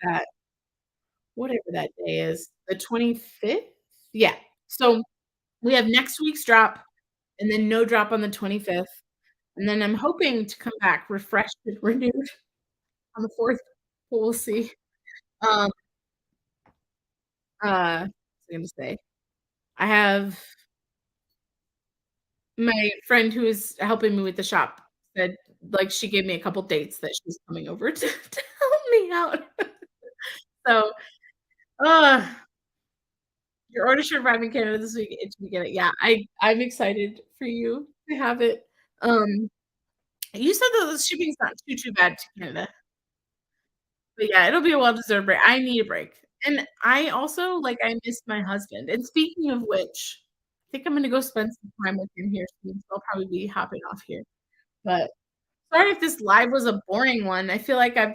Speaker 1: that day is, the 25th? Yeah. So we have next week's drop and then no drop on the 25th. And then I'm hoping to come back refreshed and renewed on the 4th, but we'll see. Um, what was I gonna say? I have my friend who is helping me with the shop said, like, she gave me a couple dates that she's coming over to to help me out. So, uh, your order should arrive in Canada this week, it should get it. Yeah, I'm excited for you to have it. Um, you said that the shipping's not too bad to Canada, but yeah, it'll be a well-deserved break. I need a break, and I also, like, I miss my husband, and speaking of which, I think I'm gonna go spend some time with him here soon, so I'll probably be hopping off here, but sorry if this live was a boring one. I feel like I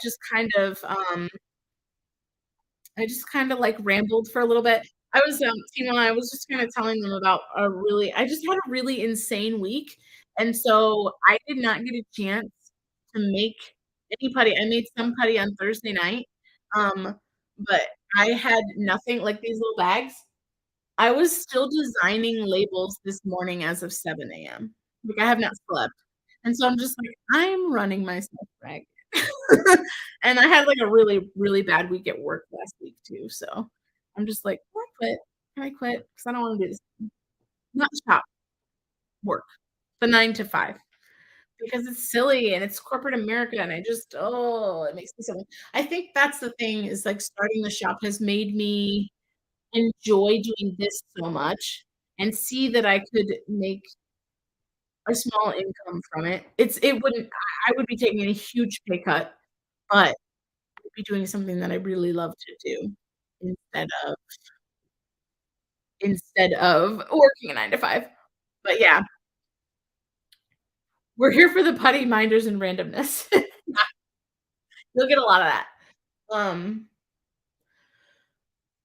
Speaker 1: just kinda, like, rambled for a little bit. I was just kinda telling them about I just had a really insane week, and so I did not get a chance to make any putty. I made some putty on Thursday night, but I had nothing like, these little bags, I was still designing labels this morning as of 7 AM. Like, I have not slept, and so I'm just like, "I'm running myself ragged." And I had, like, a really, really bad week at work last week too, so I'm just like, "Can I quit? Can I quit? Because I don't wanna do this." Not shop, work, the 9 to 5, because it's silly and it's corporate America, and it makes me so mad. I think that's the thing is, like, starting the shop has made me enjoy doing this so much and see that I could make a small income from it. It wouldn't I would be taking a huge pay cut, but I'd be doing something that I really love to do instead of instead of working a 9 to 5. But yeah, we're here for the putty minders and randomness. You'll get a lot of that. Um,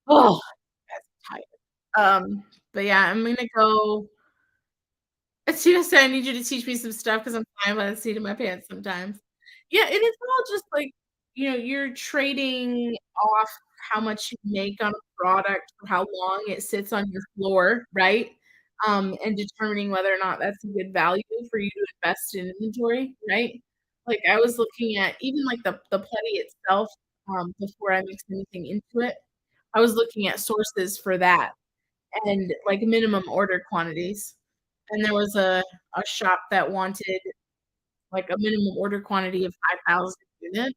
Speaker 1: oh, that's tired. But yeah, I'm gonna go seriously, I need you to teach me some stuff because 'cause I'm flying by the seat of my pants sometimes. Yeah, and it's all just like, you're trading off how much you make on a product for how long it sits on your floor, right? And determining whether or not that's a good value for you to invest in inventory, right? Like, I was looking at even, like, the putty itself, before I mix anything into it, I was looking at sources for that and, like, minimum order quantities. And there was a shop that wanted, like, a minimum order quantity of 5,000 units,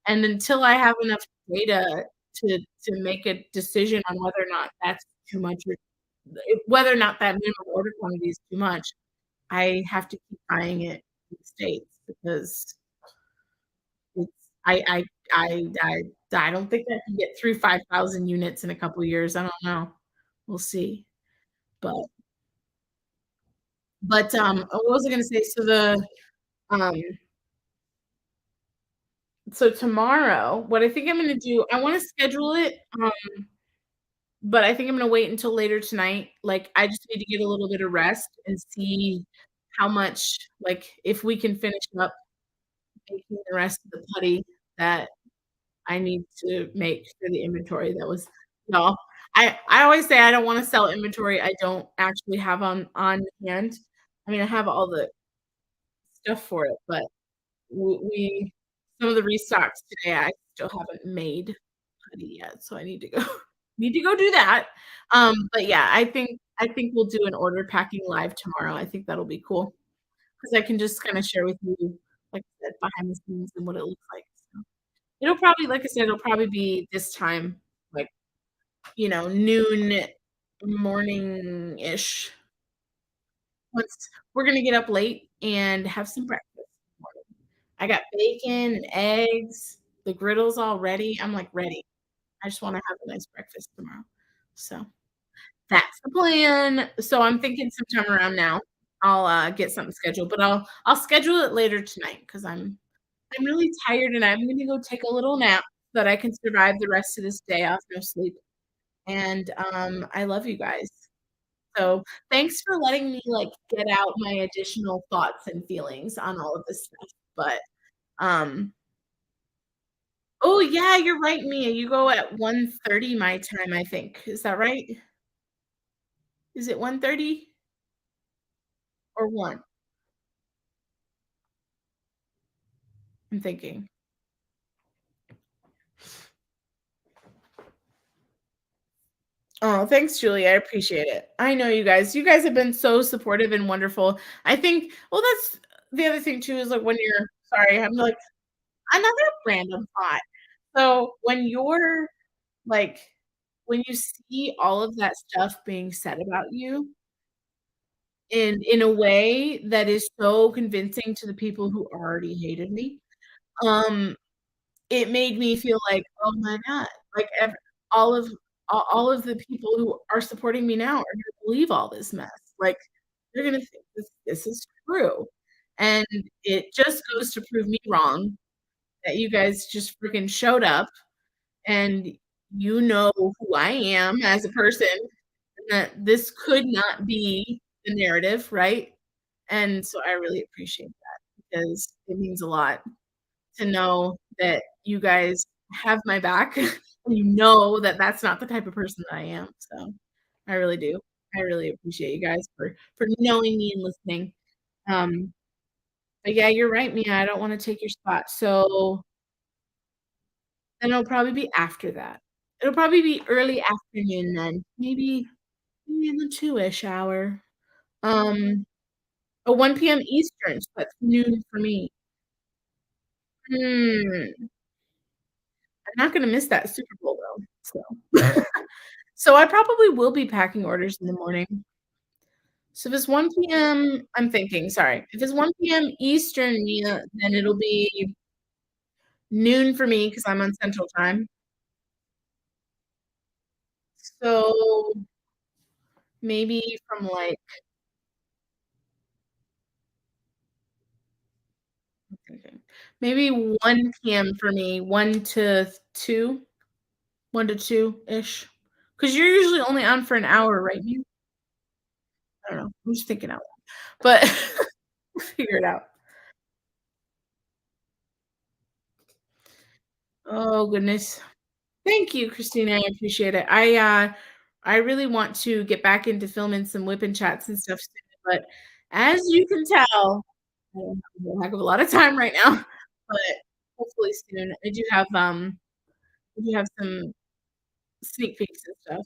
Speaker 1: and until I have enough data to make a decision on whether or not that's too much or whether or not that minimum order quantity is too much, I have to keep buying it in the States because it's I don't think I can get through 5,000 units in a couple years, I don't know. We'll see, but what was I gonna say? Um So tomorrow, what I think I'm gonna do, I wanna schedule it, but I think I'm gonna wait until later tonight. Like, I just need to get a little bit of rest and see how much like, if we can finish up making the rest of the putty that I need to make for the inventory that was no. I always say I don't wanna sell inventory I don't actually have on hand. I mean, I have all the stuff for it, but we some of the restocks today, I still haven't made putty yet, so I need to go need to go do that. But yeah, I think we'll do an order packing live tomorrow. I think that'll be cool because I can just kinda share with you, like I said, behind the scenes and what it looks like, so. It'll probably like I said, it'll probably be this time, like, noon, morning-ish. We're gonna get up late and have some breakfast. I got bacon and eggs, the griddle's all ready. I'm, like, ready. I just wanna have a nice breakfast tomorrow. So, that's the plan. So, I'm thinking sometime around now, I'll, get something scheduled, but I'll schedule it later tonight because I'm really tired and I'm gonna go take a little nap so that I can survive the rest of this day off no sleep. And, I love you guys. So, thanks for letting me, like, get out my additional thoughts and feelings on all of this stuff. But, um oh, yeah, you're right, Mia. You go at 1:30 my time, I think. Is that right? Is it 1:30 or 1? I'm thinking. Oh, thanks, Julie. I appreciate it. I know you guys. You guys have been so supportive and wonderful. I think, well, that's the other thing too is like when you're sorry, I'm like another random thought. So when you're like when you see all of that stuff being said about you in a way that is so convincing to the people who already hated me, um, it made me feel like, "Oh my god," like, all of all of the people who are supporting me now are gonna believe all this mess, like, they're gonna think this is true, and it just goes to prove me wrong that you guys just freaking showed up, and you know who I am as a person, and that this could not be the narrative, right? And so I really appreciate that because it means a lot to know that you guys have my back and you know that that's not the type of person that I am, so I really do. I really appreciate you guys for knowing me and listening. Um, but yeah, you're right, Mia, I don't wanna take your spot, so then it'll probably be after that. It'll probably be early afternoon then, maybe in the 2-ish hour. Um, 1 PM Eastern, so that's noon for me. Hmm. I'm not gonna miss that Super Bowl though, so so I probably will be packing orders in the morning. So if it's 1 PM I'm thinking, sorry, if it's 1 PM Eastern, yeah, then it'll be noon for me because 'cause I'm on Central Time. So maybe from, like okay, maybe 1 PM for me, 1 to 2, 1 to 2-ish. Because 'Cause you're usually only on for an hour, right, you? I don't know, I'm just thinking out loud, but figure it out. Oh, goodness. Thank you, Christina, I appreciate it. I really want to get back into filming some whip and chats and stuff soon, but as you can tell, I don't have a heck of a lot of time right now, but hopefully soon. I do have some sneak peeks and stuff.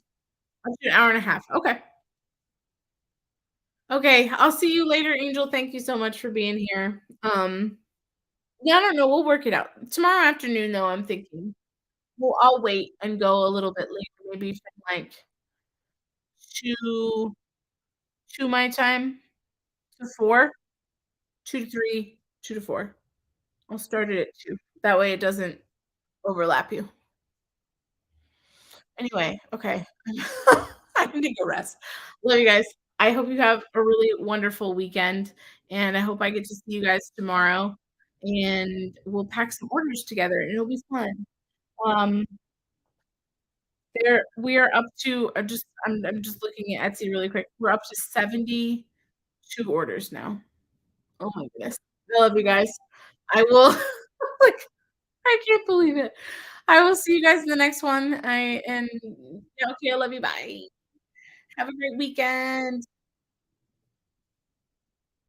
Speaker 1: Up to an hour and a half. Okay. Okay, I'll see you later, Angel. Thank you so much for being here. Yeah, I don't know, we'll work it out. Tomorrow afternoon, though, I'm thinking. Well, I'll wait and go a little bit later, maybe from, like, 2 2 my time to 4, 2 to 3, 2 to 4. I'll start it at 2. That way it doesn't overlap you. Anyway, okay. I need to go rest. Love you guys. I hope you have a really wonderful weekend, and I hope I get to see you guys tomorrow, and we'll pack some orders together, and it'll be fun. Um, we are up to I'm just looking at Etsy really quick. We're up to 72 orders now. Oh my goodness. I love you guys. I will like, I can't believe it. I will see you guys in the next one. Yeah, okay, I love you. Bye. Have a great weekend.